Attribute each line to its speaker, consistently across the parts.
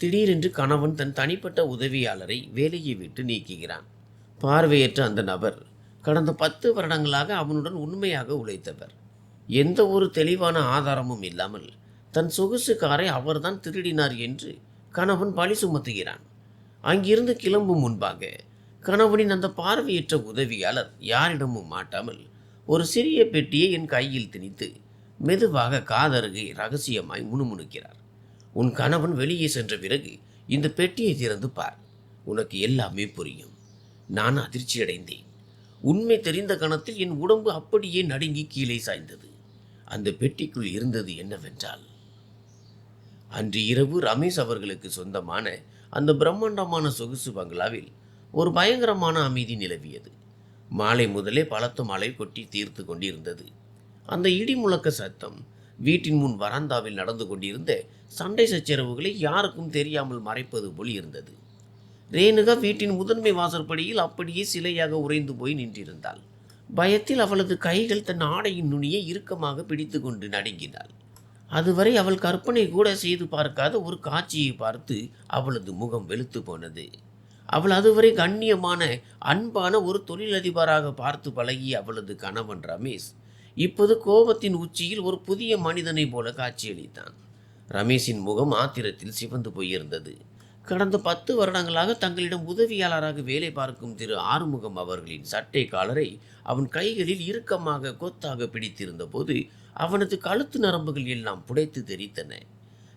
Speaker 1: திடீரென்று கணவன் தன் தனிப்பட்ட உதவியாளரை வேலையை விட்டு நீக்குகிறான். பார்வையற்ற அந்த நபர் கடந்த 10 வருடங்களாக அவனுடன் உண்மையாக உழைத்தவர். எந்த ஒரு தெளிவான ஆதாரமும் இல்லாமல் தன் சொகுசு காரை அவர்தான் திருடினார் என்று கணவன் பழி சுமத்துகிறான். அங்கிருந்து கிளம்பும் முன்பாக கணவனின் அந்த பார்வையற்ற உதவியாளர் யாரிடமும் மாட்டாமல் ஒரு சிறிய பெட்டியை என் கையில் திணித்து மெதுவாக காதருகே ரகசியமாய் முணுமுணுக்கிறார். உன் கணவன் வெளியே சென்ற பிறகு இந்த பெட்டியை திறந்து பார், உனக்கு எல்லாமே புரியும். நான் அதிர்ச்சியடைந்தேன். உண்மை தெரிந்த கணத்தில் என் உடம்பு அப்படியே நடுங்கி கீழே சாய்ந்தது. அந்த பெட்டிக்குள் இருந்தது என்னவென்றால், அன்று இரவு ரமேஷ் அவர்களுக்கு சொந்தமான அந்த பிரம்மாண்டமான சொகுசு பங்களாவில் ஒரு பயங்கரமான அமைதி நிலவியது. மாலை முதலே பலத்த மழை கொட்டி தீர்த்து கொண்டிருந்தது. அந்த இடி முழக்க சத்தம் வீட்டின் முன் வராந்தாவில் நடந்து கொண்டிருந்த சண்டை சச்சரவுகளை யாருக்கும் தெரியாமல் மறைப்பது போல் இருந்தது. ரேணுகா வீட்டின் முதன்மை வாசற்படியில் அப்படியே சிலையாக உறைந்து போய் நின்றிருந்தாள். பயத்தில் அவளது கைகள் தன் ஆடையின் நுனியை இறுக்கமாக பிடித்து கொண்டு நடுங்கினாள். அதுவரை அவள் கற்பனை கூட செய்து பார்க்காத ஒரு காட்சியை பார்த்து அவளது முகம் வெளுத்து போனது. அவள் அதுவரை கண்ணியமான அன்பான ஒரு தொழிலதிபராக பார்த்து பழகிய அவளது கணவன் ரமேஷ் இப்போது கோபத்தின் உச்சியில் ஒரு புதிய மனிதனை போல காட்சியளித்தான். ரமேஷின் முகம் ஆத்திரத்தில் சிவந்து போயிருந்தது. கடந்த 10 வருடங்களாக தங்களிடம் உதவியாளராக வேலை பார்க்கும் திரு ஆறுமுகம் அவர்களின் சட்டை காலரை அவன் கைகளில் இறுக்கமாக கொத்தாக பிடித்திருந்த போது அவனது கழுத்து நரம்புகள் எல்லாம் புடைத்து தெரித்தன.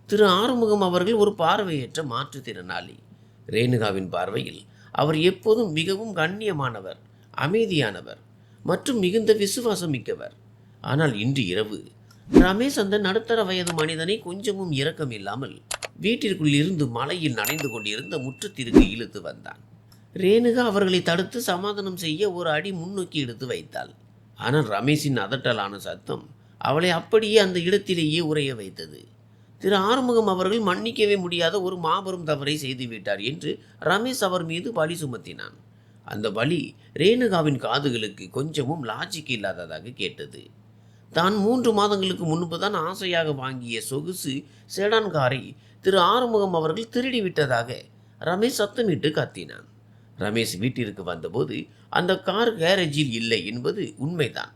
Speaker 1: திரு ஆறுமுகம் அவர்கள் ஒரு பார்வையற்ற மாற்றுத்திறனாளி. ரேணுகாவின் பார்வையில் அவர் எப்போதும் மிகவும் கண்ணியமானவர், அமைதியானவர் மற்றும் மிகுந்த விசுவாசம் மிக்கவர். ஆனால் இன்று இரவு ரமேஷ் அந்த நடுத்தர வயது மனிதனை கொஞ்சமும் இரக்கம் இல்லாமல் வீட்டிற்குள் இருந்து மலையில் நனைந்து கொண்டிருந்த முற்றத்திற்கு இழுத்து வந்தான். ரேணுகா அவர்களை தடுத்து சமாதானம் செய்ய ஒரு அடி முன்னோக்கி எடுத்து வைத்தாள். ஆனால் ரமேஷின் அதட்டலான சத்தம் அவளை அப்படியே அந்த இடத்திலேயே உறைய வைத்தது. திரு ஆறுமுகம் அவர்கள் மன்னிக்கவே முடியாத ஒரு மாபெரும் தவறை செய்துவிட்டார் என்று ரமேஷ் அவர் மீது பழி சுமத்தினான். அந்த பலி ரேணுகாவின் காதுகளுக்கு கொஞ்சமும் லாஜிக் இல்லாததாக கேட்டது. தான் 3 மாதங்களுக்கு முன்பு தான் ஆசையாக வாங்கிய சொகுசு செடான் காரை திரு ஆறுமுகம் அவர்கள் திருடிவிட்டதாக ரமேஷ் சத்தமிட்டு கத்தினான். ரமேஷ் வீட்டிற்கு வந்தபோது அந்த கார் கேரேஜில் இல்லை என்பது உண்மைதான்.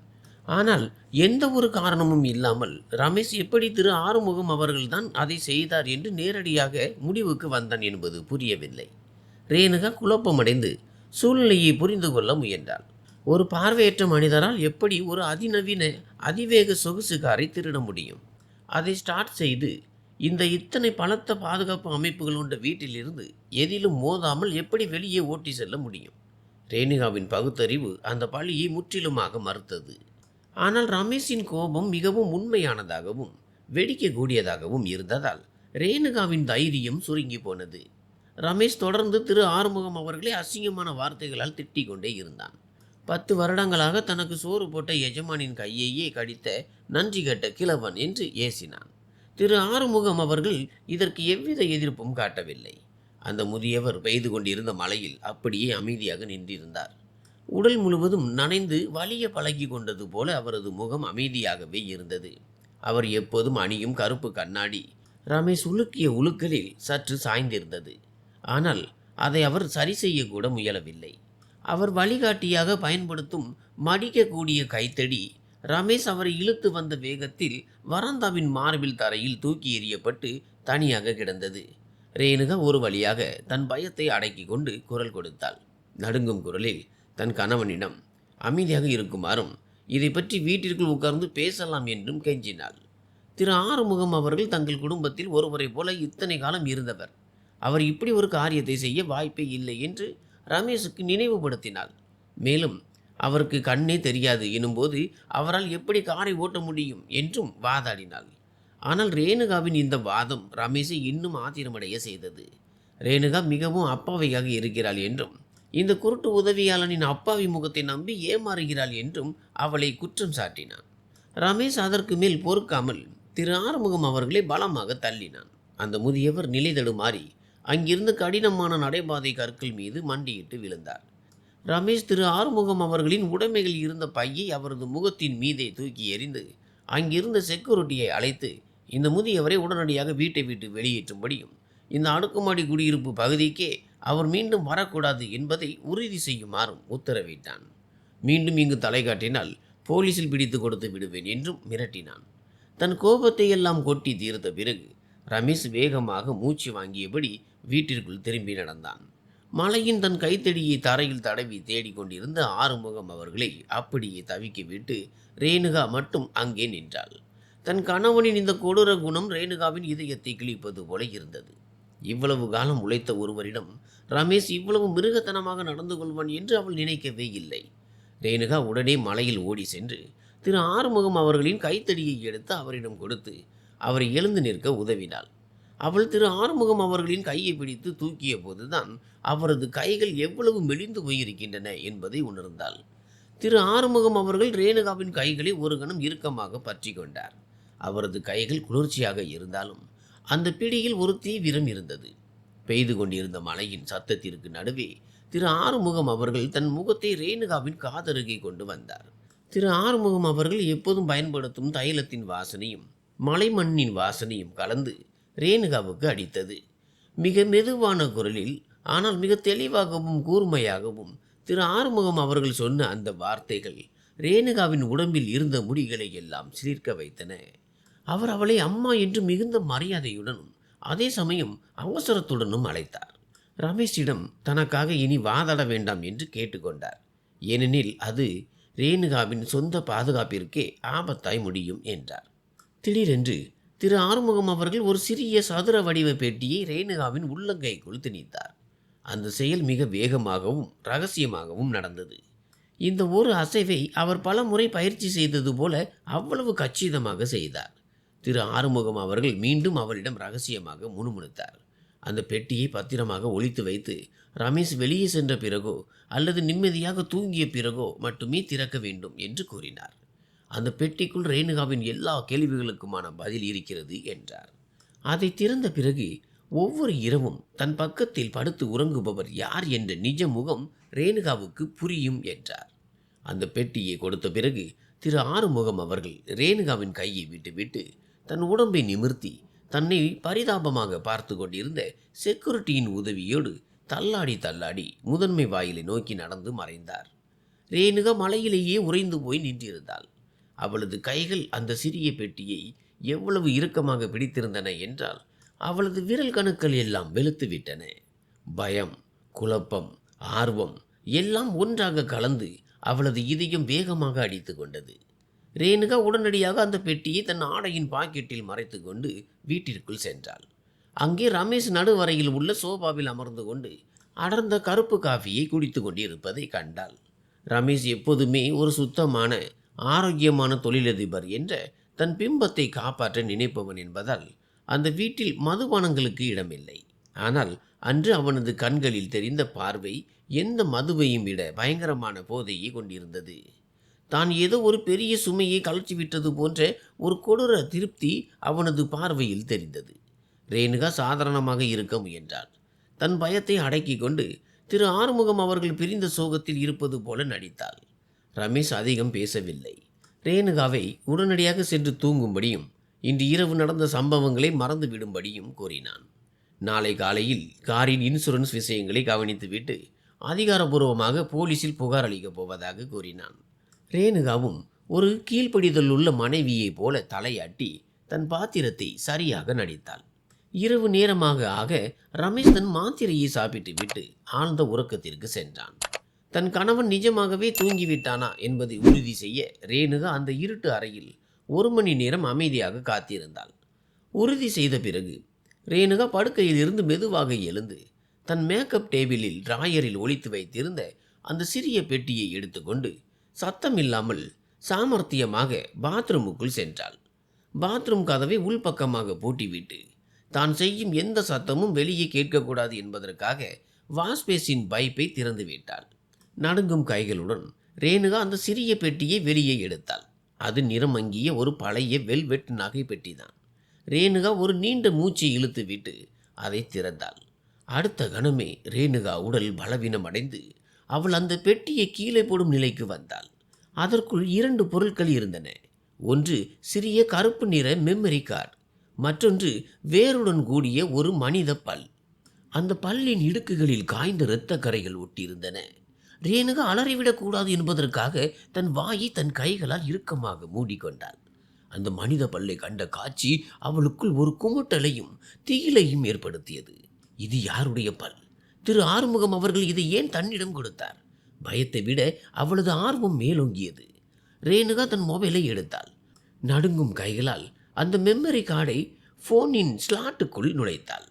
Speaker 1: ஆனால் எந்த ஒரு காரணமும் இல்லாமல் ரமேஷ் எப்படி திரு ஆறுமுகம் அவர்கள்தான் அதை செய்தார் என்று நேரடியாக முடிவுக்கு வந்தான் என்பது புரியவில்லை. ரேணுகா குழப்பமடைந்து சூழ்நிலையை புரிந்து கொள்ள முயன்றாள். ஒரு பார்வையற்ற மனிதரால் எப்படி ஒரு அதிநவீன அதிவேக சொகுசு காரை திருட முடியும்? அதை ஸ்டார்ட் செய்து இத்தனை பலத்த பாதுகாப்பு அமைப்புகள் கொண்ட வீட்டிலிருந்து எதிலும் மோதாமல் எப்படி வெளியே ஓட்டி செல்ல முடியும்? ரேணுகாவின் பகுத்தறிவு அந்த பழியை முற்றிலுமாக மறுத்தது. ஆனால் ரமேஷின் கோபம் மிகவும் உண்மையானதாகவும் வெடிக்கக்கூடியதாகவும் இருந்ததால் ரேணுகாவின் தைரியம் சுருங்கி போனது. ரமேஷ் தொடர்ந்து திரு ஆறுமுகம் அவர்களை அசிங்கமான வார்த்தைகளால் திட்டிக் கொண்டே இருந்தான். 10 வருடங்களாக தனக்கு சோறு போட்ட எஜமானின் கையையே கடித்த நன்றி கெட்ட கிழவன் என்று ஏசினான். திரு ஆறுமுகம் அவர்கள் இதற்கு எவ்வித எதிர்ப்பும் காட்டவில்லை. அந்த முதியவர் பெய்து கொண்டிருந்த மலையில் அப்படியே அமைதியாக நின்றிருந்தார். உடல் முழுவதும் நனைந்து வலிய பழகி கொண்டது போல அவரது முகம் அமைதியாகவே இருந்தது. அவர் எப்போதும் அணியும் கருப்பு கண்ணாடி ரமேஷ் உலுக்கிய உலுக்களில் சற்று சாய்ந்திருந்தது. ஆனால் அதை அவர் சரி செய்யக்கூட முயலவில்லை. அவர் வழிகாட்டியாக பயன்படுத்தும் மடிக்கக்கூடிய கைத்தடி ரமேஷ் அவரை இழுத்து வந்த வேகத்தில் வராந்தாவின் மார்பில் தரையில் தூக்கி எறியப்பட்டு தனியாக கிடந்தது. ரேணுகா ஒரு வழியாக தன் பயத்தை அடக்கி கொண்டு குரல் கொடுத்தாள். நடுங்கும் குரலில் தன் கணவனிடம் அமைதியாக இருக்குமாறும் இதை பற்றி வீட்டிற்குள் உட்கார்ந்து பேசலாம் என்றும் கெஞ்சினாள். திரு ஆறுமுகம் அவர்கள் தங்கள் குடும்பத்தில் ஒருவரை போல இத்தனை காலம் இருந்தவர். அவர் இப்படி ஒரு காரியத்தை செய்ய வாய்ப்பே இல்லை என்று ரமேஷுக்கு நினைவுபடுத்தினாள். மேலும் அவருக்கு கண்ணே தெரியாது எனும்போது அவரால் எப்படி காரை ஓட்ட முடியும் என்றும் வாதாடினாள். ஆனால் ரேணுகாவின் இந்த வாதம் ரமேஷை இன்னும் ஆத்திரமடைய செய்தது. ரேணுகா மிகவும் அப்பாவியாக இருக்கிறாள் என்றும் இந்த குருட்டு உதவியாளனின் அப்பாவி முகத்தை நம்பி ஏமாறுகிறாள் என்றும் அவளை குற்றம் சாட்டினான். ரமேஷ் அதற்கு மேல் பொறுக்காமல் திரு ஆறுமுகம் அவர்களை பலமாக தள்ளினான். அந்த முதியவர் நிலை தடுமாறி அங்கிருந்து கடினமான நடைபாதை கற்கள் மீது மண்டியிட்டு விழுந்தார். ரமேஷ் திரு ஆறுமுகம் அவர்களின் உடைமைகள் இருந்த பையை அவரது முகத்தின் மீதே தூக்கி எறிந்து அங்கிருந்த செக்யூரிட்டியை அழைத்து இந்த முதியவரை உடனடியாக வீட்டை விட்டு வெளியேற்றும்படியும் இந்த அடுக்குமாடி குடியிருப்பு பகுதிக்கே அவர் மீண்டும் வரக்கூடாது என்பதை உறுதி செய்யுமாறும் உத்தரவிட்டான். மீண்டும் இங்கு தலை காட்டினால் போலீசில் பிடித்து கொடுத்து விடுவேன் என்றும் மிரட்டினான். தன் கோபத்தை எல்லாம் கொட்டி தீர்த்த பிறகு ரமேஷ் வேகமாக மூச்சு வாங்கியபடி வீட்டிற்குள் திரும்பி நடந்தான். மலையின் தன் கைத்தடியை தரையில் தடவி தேடிக்கொண்டிருந்த ஆறுமுகம் அவர்களை அப்படியே தவிக்க விட்டு ரேணுகா மட்டும் அங்கே நின்றாள். தன் கணவனின் இந்த கொடூர குணம் ரேணுகாவின் இதயத்தை கிழிப்பது போல இருந்தது. இவ்வளவு காலம் உழைத்த ஒருவரிடம் ரமேஷ் இவ்வளவு மிருகத்தனமாக நடந்து கொள்வான் என்று அவள் நினைக்கவே இல்லை. ரேணுகா உடனே மலையில் ஓடி சென்று திரு ஆறுமுகம் அவர்களின் கைத்தடியை எடுத்து அவரிடம் கொடுத்து அவரை எழுந்து நிற்க உதவினாள். அவள் திரு ஆறுமுகம் அவர்களின் கையை பிடித்து தூக்கிய போதுதான் அவரது கைகள் எவ்வளவு மெலிந்து போயிருக்கின்றன என்பதை உணர்ந்தாள். திரு ஆறுமுகம் அவர்கள் ரேணுகாவின் கைகளை ஒரு கணம் இறுக்கமாக பற்றி கொண்டார். அவரது கைகள் குளிர்ச்சியாக இருந்தாலும் அந்த பிடியில் ஒரு தீவிரம் இருந்தது. பெய்து கொண்டிருந்த மழையின் சத்தத்திற்கு நடுவே திரு ஆறுமுகம் அவர்கள் தன் முகத்தை ரேணுகாவின் காதருகே கொண்டு வந்தார். திரு ஆறுமுகம் அவர்கள் எப்போதும் பயன்படுத்தும் தைலத்தின் வாசனையும் மலை மண்ணின் வாசனையும் கலந்து ரேணுகாவுக்கு அடித்தது. மிக மெதுவான குரலில் ஆனால் மிக தெளிவாகவும் கூர்மையாகவும் திரு ஆறுமுகம் அவர்கள் சொன்ன அந்த வார்த்தைகள் ரேணுகாவின் உடம்பில் இருந்த முடிகளை எல்லாம் சிலிர்க்க வைத்தன. அவர் அவளை அம்மா என்று மிகுந்த மரியாதையுடனும் அதே சமயம் அவசரத்துடனும் அழைத்தார். ரமேஷிடம் தனக்காக இனி வாதாட வேண்டாம் என்று கேட்டுக்கொண்டார். ஏனெனில் அது ரேணுகாவின் சொந்த பாதுகாப்பிற்கே ஆபத்தாய் முடியும் என்றார். திடீரென்று திரு ஆறுமுகம் அவர்கள் ஒரு சிறிய சதுர வடிவ பெட்டியை ரேணுகாவின் உள்ளங்கைக்குள் திணித்தார். அந்த செயல் மிக வேகமாகவும் ரகசியமாகவும் நடந்தது. இந்த ஒரு அசைவை அவர் பல முறை பயிற்சி செய்தது போல அவ்வளவு கச்சிதமாக செய்தார். திரு ஆறுமுகம் அவர்கள் மீண்டும் அவரிடம் ரகசியமாக முணுமுணுத்தார். அந்த பெட்டியை பத்திரமாக ஒளித்து வைத்து ரமேஷ் வெளியே சென்ற பிறகோ அல்லது நிம்மதியாக தூங்கிய பிறகோ மட்டுமே திறக்க வேண்டும் என்று கூறினார். அந்த பெட்டிக்குள் ரேணுகாவின் எல்லா கேள்விகளுக்குமான பதில் இருக்கிறது என்றார். அதை திறந்த பிறகு ஒவ்வொரு இரவும் தன் பக்கத்தில் படுத்து உறங்குபவர் யார் என்ற நிஜ முகம் ரேணுகாவுக்கு புரியும் என்றார். அந்த பெட்டியை கொடுத்த பிறகு திரு ஆறுமுகம் அவர்கள் ரேணுகாவின் கையை விட்டுவிட்டு தன் உடம்பை நிமிர்த்தி தன்னை பரிதாபமாக பார்த்து கொண்டிருந்த செக்யூரிட்டியின் உதவியோடு தள்ளாடி முதன்மை வாயிலை நோக்கி நடந்து மறைந்தார். ரேணுகா மலையிலேயே உறைந்து போய் நின்றிருந்தாள். அவளது கைகள் அந்த சிறிய பெட்டியை எவ்வளவு இறுக்கமாக பிடித்திருந்தன என்றால் அவளது விரல் கணுக்கள் எல்லாம் வெளுத்து விட்டன. பயம், குழப்பம், ஆர்வம் எல்லாம் ஒன்றாக கலந்து அவளது இதயம் வேகமாக அடித்து கொண்டது. ரேணுகா உடனடியாக அந்த பெட்டியை தன் ஆடையின் பாக்கெட்டில் மறைத்து கொண்டு வீட்டிற்குள் சென்றாள். அங்கே ரமேஷ் நடுவரையில் உள்ள சோபாவில் அமர்ந்து கொண்டு அடர்ந்த கருப்பு காஃபியை குடித்து கொண்டிருப்பதை கண்டாள். ரமேஷ் எப்போதுமே ஒரு சுத்தமான ஆரோக்கியமான தொழிலதிபர் என்ற தன் பிம்பத்தை காப்பாற்ற நினைப்பவன் என்பதால் அந்த வீட்டில் மதுபானங்களுக்கு இடமில்லை. ஆனால் அன்று அவனது கண்களில் தெரிந்த பார்வை எந்த மதுவையும் விட பயங்கரமான போதையை கொண்டிருந்தது. தான் ஏதோ ஒரு பெரிய சுமையை கழற்றிவிட்டது போன்ற ஒரு கொடூர திருப்தி அவனது பார்வையில் தெரிந்தது. ரேணுகா சாதாரணமாக இருக்க முயன்றாள். தன் பயத்தை அடக்கி கொண்டு திரு ஆறுமுகம் அவர்கள் பிரிந்த சோகத்தில் இருப்பது போல நடித்தாள். ரமேஷ் அதிகம் பேசவில்லை. ரேணுகாவை உடனடியாக சென்று தூங்கும்படியும் இன்று இரவு நடந்த சம்பவங்களை மறந்து விடும்படியும் கூறினான். நாளை காலையில் காரின் இன்சூரன்ஸ் விஷயங்களை கவனித்துவிட்டு அதிகாரபூர்வமாக போலீசில் புகார் அளிக்கப் போவதாக கூறினான். ரேணுகாவும் ஒரு கீழ்ப்படிதல் உள்ள மனைவியைப் போல தலையாட்டி தன் பாத்திரத்தை சரியாக நடித்தாள். இரவு நேரமாக ஆக ரமேஷ் தன் மாத்திரையை சாப்பிட்டு விட்டு ஆழ்ந்த உறக்கத்திற்கு சென்றான். தன் கணவன் நிஜமாகவே தூங்கிவிட்டானா என்பதை உறுதி செய்ய ரேணுகா அந்த இருட்டு அறையில் 1 மணி நேரம் அமைதியாக காத்திருந்தாள். உறுதி செய்த பிறகு ரேணுகா படுக்கையில் இருந்து மெதுவாக எழுந்து தன் மேக்கப் டேபிளில் டிராயரில் ஒளித்து வைத்திருந்த அந்த சிறிய பெட்டியை எடுத்துக்கொண்டு சத்தம் இல்லாமல் சாமர்த்தியமாக பாத்ரூமுக்குள் சென்றாள். பாத்ரூம் கதவை உள்பக்கமாக பூட்டிவிட்டு தான் செய்யும் எந்த சத்தமும் வெளியே கேட்கக்கூடாது என்பதற்காக வாஷ்பேசின் பைப்பை திறந்து விட்டாள். நடுங்கும் கைகளுடன் ரேணுகா அந்த சிறிய பெட்டியை வெளியே எடுத்தாள். அது நிறமங்கிய ஒரு பழைய வெல்வெட் நகை பெட்டிதான். ரேணுகா ஒரு நீண்ட மூச்சை இழுத்து விட்டு அதை திறந்தாள். அடுத்த கணமே ரேணுகா உடல் பலவீனம் அடைந்து அவள் அந்த பெட்டியை கீழே போடும் நிலைக்கு வந்தாள். அதற்குள் 2 பொருட்கள் இருந்தன. ஒன்று சிறிய கருப்பு நிற மெமரி கார்டு, மற்றொன்று வேருடன் கூடிய ஒரு மனித பல். அந்த பல்லின் இடுக்குகளில் காய்ந்த இரத்த கரைகள் ஒட்டியிருந்தன. ரேணுகா அலறிவிடக்கூடாது என்பதற்காக தன் வாயை தன் கைகளால் இறுக்கமாக மூடிக்கொண்டாள். அந்த மனித பல்லை கண்ட காட்சி அவளுக்குள் ஒரு குமுட்டலையும் திகிலையும் ஏற்படுத்தியது. இது யாருடைய பல்? திரு ஆறுமுகம் அவர்கள் இதை ஏன் தன்னிடம் கொடுத்தார்? பயத்தை விட அவளது ஆர்வம் மேலோங்கியது. ரேணுகா தன் மொபைலை எடுத்தாள். நடுங்கும் கைகளால் அந்த மெமரி கார்டை போனின் ஸ்லாட்டுக்குள் நுழைத்தாள்.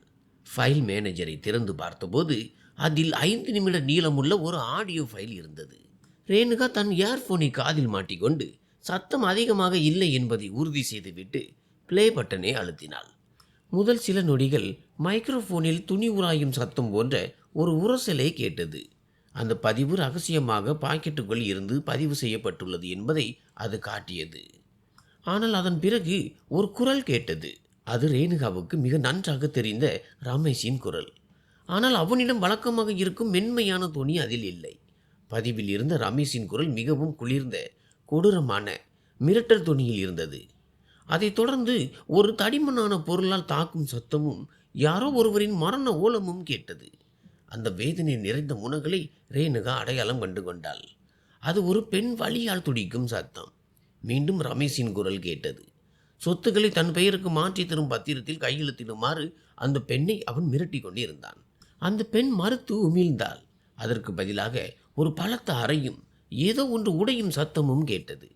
Speaker 1: ஃபைல் மேனேஜரை திறந்து பார்த்தபோது அதில் 5 நிமிட நீளமுள்ள ஒரு ஆடியோ ஃபைல் இருந்தது. ரேணுகா தன் இயர்ஃபோனை காதில் மாட்டிக்கொண்டு சத்தம் அதிகமாக இல்லை என்பதை உறுதி செய்துவிட்டு பிளே பட்டனை அழுத்தினாள். முதல் சில நொடிகள் மைக்ரோஃபோனில் துணி உராயும் சத்தம் போன்ற ஒரு உரசலை கேட்டது. அந்த பதிவு ரகசியமாக பாக்கெட்டுக்குள் இருந்து பதிவு செய்யப்பட்டுள்ளது என்பதை அது காட்டியது. ஆனால் அதன் பிறகு ஒரு குரல் கேட்டது. அது ரேணுகாவுக்கு மிக நன்றாக தெரிந்த ரமேஷின் குரல். ஆனால் அவனிடம் வழக்கமாக இருக்கும் மென்மையான துணி அதில் இல்லை. பதிவில் இருந்த ரமேஷின் குரல் மிகவும் குளிர்ந்த கொடூரமான மிரட்டல் துணியில் இருந்தது. அதைத் தொடர்ந்து ஒரு தடிமனான பொருளால் தாக்கும் சத்தமும் யாரோ ஒருவரின் மரண ஓலமும் கேட்டது. அந்த வேதனை நிறைந்த முனகளை ரேணுகா அடையாளம் கண்டு கொண்டாள். அது ஒரு பெண் வலியால் துடிக்கும் சத்தம். மீண்டும் ரமேஷின் குரல் கேட்டது. சொத்துக்களை தன் பெயருக்கு மாற்றி தரும் பத்திரத்தில் கையெழுத்திடுமாறு அந்த பெண்ணை அவன் மிரட்டி கொண்டிருந்தான். அந்த பெண் மறுத்து உமிழ்ந்தாள். அதற்கு பதிலாக ஒரு பலத்த அறையும் ஏதோ ஒன்று உடையும் சத்தமும் கேட்டது.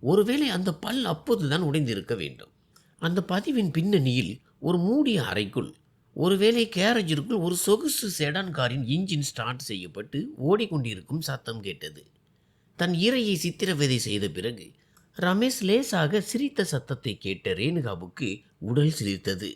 Speaker 1: ஒருவேளை அந்த பல் அப்போதுதான் உடைந்திருக்க வேண்டும். அந்த பதிவின் பின்னணியில் ஒரு மூடிய அறைக்குள், ஒருவேளை கேரேஜிற்குள் ஒரு சொகுசு செடான் காரின் இன்ஜின் ஸ்டார்ட் செய்யப்பட்டு ஓடிக்கொண்டிருக்கும் சத்தம் கேட்டது. தன் இரையை சித்திரவதை செய்த பிறகு ரமேஷ் லேசாக சிரித்த சத்தத்தை கேட்ட ரேணுகாவுக்கு உடல் சிலிர்த்தது.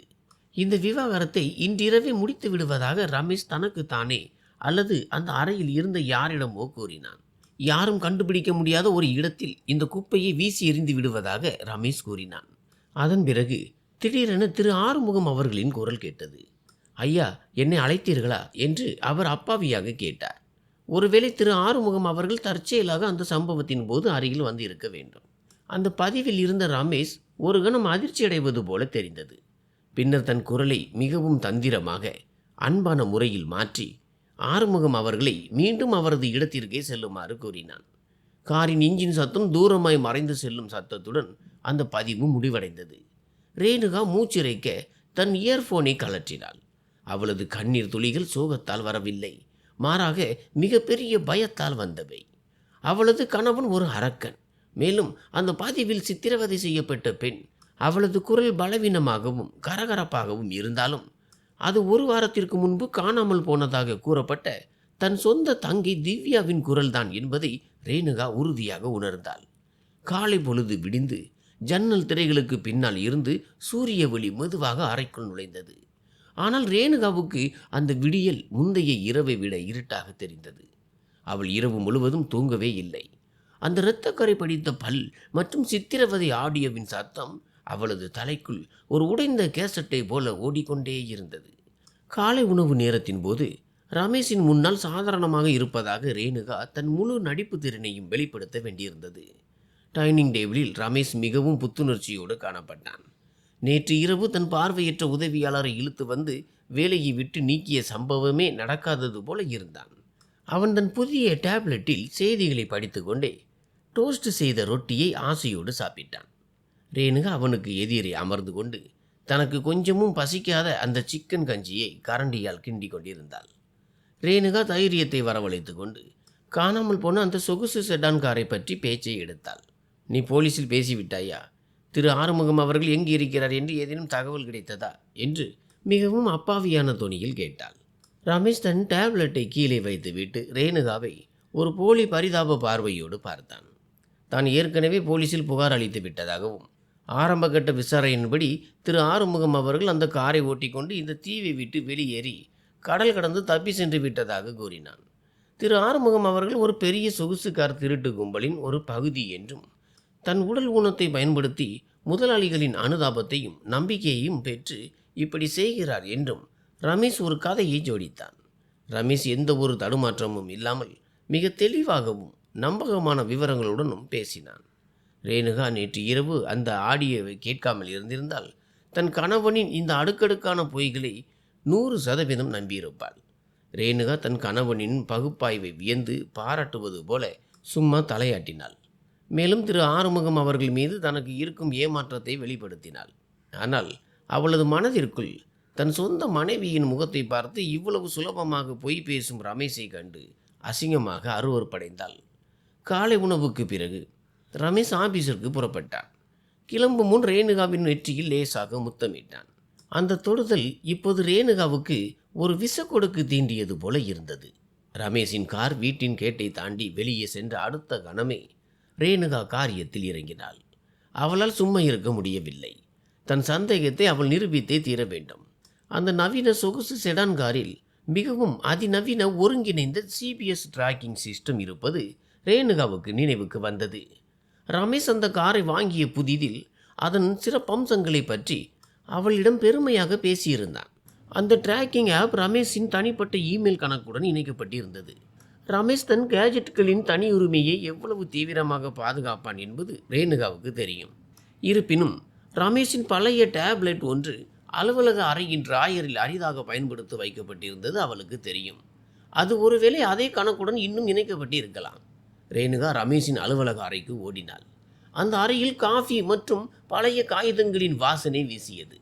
Speaker 1: இந்த விவகாரத்தை இன்றிரவே முடித்து விடுவதாக ரமேஷ் தனக்கு தானே அல்லது அந்த அறையில் இருந்த யாரிடமோ கூறினான். யாரும் கண்டுபிடிக்க முடியாத ஒரு இடத்தில் இந்த குப்பையை வீசி எறிந்து விடுவதாக ரமேஷ் கூறினான். அதன் பிறகு திடீரென திரு ஆறுமுகம் அவர்களின் குரல் கேட்டது. ஐயா, என்னை அழைத்தீர்களா என்று அவர் அப்பாவியாக கேட்டார். ஒருவேளை திரு ஆறுமுகம் அவர்கள் தற்செயலாக அந்த சம்பவத்தின் போது அருகில் வந்து இருக்க வேண்டும். அந்த பதிவில் இருந்த ரமேஷ் ஒரு கணம் அதிர்ச்சி அடைவது போல தெரிந்தது. பின்னர் தன் குரலை மிகவும் தந்திரமாக அன்பான முறையில் மாற்றி ஆறுமுகம் அவர்களை மீண்டும் அவரது இடத்திற்கே செல்லுமாறு கூறினான். காரின் இன்ஜின் சத்தம் தூரமாய் மறைந்து செல்லும் சத்தத்துடன் அந்த பதிவு முடிவடைந்தது. ரேணுகா மூச்சிறைக்க தன் இயர்ஃபோனை கழற்றினாள். அவளது கண்ணீர் துளிகள் சோகத்தால் வரவில்லை, மாறாக மிகப்பெரிய பயத்தால் வந்தவை. அவளது கணவன் ஒரு அரக்கன். மேலும் அந்த பதிவில் சித்திரவதை செய்யப்பட்ட பெண், அவளது குரல் பலவீனமாகவும் கரகரப்பாகவும் இருந்தாலும் அது ஒரு வாரத்திற்கு முன்பு காணாமல் போனதாக கூறப்பட்ட தன் சொந்த தங்கை திவ்யாவின் குரல்தான் என்பதை ரேணுகா உறுதியாக உணர்ந்தாள். காலை பொழுது விடிந்து ஜன்னல் திரைகளுக்கு பின்னால் இருந்து சூரிய ஒளி மெதுவாக அறைக்குள் நுழைந்தது. ஆனால் ரேணுகாவுக்கு அந்த விடியல் முந்தைய இரவை விட இருட்டாக தெரிந்தது. அவள் இரவு முழுவதும் தூங்கவே இல்லை. அந்த இரத்தக்கரை படித்த பல் மற்றும் சித்திரவதை ஆடியோவின் சத்தம் அவளது தலைக்குள் ஒரு உடைந்த கேசட்டை போல ஓடிக்கொண்டே இருந்தது. காலை உணவு நேரத்தின் போது ரமேஷின் முன்னால் சாதாரணமாக இருப்பதாக ரேணுகா தன் முழு நடிப்பு திறனையும் வெளிப்படுத்த வேண்டியிருந்தது. டைனிங் டேபிளில் ரமேஷ் மிகவும் புத்துணர்ச்சியோடு காணப்பட்டான். நேற்று இரவு தன் பார்வையற்ற உதவியாளரை இழுத்து வந்து வேலையை விட்டு நீக்கிய சம்பவமே நடக்காதது போல இருந்தான். அவன் தன் புதிய டேப்லெட்டில் செய்திகளை படித்து கொண்டே டோஸ்ட் செய்த ரொட்டியை ஆசையோடு சாப்பிட்டான். ரேணுகா அவனுக்கு எதிரே அமர்ந்து கொண்டு தனக்கு கொஞ்சமும் பசிக்காத அந்த சிக்கன் கஞ்சியை கரண்டியால் கிண்டி கொண்டிருந்தாள். ரேணுகா தைரியத்தை வரவழைத்து கொண்டு காணாமல் போன அந்த சொகுசு செடான் காரை பற்றி பேச்சை எடுத்தாள். நீ போலீஸில் பேசிவிட்டாயா? திரு ஆறுமுகம் அவர்கள் எங்கு இருக்கிறார் என்று ஏதேனும் தகவல் கிடைத்ததா என்று மிகவும் அப்பாவியான தொனியில் கேட்டாள். ரமேஷ் தன் டேப்லெட்டை கீழே வைத்துவிட்டு ரேணுகாவை ஒரு போலி பரிதாப பார்வையோடு பார்த்தான். தான் ஏற்கனவே போலீஸில் புகார் அளித்து விட்டதாகவும் ஆரம்பகட்ட விசாரணையின்படி திரு ஆறுமுகம் அவர்கள் அந்த காரை ஓட்டிக்கொண்டு இந்த தீவை விட்டு வெளியேறி கடல் கடந்து தப்பி சென்று விட்டதாக கூறினான். திரு ஆறுமுகம் அவர்கள் ஒரு பெரிய சொகுசு கார் திருட்டு கும்பலின் ஒரு பகுதி என்றும் தன் உடல் ஊனத்தை பயன்படுத்தி முதலாளிகளின் அனுதாபத்தையும் நம்பிக்கையையும் பெற்று இப்படி செய்கிறார் என்றும் ரமேஷ் ஒரு கதையை ஜோடித்தான். ரமேஷ் எந்த ஒரு தடுமாற்றமும் இல்லாமல் மிக தெளிவாகவும் நம்பகமான விவரங்களுடனும் பேசினான். ரேணுகா நேற்று இரவு அந்த ஆடியோவை கேட்காமல் இருந்திருந்தால் தன் கணவனின் இந்த அடுக்கடுக்கான பொய்களை 100% நம்பியிருப்பாள். ரேணுகா தன் கணவனின் பகுப்பாய்வை வியந்து பாராட்டுவது போல சும்மா தலையாட்டினாள். மேலும் திரு ஆறுமுகம் அவர்கள் மீது தனக்கு இருக்கும் ஏமாற்றத்தை வெளிப்படுத்தினாள். ஆனால் அவளது மனதிற்குள் தன் சொந்த மனைவியின் முகத்தை பார்த்து இவ்வளவு சுலபமாக பொய் பேசும் ரமேஷை கண்டு அசிங்கமாக அருவருப்படைந்தாள். காலை உணவுக்கு பிறகு ரமேஷ் ஆபீஸிற்கு புறப்பட்டான். கிளம்பும் முன் ரேணுகாவின் நெற்றியில் லேசாக முத்தமிட்டான். அந்த தொடுதல் இப்போது ரேணுகாவுக்கு ஒரு விஷக்கொடுக்கு தீண்டியது போல இருந்தது. ரமேஷின் கார் வீட்டின் கேட்டை தாண்டி வெளியே சென்ற அடுத்த கணமே ரேணுகா காரியத்தில் இறங்கினாள். அவளால் சும்மா இருக்க முடியவில்லை. தன் சந்தேகத்தை அவள் நிரூபித்தே தீர வேண்டும். அந்த நவீன சொகுசு செடான் காரில் மிகவும் அதிநவீன ஒருங்கிணைந்த சிபிஎஸ் டிராக்கிங் சிஸ்டம் இருப்பது ரேணுகாவுக்கு நினைவுக்கு வந்தது. ரமேஷ் அந்த காரை வாங்கிய புதிதில் அதன் சிறப்பம்சங்களை பற்றி அவளிடம் பெருமையாக பேசியிருந்தான். அந்த டிராக்கிங் ஆப் ரமேஷின் தனிப்பட்ட இமெயில் கணக்குடன் இணைக்கப்பட்டிருந்தது. ரமேஷ் தன் கேஜெட்டுகளின் தனி உரிமையை எவ்வளவு தீவிரமாக பாதுகாப்பான் என்பது ரேணுகாவுக்கு தெரியும். இருப்பினும் ரமேஷின் பழைய டேப்லெட் ஒன்று அலுவலக அறையின் டிராயரில் அரிதாக பயன்படுத்த வைக்கப்பட்டிருந்தது அவளுக்கு தெரியும். அது ஒருவேளை அதே கணக்குடன் இன்னும் இணைக்கப்பட்டு இருக்கலாம். ரேணுகா ரமேஷின் அலுவலக அறைக்கு ஓடினாள். அந்த அறையில் காஃபி மற்றும் பழைய காகிதங்களின் வாசனை வீசியது.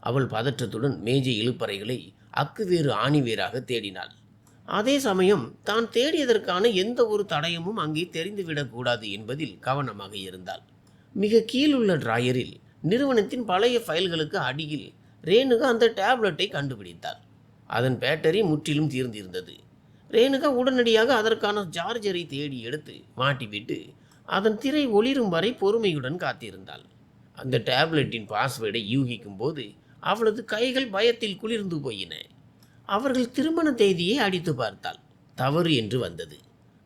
Speaker 1: அவள் பதற்றத்துடன் மேஜை இழுப்பறைகளை அக்குவேறு ஆணிவேராக தேடினாள். அதே சமயம் தான் தேடியதற்கான எந்த ஒரு தடயமும் அங்கே தெரிந்துவிடக்கூடாது என்பதில் கவனமாக இருந்தாள். மிக கீழுள்ள டிராயரில் நிறுவனத்தின் பழைய ஃபைல்களுக்கு அடியில் ரேணுகா அந்த டேப்லெட்டை கண்டுபிடித்தாள். அதன் பேட்டரி முற்றிலும் தீர்ந்திருந்தது. ரேணுகா உடனடியாக அதற்கான சார்ஜரை தேடி எடுத்து மாட்டிவிட்டு அதன் திரை ஒளிரும் வரை பொறுமையுடன் காத்திருந்தாள். அந்த டேப்லெட்டின் பாஸ்வேர்டை யூகிக்கும் போது அவளது கைகள் பயத்தில் குளிர்ந்து போயின. அவர்கள் திருமண தேதியை அடித்து பார்த்தாள். தவறு என்று வந்தது.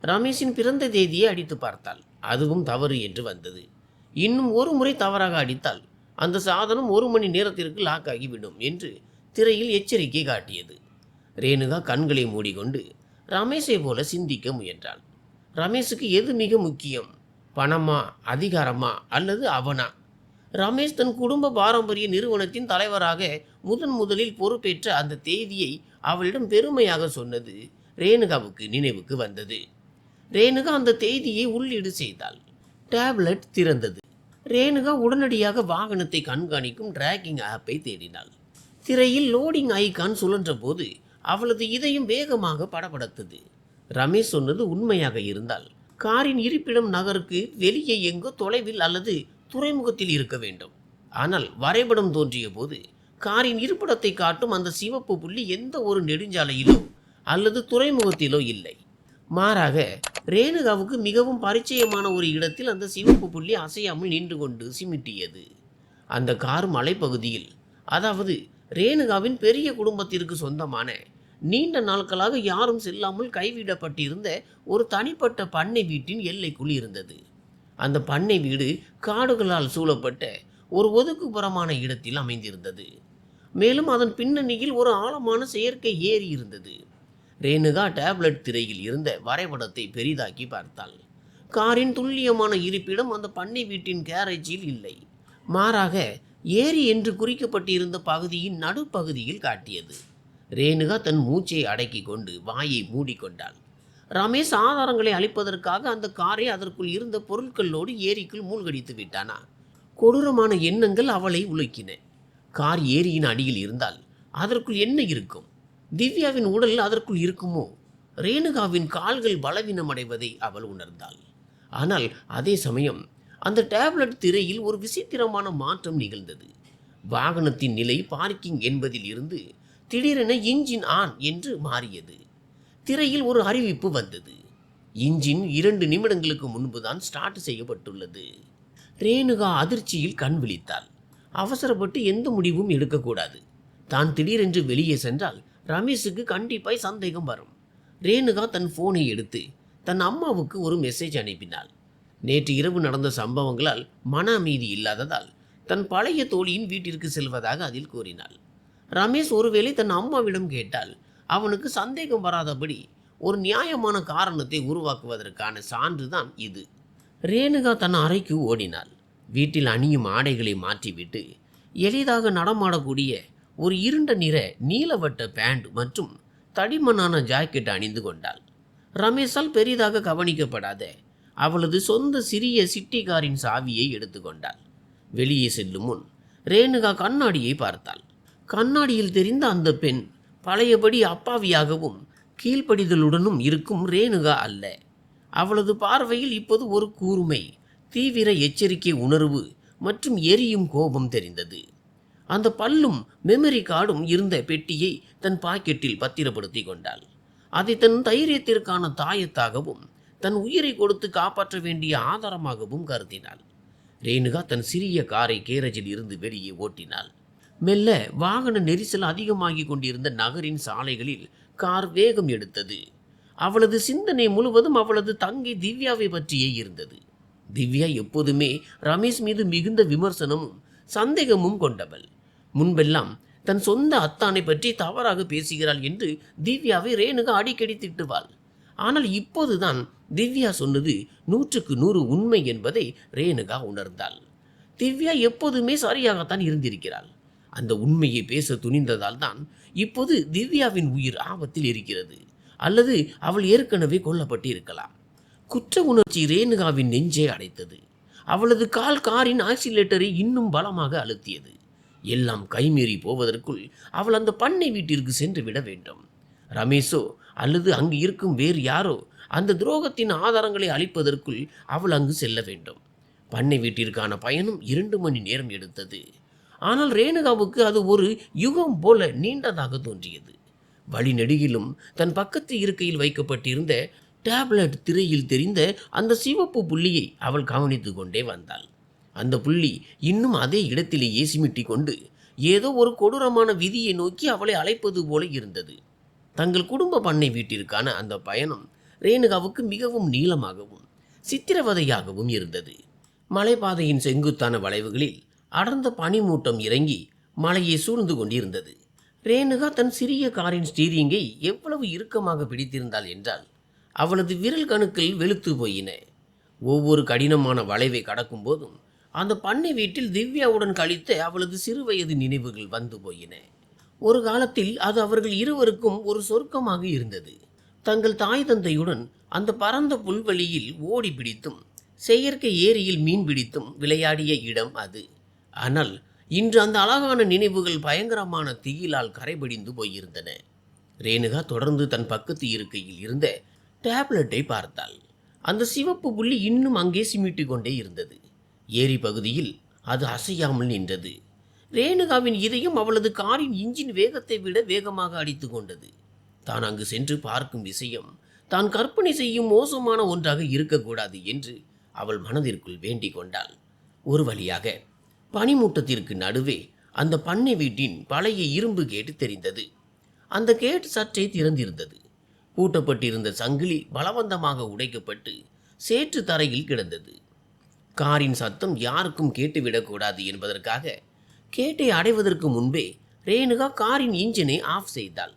Speaker 1: ரமேஷின் பிறந்த தேதியை அடித்து பார்த்தாள். அதுவும் தவறு என்று வந்தது. இன்னும் ஒரு முறை தவறாக அடித்தால் அந்த சாதனம் 1 மணி நேரத்திற்கு லாக் ஆகிவிடும் என்று திரையில் எச்சரிக்கை காட்டியது. ரேணுகா கண்களை மூடிக்கொண்டு ரமேஷை போல சிந்திக்க முயன்றாள். ரமேஷுக்கு எது மிக முக்கியம்? பணமா, அதிகாரமா அல்லது அவனா? ரமேஷ் தன் குடும்ப பாரம்பரிய நிறுவனத்தின் தலைவராக முதலில் பொறுப்பேற்ற அந்த தேதியை அவளிடம் பெருமையாக சொன்னது ரேணுகாவுக்கு நினைவுக்கு வந்தது. ரேணுகா அந்த தேதியை உள்ளீடு செய்தாள். டேப்லெட் திறந்தது. ரேணுகா உடனடியாக வாகனத்தை கண்காணிக்கும் டிராக்கிங் ஆப்பை தேடினாள். திரையில் லோடிங் ஐகான் சுழன்ற போது அவளது இதயம் வேகமாக படபடத்தது. ரமேஷ் சொன்னது உண்மையாக இருந்தால் காரின் இருப்பிடம் நகருக்கு வெளியே எங்கோ தொலைவில் அல்லது துறைமுகத்தில் இருக்க வேண்டும். ஆனால் வரைபடம் தோன்றிய போது காரின் இருப்பிடத்தை காட்டும் அந்த சிவப்பு புள்ளி எந்த ஒரு நெடுஞ்சாலையிலோ அல்லது துறைமுகத்திலோ இல்லை. மாறாக ரேணுகாவுக்கு மிகவும் பரிச்சயமான ஒரு இடத்தில் அந்த சிவப்பு புள்ளி அசையாமல் நின்று கொண்டு சிமிட்டியது. அந்த கார் மலைப்பகுதியில், அதாவது ரேணுகாவின் பெரிய குடும்பத்திற்கு சொந்தமான நீண்ட நாட்களாக யாரும் செல்லாமல் கைவிடப்பட்டிருந்த ஒரு தனிப்பட்ட பண்ணை வீட்டின் எல்லைக்குள் இருந்தது. அந்த பண்ணை வீடு காடுகளால் சூழப்பட்ட ஒரு ஒதுக்குப்புறமான இடத்தில் அமைந்திருந்தது. மேலும் அதன் பின்னணியில் ஒரு ஆழமான செயற்கை ஏரி இருந்தது. ரேணுகா டேப்லெட் திரையில் இருந்த வரைபடத்தை பெரிதாக்கி பார்த்தாள். காரின் துல்லியமான இருப்பிடம் அந்த பண்ணை வீட்டின் கேரேஜில் இல்லை. மாறாக ஏரி என்று குறிக்கப்பட்டிருந்த பகுதியின் நடுப்பகுதியில் காட்டியது. ரேணுகா தன் மூச்சை அடக்கி கொண்டு வாயை மூடிக்கொண்டாள். ரமேஷ் ஆதாரங்களை அளிப்பதற்காக அந்த காரை அதற்குள் இருந்த பொருட்களோடு ஏரிக்குள் மூழ்கடித்து விட்டானா? கொடூரமான எண்ணங்கள் அவளை உலுக்கின. கார் ஏரியின் அடியில் இருந்தால் அதற்குள் என்ன இருக்கும்? திவ்யாவின் உடல் அதற்குள் இருக்குமோ? ரேணுகாவின் கால்கள் பலவீனமடைவதை அவள் உணர்ந்தாள். ஆனால் அதே சமயம் அந்த டேப்லெட் திரையில் ஒரு விசித்திரமான மாற்றம் நிகழ்ந்தது. வாகனத்தின் நிலை பார்க்கிங் என்பதில் இருந்து திடீரென இன்ஜின் ஆன் என்று மாறியது. திரையில் ஒரு அறிவிப்பு வந்தது. இன்ஜின் 2 நிமிடங்களுக்கு முன்புதான் ஸ்டார்ட் செய்யப்பட்டுள்ளது. ரேணுகா அதிர்ச்சியில் கண் விழித்தாள். அவசரப்பட்டு எந்த முடிவும் எடுக்கக்கூடாது. தான் திடீரென்று வெளியே சென்றால் ரமேஷுக்கு கண்டிப்பாய் சந்தேகம் வரும். ரேணுகா தன் போனை எடுத்து தன் அம்மாவுக்கு ஒரு மெசேஜ் அனுப்பினாள். நேற்று இரவு நடந்த சம்பவங்களால் மன அமைதி இல்லாததால் தன் பழைய தோழியின் வீட்டிற்கு செல்வதாக அதில் கூறினாள். ரமேஷ் ஒருவேளை தன் அம்மாவிடம் கேட்டால் அவனுக்கு சந்தேகம் வராதபடி ஒரு நியாயமான காரணத்தை உருவாக்குவதற்கான சான்றுதான் இது. ரேணுகா தன் அறைக்கு ஓடினாள். வீட்டில் அணியும் ஆடைகளை மாற்றிவிட்டு எளிதாக நடமாடக்கூடிய ஒரு இருண்ட நிற நீலவட்ட பேண்ட் மற்றும் தடிமனான ஜாக்கெட் அணிந்து கொண்டாள். ரமேஷால் பெரிதாக கவனிக்கப்படாத அவளது சொந்த சிறிய சிட்டி காரின் சாவியை எடுத்துக்கொண்டாள். வெளியே செல்லும் முன் ரேணுகா கண்ணாடியை பார்த்தாள். கண்ணாடியில் தெரிந்த அந்த பெண் பழையபடி அப்பாவியாகவும் கீழ்ப்படிதலுடனும் இருக்கும் ரேணுகா அல்ல. அவளது பார்வையில் இப்போது ஒரு கூர்மை, தீவிர எச்சரிக்கை உணர்வு மற்றும் எரியும் கோபம் தெரிந்தது. அந்த பல்லும் மெமரி கார்டும் இருந்த பெட்டியை தன் பாக்கெட்டில் பத்திரப்படுத்தி கொண்டாள். அதை தன் தைரியத்திற்கான தாயத்தாகவும் தன் உயிரை கொடுத்து காப்பாற்ற வேண்டிய ஆதாரமாகவும் கருதினாள். ரேணுகா தன் சிறிய காரை கேரேஜில் இருந்து வெளியே ஓட்டினாள். மெல்ல வாகன நெரிசல் அதிகமாகிக் கொண்டிருந்த நகரின் சாலைகளில் கார் வேகம் எடுத்தது. அவளது சிந்தனை முழுவதும் அவளது தங்கை திவ்யாவை பற்றியே இருந்தது. திவ்யா எப்போதுமே ரமேஷ் மீது மிகுந்த விமர்சனமும் சந்தேகமும் கொண்டவள். முன்பெல்லாம் தன் சொந்த அத்தானை பற்றி தவறாக பேசுகிறாள் என்று திவ்யாவை ரேணுகா அடிக்கடி திட்டுவாள். ஆனால் இப்போதுதான் திவ்யா சொன்னது 100% உண்மை என்பதை ரேணுகா உணர்ந்தாள். திவ்யா எப்போதுமே சரியாகத்தான் இருந்திருக்கிறாள். அந்த உண்மையை பேச துணிந்ததால் தான் இப்போது திவ்யாவின் உயிர் ஆபத்தில் இருக்கிறது. அல்லது அவள் ஏற்கனவே கொல்லப்பட்டு இருக்கலாம். குற்ற உணர்ச்சி ரேணுகாவின் நெஞ்சை அடைத்தது. அவளது காரின் ஆக்சிலேட்டரை இன்னும் பலமாக அழுத்தியது. எல்லாம் கைமீறி போவதற்குள் அவள் அந்த பண்ணை வீட்டிற்கு சென்று விட வேண்டும். ரமேஷோ அல்லது அங்கு இருக்கும் வேறு யாரோ அந்த துரோகத்தின் ஆதாரங்களை அளிப்பதற்குள் அவள் அங்கு செல்ல வேண்டும். பண்ணை வீட்டிற்கான பயணம் 2 மணி நேரம் எடுத்தது. ஆனால் ரேணுகாவுக்கு அது ஒரு யுகம் போல நீண்டதாக தோன்றியது. வழிநெடுகிலும் தன் பக்கத்து இருக்கையில் வைக்கப்பட்டிருந்த டேப்லெட் திரையில் தெரிந்த அந்த சிவப்பு புள்ளியை அவள் கவனித்து கொண்டே வந்தாள். அந்த புள்ளி இன்னும் அதே இடத்திலேயே சிமிட்டி கொண்டு ஏதோ ஒரு கொடூரமான விதியை நோக்கி அவளை அழைப்பது போல இருந்தது. தங்கள் குடும்ப பண்ணை வீட்டிற்கான அந்த பயணம் ரேணுகாவுக்கு மிகவும் நீளமாகவும் சித்திரவதையாகவும் இருந்தது. மலைப்பாதையின் செங்குத்தான வளைவுகளில் அடர்ந்த பனிமூட்டம் இறங்கி மலையை சூழ்ந்து கொண்டிருந்தது. ரேணுகா தன் சிறிய காரின் ஸ்டீரிங்கை எவ்வளவு இறுக்கமாக பிடித்திருந்தாள் என்றால் அவளது விரல் கணுக்கள் வெளுத்து போயின. ஒவ்வொரு கடினமான வளைவை கடக்கும் போதும் அந்த பண்ணை வீட்டில் திவ்யாவுடன் கழித்த அவளது சிறுவயது நினைவுகள் வந்து போயின. ஒரு காலத்தில் அது அவர்கள் இருவருக்கும் ஒரு சொர்க்கமாக இருந்தது. தங்கள் தாய் தந்தையுடன் அந்த பரந்த புல்வெளியில் ஓடி பிடித்தும் செயற்கை ஏரியில் மீன் பிடித்தும் விளையாடிய இடம் அது. ஆனால் இன்று அந்த அழகான நினைவுகள் பயங்கரமான தீயிலால் கரைபடிந்து போயிருந்தன. ரேணுகா தொடர்ந்து தன் பக்கத்து இருக்கையில் இருந்த டேப்லெட்டை பார்த்தாள். அந்த சிவப்பு புள்ளி இன்னும் அங்கே சிமிட்டி கொண்டே இருந்தது. ஏரி பகுதியில் அது அசையாமல் நின்றது. ரேணுகாவின் இதயம் அவளது காரின் இன்ஜின் வேகத்தை விட வேகமாக அடித்து கொண்டது. தான் அங்கு சென்று பார்க்கும் விஷயம் தான் கற்பனை செய்யும் மோசமான ஒன்றாக இருக்கக்கூடாது என்று அவள் மனதிற்குள் வேண்டிக் கொண்டாள். ஒரு வழியாக பனிமூட்டத்திற்கு நடுவே அந்த பண்ணை வீட்டின் பழைய இரும்பு கேட்டு தெரிந்தது. அந்த கேட் சற்றே திறந்திருந்தது. பூட்டப்பட்டிருந்த சங்கிலி பலவந்தமாக உடைக்கப்பட்டு சேற்று தரையில் கிடந்தது. காரின் சத்தம் யாருக்கும் கேட்டுவிடக்கூடாது என்பதற்காக கேட்டை அடைவதற்கு முன்பே ரேணுகா காரின் இன்ஜினை ஆஃப் செய்தாள்.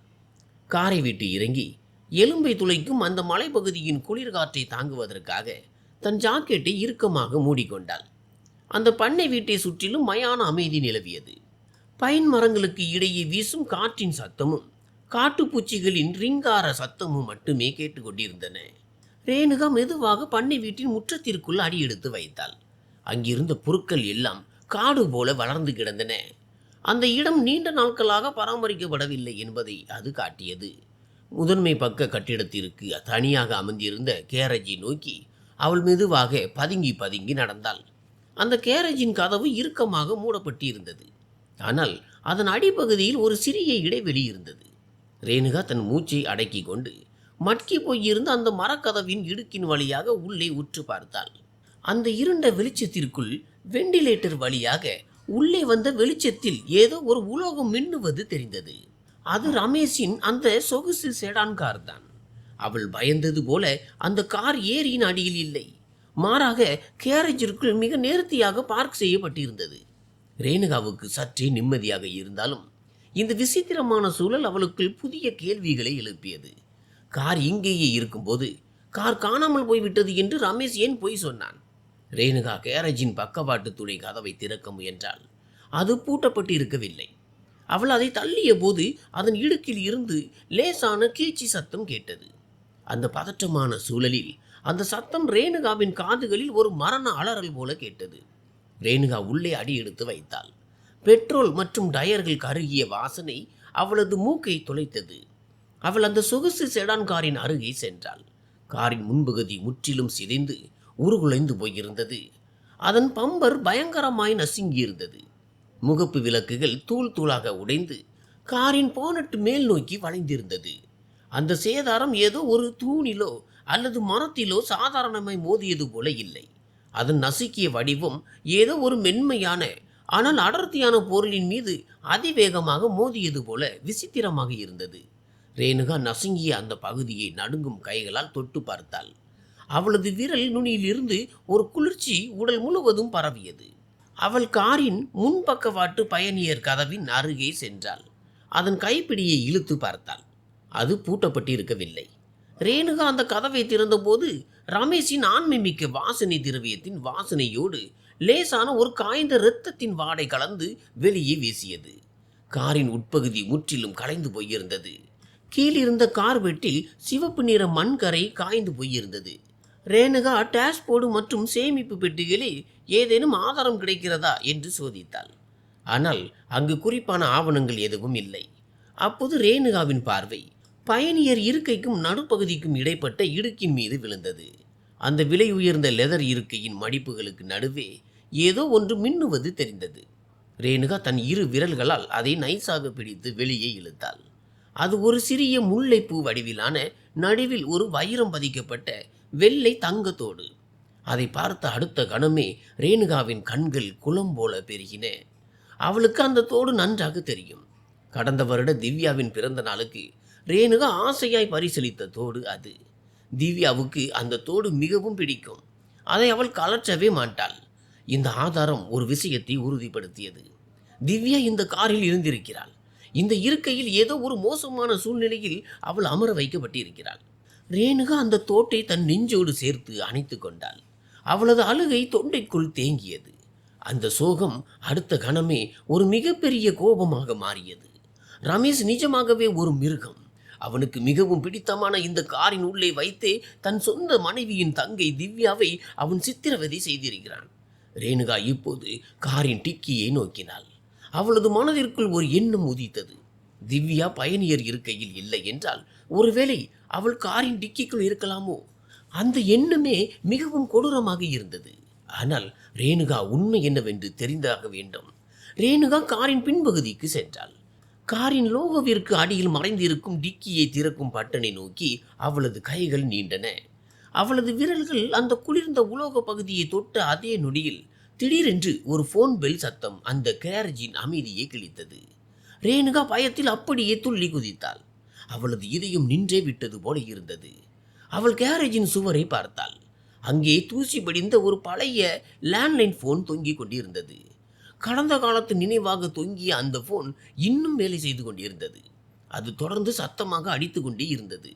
Speaker 1: காரை விட்டு இறங்கி எலும்பை துளைக்கும் அந்த மலைப்பகுதியின் குளிர்காற்றை தாங்குவதற்காக தன் ஜாக்கெட்டை இறுக்கமாக மூடிக்கொண்டாள். அந்த பண்ணை வீட்டை சுற்றிலும் மயான அமைதி நிலவியது. பைன் மரங்களுக்கு இடையே வீசும் காற்றின் சத்தமும் காட்டுப்பூச்சிகளின் ரிங்கார சத்தமும் மட்டுமே கேட்டுக்கொண்டிருந்தன. ரேணுகா மெதுவாக பண்ணை வீட்டின் முற்றத்திற்குள் அடியெடுத்து வைத்தாள். அங்கிருந்த பொருட்கள் எல்லாம் காடு போல வளர்ந்து கிடந்தன. அந்த இடம் நீண்ட நாட்களாக பராமரிக்கப்படவில்லை என்பதை அது காட்டியது. முதன்மை பக்க கட்டிடத்திற்கு தனியாக அமர்ந்திருந்த கேரேஜை நோக்கி அவள் மெதுவாக பதுங்கி பதுங்கி நடந்தாள். அந்த கேரேஜின் கதவு இறுக்கமாக மூடப்பட்டிருந்தது. ஆனால் அதன் அடிப்பகுதியில் ஒரு சிறிய இடைவெளி இருந்தது. ரேணுகா தன் மூச்சை அடக்கி கொண்டு மட்கி போயிருந்த அந்த மரக்கதவின் இடுக்கின் வழியாக உள்ளே உற்று பார்த்தாள். அந்த இருண்ட வெளிச்சத்திற்குள் வெண்டிலேட்டர் வழியாக உள்ளே வந்த வெளிச்சத்தில் ஏதோ ஒரு உலோகம் மின்னுவது தெரிந்தது. அது ரமேஷின் அந்த சொகுசு செடான் கார் தான். அவள் பயந்தது போல அந்த கார் ஏரியின் அடியில் இல்லை. மாறாக கேரேஜிற்குள் மிக நேர்த்தியாக பார்க் செய்யப்பட்டிருந்தது. ரேணுகாவுக்கு சற்றே நிம்மதியாக இருந்தாலும் இந்த விசித்திரமான சூழல் அவளுக்குள் புதிய கேள்விகளை எழுப்பியது. கார் இங்கேயே இருக்கும்போது கார் காணாமல் போய்விட்டது என்று ரமேஷ் ஏன் பொய் சொன்னான்? ரேணுகா கேரேஜின் பக்கவாட்டு துணை கதவை திறக்க முயன்றாள். அது பூட்டப்பட்டு இருக்கவில்லை. அவள் அதை தள்ளிய போது அதன் இடுக்கில் இருந்து லேசான கீச்சி சத்தம் கேட்டது. அந்த பதற்றமான சூழலில் அந்த சத்தம் ரேணுகாவின் காதுகளில் ஒரு மரண அலறல் போல கேட்டது. ரேணுகா உள்ளே அடி எடுத்து வைத்தாள். பெட்ரோல் மற்றும் டயர்கள் கருகிய வாசனை அவளது மூக்கை துளைத்தது. அவள் அந்த சொகுசு செடான் காரின் அருகே சென்றாள். காரின் முன்பகுதி முற்றிலும் சிதைந்து உருகுலைந்து போயிருந்தது. அதன் பம்பர் பயங்கரமாய் நசுங்கியிருந்தது. முகப்பு விளக்குகள் தூள் தூளாக உடைந்து காரின் போனட் மேல் நோக்கி வளைந்திருந்தது. அந்த சேதாரம் ஏதோ ஒரு தூணிலோ அல்லது மரத்திலோ சாதாரணமாய் மோதியது போல இல்லை. அதன் நசுக்கிய வடிவம் ஏதோ ஒரு மென்மையான ஆனால் அடர்த்தியான பொருளின் மீது அதிவேகமாக மோதியது போல விசித்திரமாக இருந்தது. ரேணுகா நசுங்கிய அந்த பகுதியை நடுங்கும் கைகளால் தொட்டு பார்த்தாள். அவளது விரல் நுனியிலிருந்து ஒரு குளிர்ச்சி உடல் முழுவதும் பரவியது. அவள் காரின் முன்பக்கவாட்டு பயணியர் கதவின் அருகே சென்றாள். அதன் கைப்பிடியை இழுத்து பார்த்தாள். அது பூட்டப்பட்டிருக்கவில்லை. ரேணுகா அந்த கதவை திறந்தபோது ரமேஷின் ஆண்மைமிக்க வாசனை திரவியத்தின் வாசனையோடு லேசான ஒரு காய்ந்த இரத்தத்தின் வாடை கலந்து வெளியே வீசியது. காரின் உட்பகுதி முற்றிலும் கலைந்து போயிருந்தது. கீழிருந்த கார்பெட்டில் சிவப்பு நிற மண்கரை காய்ந்து போயிருந்தது. ரேணுகா டேஷ்போர்டு மற்றும் சேமிப்பு பெட்டிகளில் ஏதேனும் ஆதாரம் கிடைக்கிறதா என்று சோதித்தாள். ஆனால் அங்கு குறிப்பான ஆவணங்கள் எதுவும் இல்லை. அப்போது ரேணுகாவின் பார்வை பயணியர் இருக்கைக்கும் நடுப்பகுதிக்கும் இடைப்பட்ட இடுக்கின் மீது விழுந்தது. அந்த விலை உயர்ந்த லெதர் இருக்கையின் மடிப்புகளுக்கு நடுவே ஏதோ ஒன்று மின்னுவது தெரிந்தது. ரேணுகா தன் இரு விரல்களால் அதை நைசாக பிடித்து வெளியே இழுத்தாள். அது ஒரு சிறிய முல்லைப்பூ வடிவிலான நடுவில் ஒரு வைரம் பதிக்கப்பட்ட வெள்ளை தங்கத்தோடு. அதை பார்த்த அடுத்த கணமே ரேணுகாவின் கண்கள் குளம் போல பெருகின. அவளுக்கு அந்த தோடு நன்றாக தெரியும். கடந்த வருட திவ்யாவின் பிறந்த நாளுக்கு ரேணுகா ஆசையாய் பரிசளித்த தோடு அது. திவ்யாவுக்கு அந்த தோடு மிகவும் பிடிக்கும். அதை அவள் கலற்றவே மாட்டாள். இந்த ஆதாரம் ஒரு விஷயத்தை உறுதிப்படுத்தியது. திவ்யா இந்த காரில் இருந்திருக்கிறாள். இந்த இருக்கையில் ஏதோ ஒரு மோசமான சூழ்நிலையில் அவள் அமர வைக்கப்பட்டிருக்கிறாள். ரேணுகா அந்த தோட்டை தன் நெஞ்சோடு சேர்த்து அணைத்து கொண்டாள். அவளது அழுகை தொண்டைக்குள் தேங்கியது. அந்த சோகம் அடுத்த கணமே ஒரு மிகப்பெரிய கோபமாக மாறியது. ரமேஷ் நிஜமாகவே ஒரு மிருகம். அவனுக்கு மிகவும் பிடித்தமான இந்த காரின் உள்ளே வைத்தே தன் சொந்த மனைவியின் தங்கை திவ்யாவை அவன் சித்திரவதை செய்திருக்கிறான். ரேணுகா இப்போது காரின் டிக்கியை நோக்கினாள். அவளது மனதிற்குள் ஒரு எண்ணம் உதித்தது. திவ்யா பயணியர் இருக்கையில் இல்லை என்றால் ஒருவேளை அவள் காரின் டிக்கிக்குள் இருக்கலாமோ? அந்த எண்ணமே மிகவும் கொடூரமாக இருந்தது. ஆனால் ரேணுகா உண்மை என்னவென்று தெரிந்தாக வேண்டும். ரேணுகா காரின் பின்பகுதிக்கு சென்றாள். காரின் லோகோவிற்கு அடியில் மறைந்திருக்கும் டிக்கியை திறக்கும் பட்டனை நோக்கி அவளது கைகள் நீண்டன. அவளது விரல்கள் அந்த குளிர்ந்த உலோக பகுதியை தொட்ட அதே நொடியில் திடீரென்று ஒரு போன் பெல் சத்தம் அந்த கேரேஜின் அமைதியை கிழித்தது. ரேணுகா பயத்தில் அப்படியே துள்ளி குதித்தாள். அவளது இதயம் நின்றே விட்டது போல இருந்தது. அவள் கேரேஜின் சுவரை பார்த்தாள். அங்கே தூசி படிந்த ஒரு பழைய லேண்ட்லைன் போன் தொங்கிக் கொண்டிருந்தது. கடந்த காலத்து நினைவாக தொங்கிய அந்த போன் இன்னும் வேலை செய்து கொண்டிருந்தது. அது தொடர்ந்து சத்தமாக அடித்து கொண்டே இருந்தது.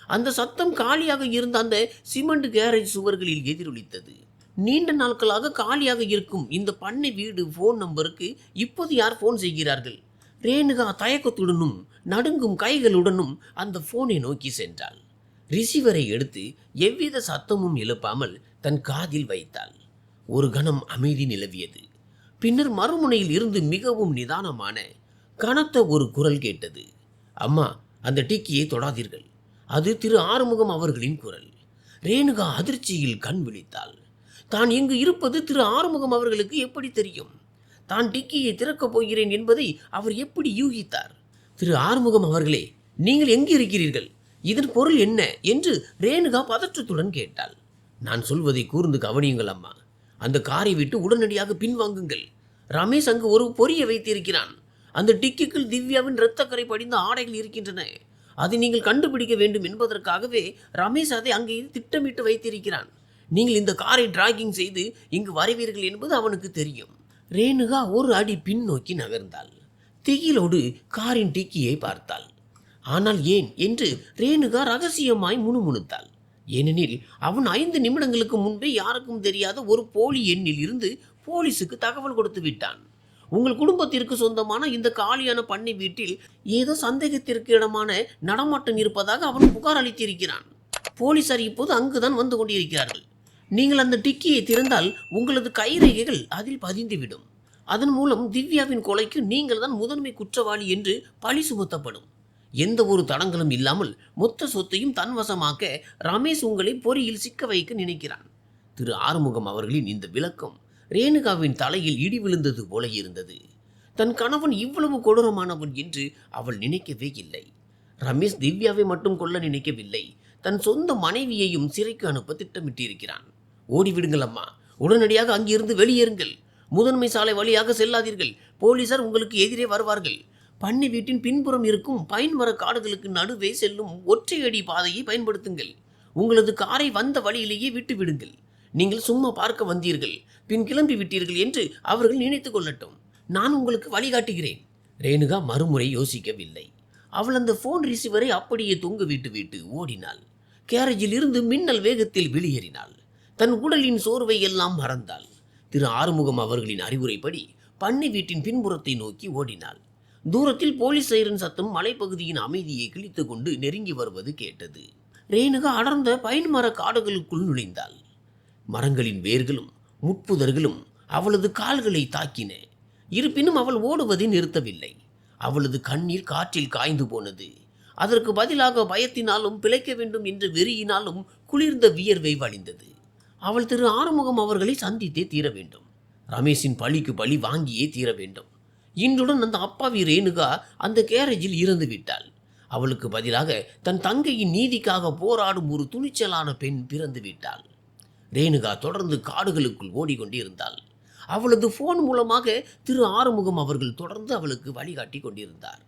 Speaker 1: அந்த சத்தம் காலியாக இருந்த அந்த சிமெண்ட் கேரேஜ் சுவர்களில் எதிரொலித்தது. நீண்ட நாட்களாக காலியாக இருக்கும் இந்த பண்ணை வீடு போன் நம்பருக்கு இப்போது யார் போன் செய்கிறார்கள்? ரேணுகா தயக்கத்துடனும் நடுங்கும் கைகளுடனும் அந்த போனை நோக்கி சென்றாள். ரிசீவரை எடுத்து எவ்வித சத்தமும் எழுப்பாமல் தன் காதில் வைத்தாள். ஒரு கணம் அமைதி நிலவியது. பின்னர் மறுமுனையில் இருந்து மிகவும் நிதானமான கனத்த ஒரு குரல் கேட்டது. அம்மா, அந்த டிக்கியை தொடாதீர்கள். அது திரு ஆறுமுகம் அவர்களின் குரல். ரேணுகா அதிர்ச்சியில் கண் விழித்தாள். தான் இங்கு இருப்பது திரு ஆறுமுகம் அவர்களுக்கு எப்படி தெரியும்? தான் டிக்கியை திறக்கப் போகிறேன் என்பதை அவர் எப்படி யூகித்தார்? திரு ஆறுமுகம் அவர்களே, நீங்கள் எங்கு இருக்கிறீர்கள்? இதன் பொருள் என்ன என்று ரேணுகா பதற்றத்துடன் கேட்டாள். நான் சொல்வதை கூர்ந்து கவனியுங்கள் அம்மா. அந்த காரை விட்டு உடனடியாக பின்வாங்குங்கள். ரமேஷ் அங்கு ஒரு பொறியை வைத்திருக்கிறான். அந்த டிக்கிக்குள் திவ்யாவின் இரத்தக்கரை படிந்த ஆடைகள் இருக்கின்றன. அதை நீங்கள் கண்டுபிடிக்க வேண்டும் என்பதற்காகவே ரமேஷ் அதை அங்கே திட்டமிட்டு வைத்திருக்கிறான். நீங்கள் இந்த காரை டிராகிங் செய்து இங்கு வருவீர்கள் என்பது அவனுக்கு தெரியும். ரேணுகா ஒரு அடி பின்னோக்கி நகர்ந்தாள். திகிலோடு காரின் டிக்கியை பார்த்தாள். ஆனால் ஏன் என்று ரேணுகா ரகசியமாய் முணுமுணுத்தாள். ஏனெனில் அவன் 5 நிமிடங்களுக்கு முன்பே யாருக்கும் தெரியாத ஒரு போலி எண்ணில் இருந்து போலீஸுக்கு தகவல் கொடுத்து விட்டான். உங்கள் குடும்பத்திற்கு சொந்தமான இந்த காலியான பண்ணை வீட்டில் ஏதோ சந்தேகத்திற்கு இடமான நடமாட்டம் இருப்பதாக அவன் புகார் அளித்திருக்கிறான். போலீசார் இப்போது அங்குதான் வந்து கொண்டிருக்கிறார்கள். நீங்கள் அந்த டிக்கியை திறந்தால் உங்களது கைரேகைகள் அதில் பதிந்துவிடும். அதன் மூலம் திவ்யாவின் கொலைக்கு நீங்கள் தான் முதன்மை குற்றவாளி என்று பழி சுமத்தப்படும். எந்த ஒரு தடங்களும் இல்லாமல் மொத்த சொத்தையும் தன்வசமாக்க ரமேஷ் உங்களை பொறியில் சிக்க வைக்க நினைக்கிறான். திரு ஆறுமுகம் அவர்களின் இந்த விளக்கம் ரேணுகாவின் தலையில் இடி விழுந்தது போல இருந்தது. தன் கணவன் இவ்வளவு கொடூரமானவன் என்று அவள் நினைக்கவே இல்லை. ரமேஷ் திவ்யாவை மட்டும் கொல்ல நினைக்கவில்லை, தன் சொந்த மனைவியையும் சிறைக்கு அனுப்ப திட்டமிட்டிருக்கிறான். ஓடிவிடுங்கள் அம்மா, உடனடியாக அங்கிருந்து வெளியேறுங்கள். முதன்மை சாலை வழியாக செல்லாதீர்கள், போலீசார் உங்களுக்கு எதிரே வருவார்கள். பண்ணை வீட்டின் பின்புறம் இருக்கும் பைன் மர காடுகளுக்கு நடுவே செல்லும் ஒற்றையடி பாதையை பயன்படுத்துங்கள். உங்களது காரை வந்த வழியிலேயே விட்டு விடுங்கள். நீங்கள் சும்மா பார்க்க வந்தீர்கள், பின் கிளம்பி விட்டீர்கள் என்று அவர்கள் நினைத்து கொள்ளட்டும். நான் உங்களுக்கு வழிகாட்டுகிறேன். ரேணுகா மறுமுறை யோசிக்கவில்லை. அவள் அந்த போன் ரிசீவரை அப்படியே தொங்க விட்டு ஓடினாள். கேரேஜில் இருந்து மின்னல் வேகத்தில் வெளியேறினாள். தன் உடலின் சோர்வை எல்லாம் மறந்தாள். திரு ஆறுமுகம் அவர்களின் அறிவுரைப்படி பண்ணை வீட்டின் பின்புறத்தை நோக்கி ஓடினாள். தூரத்தில் போலீஸ் சைரன் சத்தம் மலைப்பகுதியின் அமைதியை கிழித்து கொண்டு நெருங்கி வருவது கேட்டது. ரேணுகா அடர்ந்த பைன் மர காடுகளுக்குள் நுழைந்தாள். மரங்களின் வேர்களும் முட்புதர்களும் அவளது கால்களை தாக்கின. இருப்பினும் அவள் ஓடுவதை நிறுத்தவில்லை. அவளது கண்ணீர் காற்றில் காய்ந்து போனது. அதற்கு பதிலாக பயத்தினாலும் பிழைக்க வேண்டும் என்ற வெறியினாலும் குளிர்ந்த வியர்வை வழிந்தது. அவள் திரு ஆறுமுகம் அவர்களை சந்தித்தே தீர வேண்டும். ரமேஷின் பழிக்கு பழி வாங்கியே தீர வேண்டும். இன்றுடன் அந்த அப்பாவி ரேணுகா அந்த கேரேஜில் இறந்து விட்டாள். அவளுக்கு பதிலாக தன் தங்கையின் நீதிக்காக போராடும் ஒரு துணிச்சலான பெண் பிறந்து விட்டாள். ரேணுகா தொடர்ந்து காடுகளுக்குள் ஓடிக்கொண்டிருந்தாள். அவளது போன் மூலமாக திரு ஆறுமுகம் அவர்கள் தொடர்ந்து அவளுக்கு வழிகாட்டி கொண்டிருந்தார்.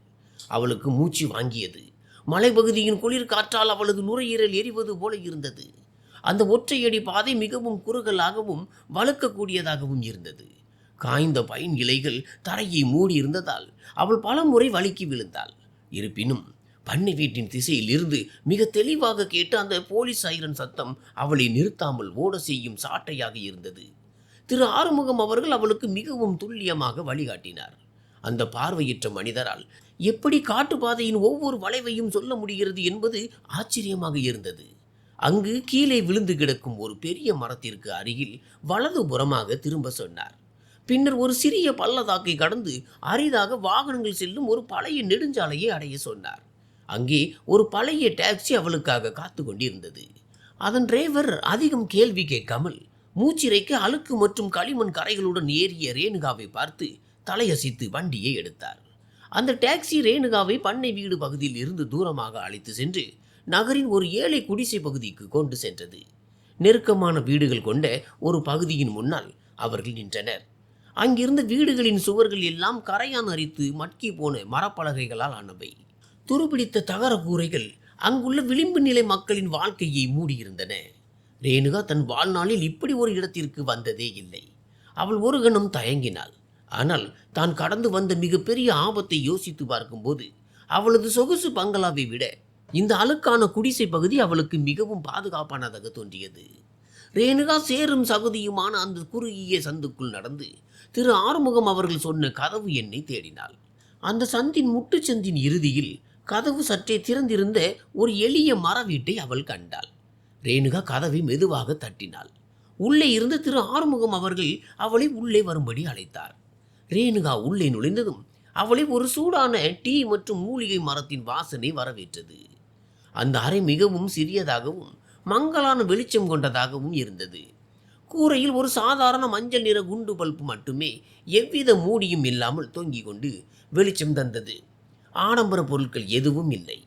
Speaker 1: அவளுக்கு மூச்சு வாங்கியது. மலைப்பகுதியின் குளிர் காற்றால் அவளது நுரையீரல் எரிவது போல இருந்தது. அந்த ஒற்றையடி பாதை மிகவும் குறுகலாகவும் வழுக்கக்கூடியதாகவும் இருந்தது. காய்ந்த பைன் இலைகள் தரையை மூடி இருந்ததால் அவள் பல முறை வழுக்கி விழுந்தாள். இருப்பினும் பண்ணை வீட்டின் திசையில் இருந்து மிக தெளிவாக கேட்டு அந்த போலீஸ் சைரன் சத்தம் அவளை நிறுத்தாமல் ஓட செய்யும் சாட்டையாக இருந்தது. திரு ஆறுமுகம் அவர்கள் அவளுக்கு மிகவும் துல்லியமாக வழிகாட்டினார். அந்த பார்வையற்ற மனிதரால் எப்படி காட்டுப்பாதையின் ஒவ்வொரு வளைவையும் சொல்ல முடிகிறது என்பது ஆச்சரியமாக இருந்தது. அங்கு கீழே விழுந்து கிடக்கும் ஒரு பெரிய மரத்திற்கு அருகில் வலது புறமாக திரும்ப சொன்னார். பின்னர் ஒரு சிறிய பள்ளத்தாக்கை கடந்து அரிதாக வாகனங்கள் செல்லும் ஒரு பழைய நெடுஞ்சாலையை அடைய சொன்னார். அங்கே ஒரு பழைய டாக்ஸி அவளுக்காக காத்து கொண்டிருந்தது. அதன் டிரைவர் அதிகம் கேள்வி கேட்காமல் மூச்சிறைக்க அழுக்கு மற்றும் களிமண் கரைகளுடன் ஏறிய ரேணுகாவை பார்த்து தலையசித்து வண்டியை எடுத்தார். அந்த டாக்ஸி ரேணுகாவை பண்ணை வீடு பகுதியில் இருந்து தூரமாக அழைத்து சென்று நகரின் ஒரு ஏழை குடிசை பகுதிக்கு கொண்டு சென்றது. நெருக்கமான வீடுகள் கொண்ட ஒரு பகுதியின் முன்னால் அவர்கள் நின்றனர். அங்கிருந்த வீடுகளின் சுவர்கள் எல்லாம் கரையான் அரித்து மட்கி போன மரப்பலகைகளால் ஆனவை. துருப்பிடித்த தகர கூரைகள் அங்குள்ள விளிம்பு நிலை மக்களின் வாழ்க்கையை மூடியிருந்தன. ரேணுகா தன் வாழ்நாளில் இப்படி ஒரு இடத்திற்கு வந்ததே இல்லை. அவள் ஒரு கணம் தயங்கினாள். ஆனால் தான் கடந்து வந்த மிகப்பெரிய ஆபத்தை யோசித்து பார்க்கும்போது அவளது சொகுசு பங்களாவை விட இந்த அழுக்கான குடிசை பகுதி அவளுக்கு மிகவும் பாதுகாப்பானதாக தோன்றியது. ரேணுகா சேரும் சகுதியுமான அந்த குறுகிய சந்துக்குள் நடந்து திரு ஆறுமுகம் அவர்கள் சொன்ன கதவு எண்ணை தேடினாள். அந்த சந்தின் முட்டுச்சந்தின் இறுதியில் கதவு சற்றே திறந்திருந்த ஒரு எளிய மர வீட்டை அவள் கண்டாள். ரேணுகா கதவை மெதுவாக தட்டினாள். உள்ளே இருந்த திரு ஆறுமுகம் அவர்கள் அவளை உள்ளே வரும்படி அழைத்தார். ரேணுகா உள்ளே நுழைந்ததும் அவளை ஒரு சூடான டீ மற்றும் மூலிகை மரத்தின் வாசனை வரவேற்றது. அந்த அறை மிகவும் சிறியதாகவும் மங்கலான வெளிச்சம் கொண்டதாகவும் இருந்தது. கூரையில் ஒரு சாதாரண மஞ்சள் நிற குண்டு பல்பு மட்டுமே எவ்வித மூடியும் இல்லாமல் தொங்கிக் கொண்டு வெளிச்சம் தந்தது. ஆடம்பர பொருட்கள் எதுவும் இல்லை.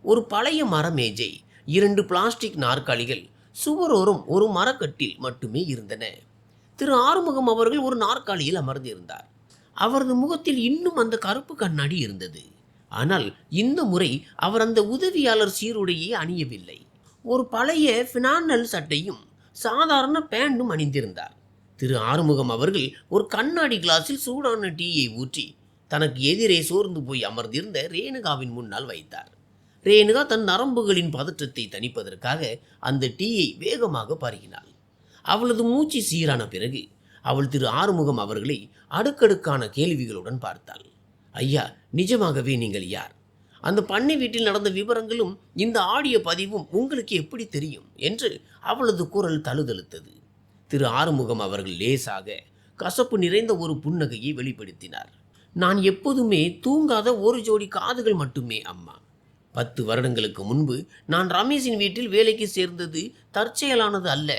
Speaker 1: ஒரு பழைய மர மேஜை, 2 பிளாஸ்டிக் நாற்காலிகள், சுவரோரம் ஒரு மரக்கட்டில் மட்டுமே இருந்தன. திரு ஆறுமுகம் அவர்கள் ஒரு நாற்காலியில் அமர்ந்திருந்தார். அவரது முகத்தில் இன்னும் அந்த கருப்பு கண்ணாடி இருந்தது. ஆனால் இந்த முறை அவர் அந்த உதவியாளர் சீருடையை அணியவில்லை. ஒரு பழைய ஃபினானல் சட்டையும் சாதாரண பேண்டும் அணிந்திருந்தார். திரு ஆறுமுகம் அவர்கள் ஒரு கண்ணாடி கிளாஸில் சூடான டீயை ஊற்றி தனக்கு எதிரே சோர்ந்து போய் அமர்ந்திருந்த ரேணுகாவின் முன்னால் வைத்தார். ரேணுகா தன் நரம்புகளின் பதற்றத்தை தணிப்பதற்காக அந்த டீயை வேகமாக பருகினாள். அவளது மூச்சு சீரான பிறகு அவள் திரு ஆறுமுகம் அவர்களை அடுக்கடுக்கான கேள்விகளுடன் பார்த்தாள். ஐயா, நிஜமாகவே நீங்கள் யார்? அந்த பண்ணை வீட்டில் நடந்த விவரங்களும் இந்த ஆடியோ பதிவும் உங்களுக்கு எப்படி தெரியும் என்று அவளது குரல் தழுதழுத்தது. திரு ஆறுமுகம் அவர்கள் லேசாக கசப்பு நிறைந்த ஒரு புன்னகையை வெளிப்படுத்தினார். நான் எப்போதுமே தூங்காத ஒரு ஜோடி காதுகள் மட்டுமே அம்மா. 10 வருடங்களுக்கு முன்பு நான் ரமேஷின் வீட்டில் வேலைக்கு சேர்ந்தது தற்செயலானது அல்ல.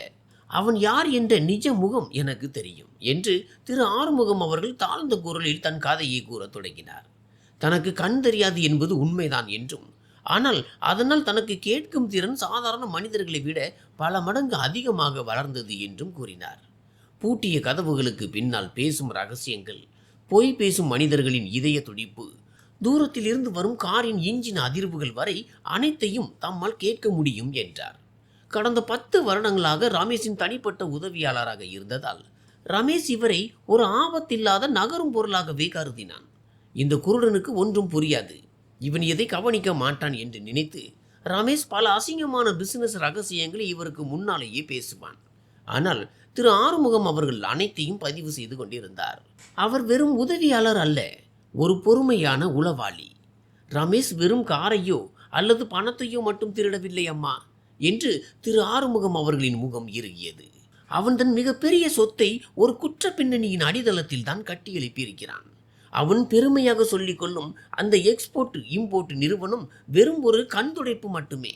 Speaker 1: அவன் யார் என்ற நிஜ முகம் எனக்கு தெரியும் என்று திரு ஆறுமுகம் அவர்கள் தாழ்ந்த குரலில் தன் கதையை கூற தொடங்கினார். தனக்கு கண் தெரியாது என்பது உண்மைதான் என்றும், ஆனால் அதனால் தனக்கு கேட்கும் திறன் சாதாரண மனிதர்களை விட பல மடங்கு அதிகமாக வளர்ந்தது என்றும் கூறினார். பூட்டிய கதவுகளுக்கு பின்னால் பேசும் ரகசியங்கள், பொய் பேசும் மனிதர்களின் இதய துடிப்பு, தூரத்தில் இருந்து வரும் காரின் இன்ஜின் அதிர்வுகள் வரை அனைத்தையும் தம்மால் கேட்க முடியும் என்றார். கடந்த 10 வருடங்களாக ரமேஷின் தனிப்பட்ட உதவியாளராக இருந்ததால் ரமேஷ் இவரை ஒரு ஆபத்தில்லாத நகரும் பொருளாகவே கருதினான். இந்த குருடனுக்கு ஒன்றும் புரியாது, இவன் எதை கவனிக்க மாட்டான் என்று நினைத்து ரமேஷ் பல அசிங்கமான பிசினஸ் ரகசியங்களை இவருக்கு முன்னாலேயே பேசுவான். ஆனால் திரு ஆறுமுகம் அவர்கள் அனைத்தையும் பதிவு செய்து கொண்டிருந்தார். அவர் வெறும் உதவியாளர் அல்ல, ஒரு பொறுமையான உளவாளி. ரமேஷ் வெறும் காரையோ அல்லது பணத்தையோ மட்டும் திருடவில்லை அம்மா என்று திரு ஆறுமுகம் அவர்களின் முகம் இறுகியது. அவன் தன் மிகப்பெரிய சொத்தை ஒரு குற்ற பின்னணியின் அடித்தளத்தில் தான் கட்டி எழுப்பியிருக்கிறான். அவன் பெருமையாக சொல்லிக்கொள்ளும் அந்த எக்ஸ்போர்ட் இம்போர்ட் நிறுவனம் வெறும் ஒரு கண்துடைப்பு மட்டுமே.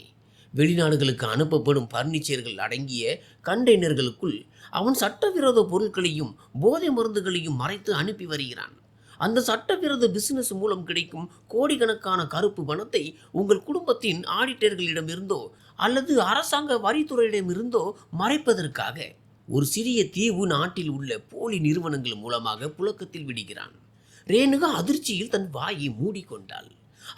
Speaker 1: வெளிநாடுகளுக்கு அனுப்பப்படும் பர்னிச்சர்கள் அடங்கிய கண்டெய்னர்களுக்குள் அவன் சட்டவிரோத பொருட்களையும் போதை மருந்துகளையும் மறைத்து அனுப்பி வருகிறான். அந்த சட்டவிரோத பிசினஸ் மூலம் கிடைக்கும் கோடிக்கணக்கான கருப்பு பணத்தை உங்கள் குடும்பத்தின் ஆடிட்டர்களிடமிருந்தோ அல்லது அரசாங்க வரித்துறையிடமிருந்தோ மறைப்பதற்காக ஒரு சிறிய தீவு நாட்டில் உள்ள போலி நிறுவனங்கள் மூலமாக புழக்கத்தில் விடுகிறான். ரேணுகா அதிர்ச்சியில் தன் வாயை மூடிக்கொண்டாள்.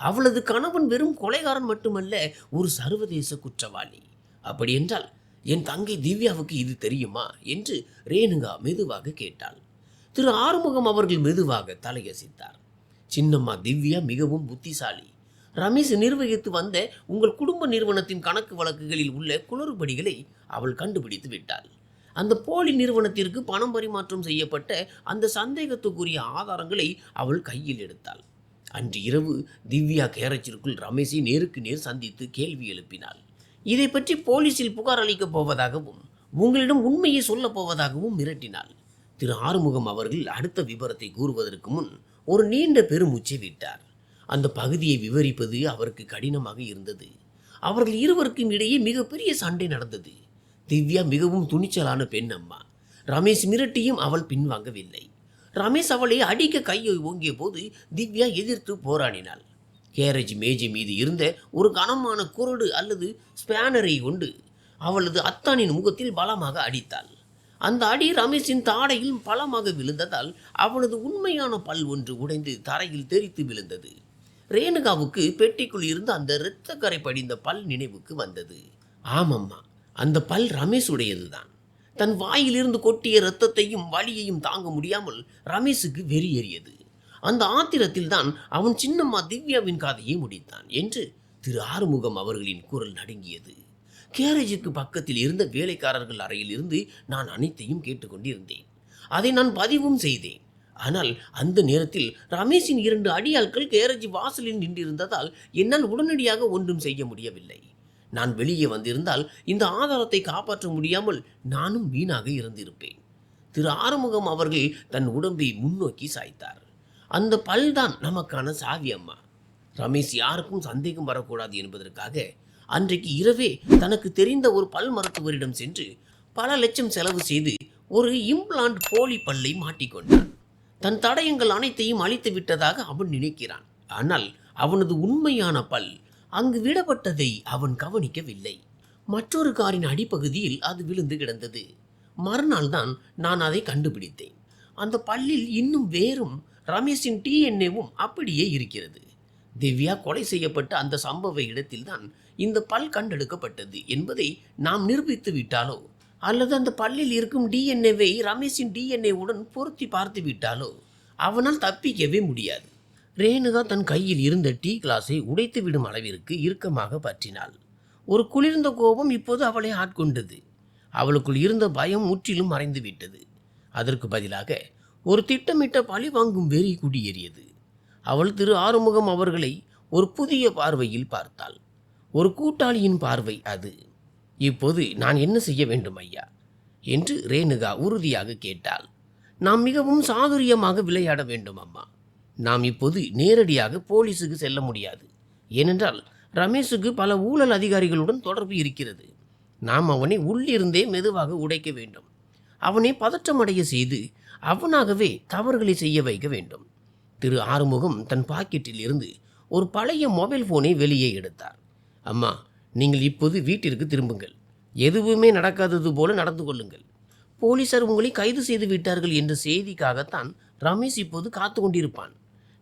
Speaker 1: அவளது கணவன் வெறும் கொலைகாரன் மட்டுமல்ல, ஒரு சர்வதேச குற்றவாளி. அப்படி என்றால் என் தங்கை திவ்யாவுக்கு இது தெரியுமா என்று ரேணுகா மெதுவாக கேட்டாள். திரு ஆறுமுகம் அவர்கள் மெதுவாக தலையசைத்தார். சின்னம்மா திவ்யா மிகவும் புத்திசாலி. ரமேஷ் நிர்வகித்து வந்த உங்கள் குடும்ப நிறுவனத்தின் கணக்கு வழக்குகளில் உள்ள குளறுபடிகளை அவள் கண்டுபிடித்து விட்டாள். அந்த போலி நிறுவனத்திற்கு பணம் பரிமாற்றம் செய்யப்பட்ட அந்த சந்தேகத்துக்குரிய ஆதாரங்களை அவள் கையில் எடுத்தாள். அன்று இரவு திவ்யா கேரச்சிற்குள் ரமேஷை நேருக்கு நேர் சந்தித்து கேள்வி எழுப்பினாள். இதை பற்றி போலீசில் புகார் அளிக்கப் போவதாகவும் உங்களிடம் உண்மையை சொல்லப் போவதாகவும் மிரட்டினாள். திரு ஆறுமுகம் அவர்கள் அடுத்த விபரத்தை கூறுவதற்கு முன் ஒரு நீண்ட பெருமூச்சை விட்டார். அந்த பகுதியை விவரிப்பது அவருக்கு கடினமாக இருந்தது. அவர்கள் இருவருக்கும் இடையே மிகப்பெரிய சண்டை நடந்தது. திவ்யா மிகவும் துணிச்சலான பெண் அம்மா. ரமேஷ் மிரட்டியும் அவள் பின்வாங்கவில்லை. ரமேஷ் அவளை அடிக்க கையை ஓங்கிய போது திவ்யா எதிர்த்து போராடினாள். கேரேஜ் மேஜை மீது இருந்த ஒரு கனமான குரடு அல்லது ஸ்பேனரை கொண்டு அவளது அத்தானின் முகத்தில் பலமாக அடித்தாள். அந்த அடி ரமேஷின் தாடையில் பலமாக விழுந்ததால் அவளது உண்மையான பல் ஒன்று உடைந்து தரையில் தெரித்து விழுந்தது. ரேணுகாவுக்கு பெட்டிக்குள் இருந்து அந்த இரத்தக்கரை படிந்த பல் நினைவுக்கு வந்தது. ஆமம்மா, அந்த பல் ரமேஷ் உடையதுதான். தன் வாயிலிருந்து கொட்டிய இரத்தத்தையும் வலியையும் தாங்க முடியாமல் ரமேஷுக்கு வெறியேறியது. அந்த ஆத்திரத்தில் தான் அவன் சின்னம்மா திவ்யாவின் காதையை முடித்தான் என்று திரு ஆறுமுகம் அவர்களின் குரல் நடுங்கியது. கேரேஜுக்கு பக்கத்தில் இருந்த வேலைக்காரர்கள் அறையில் இருந்து நான் அனைத்தையும் கேட்டுக்கொண்டிருந்தேன். அதை நான் பதிவும் செய்தேன். ஆனால் அந்த நேரத்தில் ரமேஷின் 2 அடியாட்கள் கேரேஜ் வாசலில் நின்றிருந்ததால் என்னால் உடனடியாக ஒன்றும் செய்ய முடியவில்லை. நான் வெளியே வந்திருந்தால் இந்த ஆதாரத்தை காப்பாற்ற முடியாமல் நானும் வீணாக இருந்திருப்பேன். திரு ஆறுமுகம் அவர்கள் தன் உடம்பை முன்னோக்கி சாய்த்தார். அந்த பல்தான் நமக்கான சாவி அம்மா. ரமேஷ் யாருக்கும் சந்தேகம் வரக்கூடாது என்பதற்காக அன்றைக்கு இரவே தனக்கு தெரிந்த ஒரு பல் மருத்துவரிடம் சென்று பல லட்சம் செலவு செய்து ஒரு இம்ப்ளான்ட் போலி பல்லை மாட்டிக்கொண்டான். தன் தடயங்கள் அனைத்தையும் அழித்து விட்டதாக அவன் நினைக்கிறான். ஆனால் அவனது உண்மையான பல் அங்கு விடப்பட்டதை அவன் கவனிக்கவில்லை. மற்றொரு காரின் அடிப்பகுதியில் அது விழுந்து கிடந்தது. மறுநாள் தான் நான் அதை கண்டுபிடித்தேன். அந்த பல்லில் இன்னும் வேறும் ரமேஷின் டிஎன்ஏவும் அப்படியே இருக்கிறது. திவ்யா கொலை செய்யப்பட்ட அந்த சம்பவ இடத்தில்தான் இந்த பல் கண்டெடுக்கப்பட்டது என்பதை நாம் நிரூபித்து விட்டாலோ அல்லது அந்த பல்லில் இருக்கும் டிஎன்ஏவை ரமேஷின் டிஎன்ஏவுடன் பொருத்தி பார்த்து விட்டாலோ அவனால் தப்பிக்கவே முடியாது. ரேணுகா தன் கையில் இருந்த டீ கிளாஸை உடைத்து விடும் அளவிற்கு இறுக்கமாக பற்றினாள். ஒரு குளிர்ந்த கோபம் இப்போது அவளை ஆட்கொண்டது. அவளுக்குள் இருந்த பயம் முற்றிலும் மறைந்து விட்டது. அதற்கு பதிலாக ஒரு திட்டமிட்ட பழி வாங்கும் வெறி குடியேறியது. அவள் திரு ஆறுமுகம் அவர்களை ஒரு புதிய பார்வையில் பார்த்தாள். ஒரு கூட்டாளியின் பார்வை அது. இப்போது நான் என்ன செய்ய வேண்டும் ஐயா என்று ரேணுகா உறுதியாக கேட்டாள். நாம் மிகவும் சாதுரியமாக விளையாட வேண்டும் அம்மா. நாம் இப்போது நேரடியாக போலீஸுக்கு செல்ல முடியாது. ஏனென்றால் ரமேஷுக்கு பல ஊழல் அதிகாரிகளுடன் தொடர்பு இருக்கிறது. நாம் அவனை உள்ளிருந்தே மெதுவாக உடைக்க வேண்டும். அவனை பதற்றமடைய செய்து அவனாகவே தவறுகளை செய்ய வைக்க வேண்டும். திரு ஆறுமுகம் தன் பாக்கெட்டில் இருந்து ஒரு பழைய மொபைல் போனை வெளியே எடுத்தார். அம்மா, நீங்கள் இப்போது வீட்டிற்கு திரும்புங்கள். எதுவுமே நடக்காதது போல நடந்து கொள்ளுங்கள். போலீசார் உங்களை கைது செய்து விட்டார்கள் என்ற செய்திக்காகத்தான் ரமேஷ் இப்போது காத்து கொண்டிருப்பான்.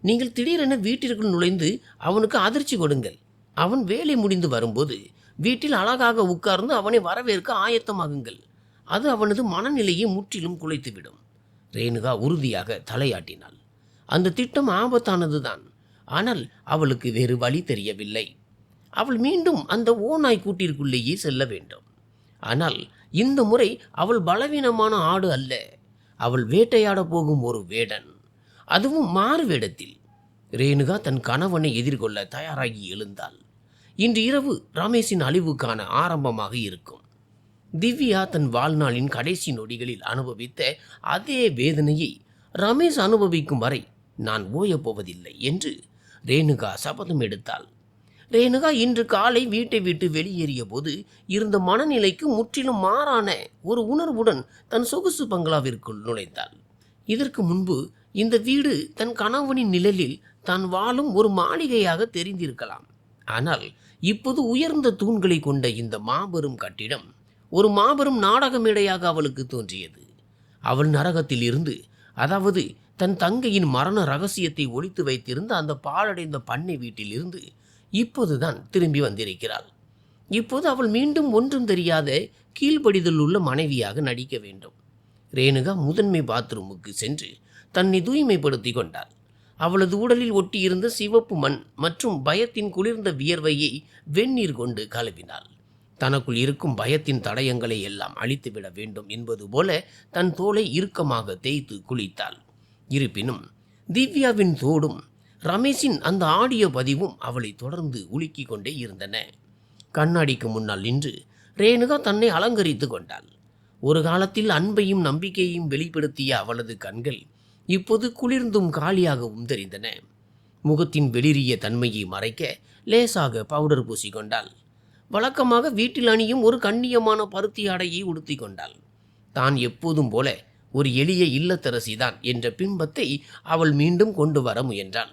Speaker 1: நீங்கள் திடீரென வீட்டிற்குள் நுழைந்து அவனுக்கு அதிர்ச்சி கொடுங்கள். அவன் வேலை முடிந்து வரும்போது வீட்டில் அழகாக உட்கார்ந்து அவனை வரவேற்க ஆயத்தமாகுங்கள். அது அவனது மனநிலையை முற்றிலும் குலைத்துவிடும். ரேணுகா உறுதியாக தலையாட்டினாள். அந்த திட்டம் ஆபத்தானதுதான். ஆனால் அவளுக்கு வேறு வழி தெரியவில்லை. அவள் மீண்டும் அந்த ஓநாய் கூட்டிற்குள்ளேயே செல்ல வேண்டும். ஆனால் இந்த முறை அவள் பலவீனமான ஆடு அல்ல. அவள் வேட்டையாட போகும் ஒரு வேடன், அதுவும் மாறு வேடத்தில். ரேணுகா தன் கணவனை எதிர்கொள்ள தயாராகி எழுந்தாள். இன்று இரவு ரமேஷின் அழிவுக்கான ஆரம்பமாக இருக்கும். திவ்யா தன் வாழ்நாளின் கடைசி நொடிகளில் அனுபவித்த அதே வேதனையை ரமேஷ் அனுபவிக்கும் வரை நான் ஓயப்போவதில்லை என்று ரேணுகா சபதம் எடுத்தாள். ரேணுகா இன்று காலை வீட்டை விட்டு வெளியேறிய போது இருந்த மனநிலைக்கு முற்றிலும் மாறான ஒரு உணர்வுடன் தன் சொகுசு பங்களாவிற்குள் நுழைந்தாள். இதற்கு முன்பு இந்த வீடு தன் கணவனின் நிழலில் தான் வாழும் ஒரு மாளிகையாக தெரிந்திருக்கலாம். ஆனால் இப்போது உயர்ந்த தூண்களை கொண்ட இந்த மாபெரும் கட்டிடம் ஒரு மாபெரும் நாடக மேடையாக அவளுக்கு தோன்றியது. அவள் நரகத்தில் இருந்து, அதாவது தன் தங்கையின் மரண ரகசியத்தை ஒளித்து வைத்திருந்த அந்த பாழடைந்த பண்ணை வீட்டில் இருந்து இப்போதுதான் திரும்பி வந்திருக்கிறாள். இப்போது அவள் மீண்டும் ஒன்றும் தெரியாத கீழ்ப்படிதல் உள்ள மனைவியாக நடிக்க வேண்டும். ரேணுகா முதன்மை பாத்ரூமுக்கு சென்று தன்னை தூய்மைப்படுத்தி கொண்டாள். அவளது உடலில் ஒட்டியிருந்த சிவப்பு மண் மற்றும் பயத்தின் குளிர்ந்த வியர்வையை வெந்நீர் கொண்டு கழுவினாள். தனக்குள் இருக்கும் பயத்தின் தடயங்களை எல்லாம் அழித்துவிட வேண்டும் என்பது போல தன் தோலை இறுக்கமாக தேய்த்து குளித்தாள். இருப்பினும் திவ்யாவின் தோடும் ரமேஷின் அந்த ஆடியோ பதிவும் அவளை தொடர்ந்து உலுக்கிக் கொண்டே இருந்தன. கண்ணாடிக்கு முன்னால் நின்று ரேணுகா தன்னை அலங்கரித்து கொண்டாள். ஒரு காலத்தில் அன்பையும் நம்பிக்கையையும் வெளிப்படுத்திய அவளது கண்கள் இப்போது குளிர்ந்தும் காலியாகவும் தெரிந்தன. முகத்தின் வெளிரிய தன்மையை மறைக்க லேசாக பவுடர் பூசிக்கொண்டாள். வழக்கமாக வீட்டில் அணியும் ஒரு கண்ணியமான பருத்தி ஆடையை உடுத்தி கொண்டாள். தான் எப்போதும் போல ஒரு எளிய இல்லத்தரசிதான் என்ற பிம்பத்தை அவள் மீண்டும் கொண்டு வர முயன்றாள்.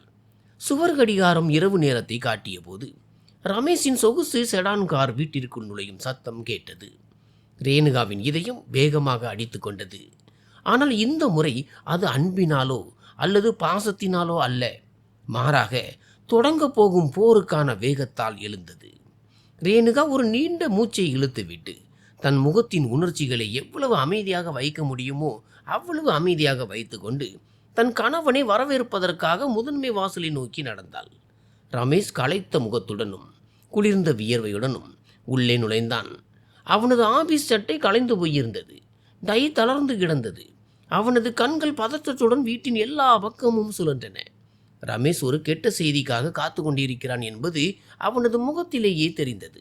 Speaker 1: சுவர் கடிகாரம் இரவு நேரத்தை காட்டிய போது ரமேஷின் சொகுசு செடான் கார் வீட்டிற்குள் நுழையும் சத்தம் கேட்டது. ரேணுகாவின் இதயம் வேகமாக அடித்து கொண்டது. ஆனால் இந்த முறை அது அன்பினாலோ அல்லது பாசத்தினாலோ அல்ல, மாறாக தொடங்க போகும் போருக்கான வேகத்தால் எழுந்தது. ரேணுகா ஒரு நீண்ட மூச்சை இழுத்துவிட்டு தன் முகத்தின் உணர்ச்சிகளை எவ்வளவு அமைதியாக வைக்க முடியுமோ அவ்வளவு அமைதியாக வைத்துக்கொண்டு தன் கணவனை வரவேற்பதற்காக முதன்மை வாசலை நோக்கி நடந்தாள். ரமேஷ் களைத்த முகத்துடனும் குளிர்ந்த வியர்வையுடனும் உள்ளே நுழைந்தான். அவனது ஆபீஸ் சட்டை களைந்து போயிருந்தது. டை தளர்ந்து கிடந்தது. அவனது கண்கள் பதற்றத்துடன் வீட்டின் எல்லா பக்கமும் சுழன்றன. ரமேஷ் ஒரு கெட்ட செய்திக்காக காத்து கொண்டிருக்கிறான் என்பது அவனது முகத்திலேயே தெரிந்தது.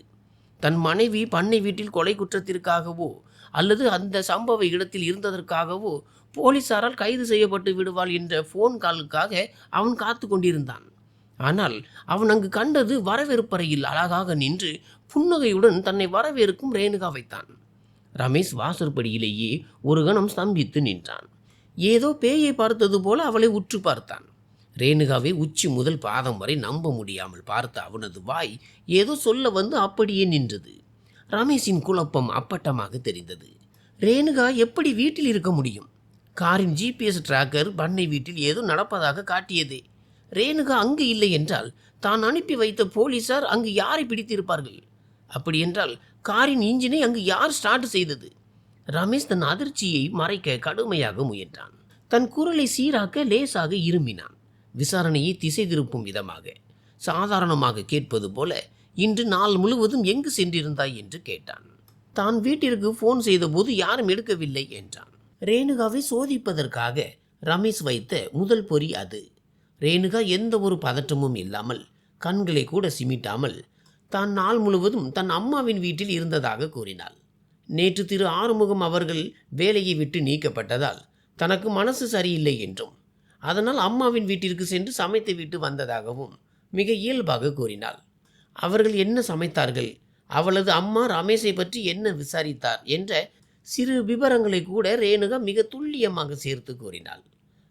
Speaker 1: தன் மனைவி பண்ணை வீட்டில் கொலை குற்றத்திற்காகவோ அல்லது அந்த சம்பவ இடத்தில் இருந்ததற்காகவோ போலீசாரால் கைது செய்யப்பட்டு விடுவாள் என்ற ஃபோன் காலுக்காக அவன் காத்து கொண்டிருந்தான். ஆனால் அவன் அங்கு கண்டது வரவேற்பறையில் அழகாக நின்று புன்னகையுடன் தன்னை வரவேற்கும் ரேணுகாவைத்தான். ரமேஷ் வாசற்படியிலேயே ஒரு கணம் ஸ்தம்பித்து நின்றான். ஏதோ பேயை பார்த்தது போல அவளை உற்று பார்த்தான். ரேணுகாவை உச்சி முதல் பாதம் வரை நம்ப முடியாமல் பார்த்த அவனது வாய் ஏதோ சொல்ல வந்து அப்படியே நின்றது. ரமேஷின் குழப்பம் அப்பட்டமாக தெரிந்தது. ரேணுகா எப்படி வீட்டில் இருக்க முடியும்? காரின் ஜிபிஎஸ் டிராக்கர் பண்ணை வீட்டில் ஏதோ நடப்பதாக காட்டியதே. ரேணுகா அங்கு இல்லை என்றால் தான் அனுப்பி வைத்த போலீசார் அங்கு யாரை பிடித்திருப்பார்கள்? அப்படியென்றால் காரின் இன்ஜினை அங்கு யார் ஸ்டார்ட் செய்தது? ரமேஷ் தன் அதிர்ச்சியை மறைக்க கடுமையாக முயன்றான். தன் குரலை சீராக்க லேசாக இருமினான். விசாரணையை திசை திருப்பும் விதமாக சாதாரணமாக கேட்பது போல, இன்று நாள் முழுவதும் எங்கு சென்றிருந்தாய் என்று கேட்டான். தான் வீட்டிற்கு ஃபோன் செய்த போது யாரும் எடுக்கவில்லை என்றான். ரேணுகாவை சோதிப்பதற்காக ரமேஷ் வைத்த முதல் பொறி அது. ரேணுகா எந்த ஒரு பதற்றமும் இல்லாமல், கண்களை கூட சிமிட்டாமல், தான் நாள் முழுவதும் தன் அம்மாவின் வீட்டில் இருந்ததாக கூறினாள். நேற்று திரு ஆறுமுகம் அவர்கள் வேலையை விட்டு நீக்கப்பட்டதால் தனக்கு மனசு சரியில்லை என்றும், அதனால் அம்மாவின் வீட்டிற்கு சென்று சமைத்து விட்டு வந்ததாகவும் மிக இயல்பாக கூறினாள். அவர்கள் என்ன சமைத்தார்கள், அவளது அம்மா ரமேஷை பற்றி என்ன விசாரித்தார் என்ற சிறு விவரங்களை கூட ரேணுகா மிக துல்லியமாக சேர்த்து கூறினாள்.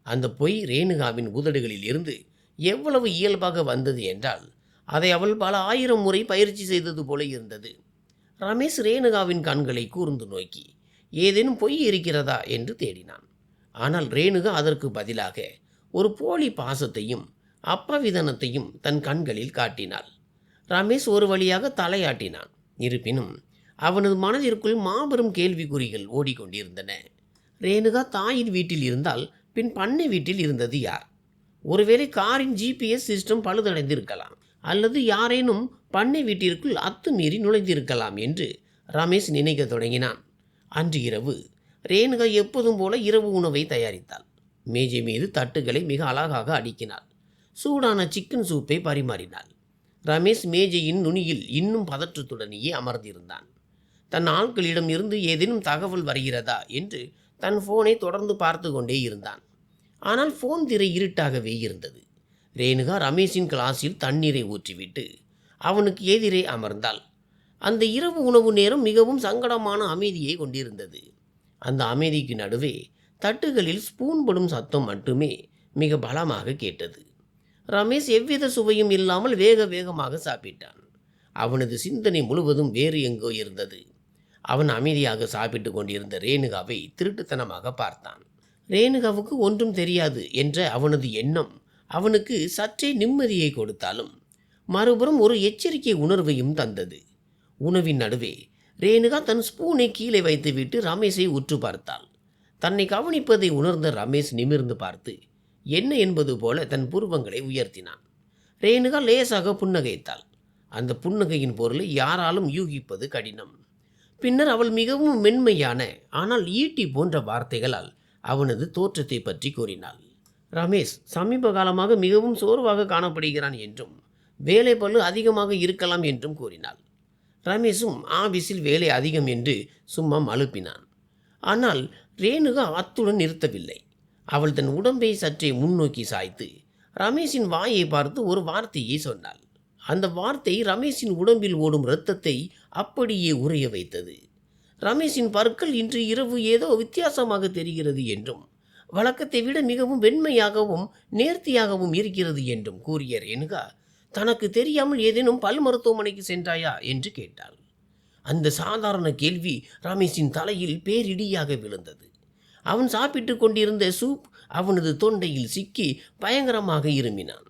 Speaker 1: அந்த பொய் ரேணுகாவின் உதடுகளில் இருந்து எவ்வளவு இயல்பாக வந்தது என்றால், அதை அவள் பல 1000 முறை பயிற்சி செய்தது போல இருந்தது. ரமேஷ் ரேணுகாவின் கண்களை கூர்ந்து நோக்கி ஏதேனும் பொய் இருக்கிறதா என்று தேடினான். ஆனால் ரேணுகா அதற்கு பதிலாக ஒரு போலி பாசத்தையும் அப்பாவிதனத்தையும் தன் கண்களில் காட்டினாள். ரமேஷ் ஒரு வழியாக தலையாட்டினான். இருப்பினும் அவனது மனதிற்குள் மாபெரும் கேள்விக்குறிகள் ஓடிக்கொண்டிருந்தன. ரேணுகா தாயின் வீட்டில் இருந்தால் பின் பண்ணை வீட்டில் இருந்தது யார்? ஒருவேளை காரின் GPS சிஸ்டம் பழுதடைந்திருக்கலாம், அல்லது யாரேனும் பண்ணை வீட்டிற்குள் அத்துமீறி நுழைந்திருக்கலாம் என்று ரமேஷ் நினைக்க தொடங்கினான். அன்று இரவு ரேணுகா எப்போதும் போல இரவு உணவை தயாரித்தாள். மேஜை மீது தட்டுகளை மிக அழகாக அடுக்கினாள். சூடான சிக்கன் சூப்பை பரிமாறினாள். ரமேஷ் மேஜையின் நுனியில் இன்னும் பதற்றத்துடனேயே அமர்ந்திருந்தான். தன் ஆட்களிடம் இருந்து ஏதேனும் தகவல் வருகிறதா என்று தன் ஃபோனை தொடர்ந்து பார்த்து கொண்டே இருந்தான். ஆனால் ஃபோன் திரை இருட்டாகவே இருந்தது. ரேணுகா ரமேஷின் கிளாஸில் தண்ணீரை ஊற்றிவிட்டு அவனுக்கு எதிரே அமர்ந்தாள். அந்த இரவு உணவு நேரம் மிகவும் சங்கடமான அமைதியை கொண்டிருந்தது. அந்த அமைதிக்கு நடுவே தட்டுகளில் ஸ்பூன் படும் சத்தம் மட்டுமே மிக பலமாக கேட்டது. ரமேஷ் எவ்வித சுவையும் இல்லாமல் வேக வேகமாக சாப்பிட்டான். அவனது சிந்தனை முழுவதும் வேறு எங்கோ இருந்தது. அவன் அமைதியாக சாப்பிட்டு கொண்டிருந்த ரேணுகாவை திருட்டுத்தனமாக பார்த்தான். ரேணுகாவுக்கு ஒன்றும் தெரியாது என்ற அவனது எண்ணம் அவனுக்கு சற்றே நிம்மதியை கொடுத்தாலும் மறுபுறம் ஒரு எச்சரிக்கை உணர்வையும் தந்தது. உணவின் நடுவே ரேணுகா தன் ஸ்பூனை கீழே வைத்துவிட்டு ரமேஷை உற்று பார்த்தாள். தன்னை கவனிப்பதை உணர்ந்த ரமேஷ் நிமிர்ந்து பார்த்து என்ன என்பது போல தன் புருவங்களை உயர்த்தினான். ரேணுகா லேசாக புன்னகைத்தாள். அந்த புன்னகையின் பொருளை யாராலும் யூகிப்பது கடினம். பின்னர் அவள் மிகவும் மென்மையான ஆனால் ஈட்டி போன்ற வார்த்தைகளால் அவனது தோற்றத்தை பற்றி கூறினாள். ரமேஷ் சமீப காலமாக மிகவும் சோர்வாக காணப்படுகிறான் என்றும் வேலை பளு அதிகமாக இருக்கலாம் என்றும் கூறினாள். ரமேஷும் ஆபீஸில் வேலை அதிகம் என்று சும்மா மழுப்பினான். ஆனால் ரேணுகா அத்துடன் நிறுத்தவில்லை. அவள் தன் உடம்பை சற்றே முன்னோக்கி சாய்த்து ரமேஷின் வாயை பார்த்து ஒரு வார்த்தையை சொன்னாள். அந்த வார்த்தை ரமேஷின் உடம்பில் ஓடும் இரத்தத்தை அப்படியே உறைய வைத்தது. ரமேஷின் பற்கள் இன்று இரவு ஏதோ வித்தியாசமாக தெரிகிறது என்றும், வழக்கத்தை விட மிகவும் வெண்மையாகவும் நேர்த்தியாகவும் இருக்கிறது என்றும் கூறிய ரேணுகா, தனக்கு தெரியாமல் ஏதேனும் பல் மருத்துவமனைக்கு சென்றாயா என்று கேட்டாள். அந்த சாதாரண கேள்வி ரமேஷின் தலையில் பேரிடியாக விழுந்தது. அவன் சாப்பிட்டு கொண்டிருந்த சூப் அவனது தொண்டையில் சிக்கி பயங்கரமாக இருமினான்.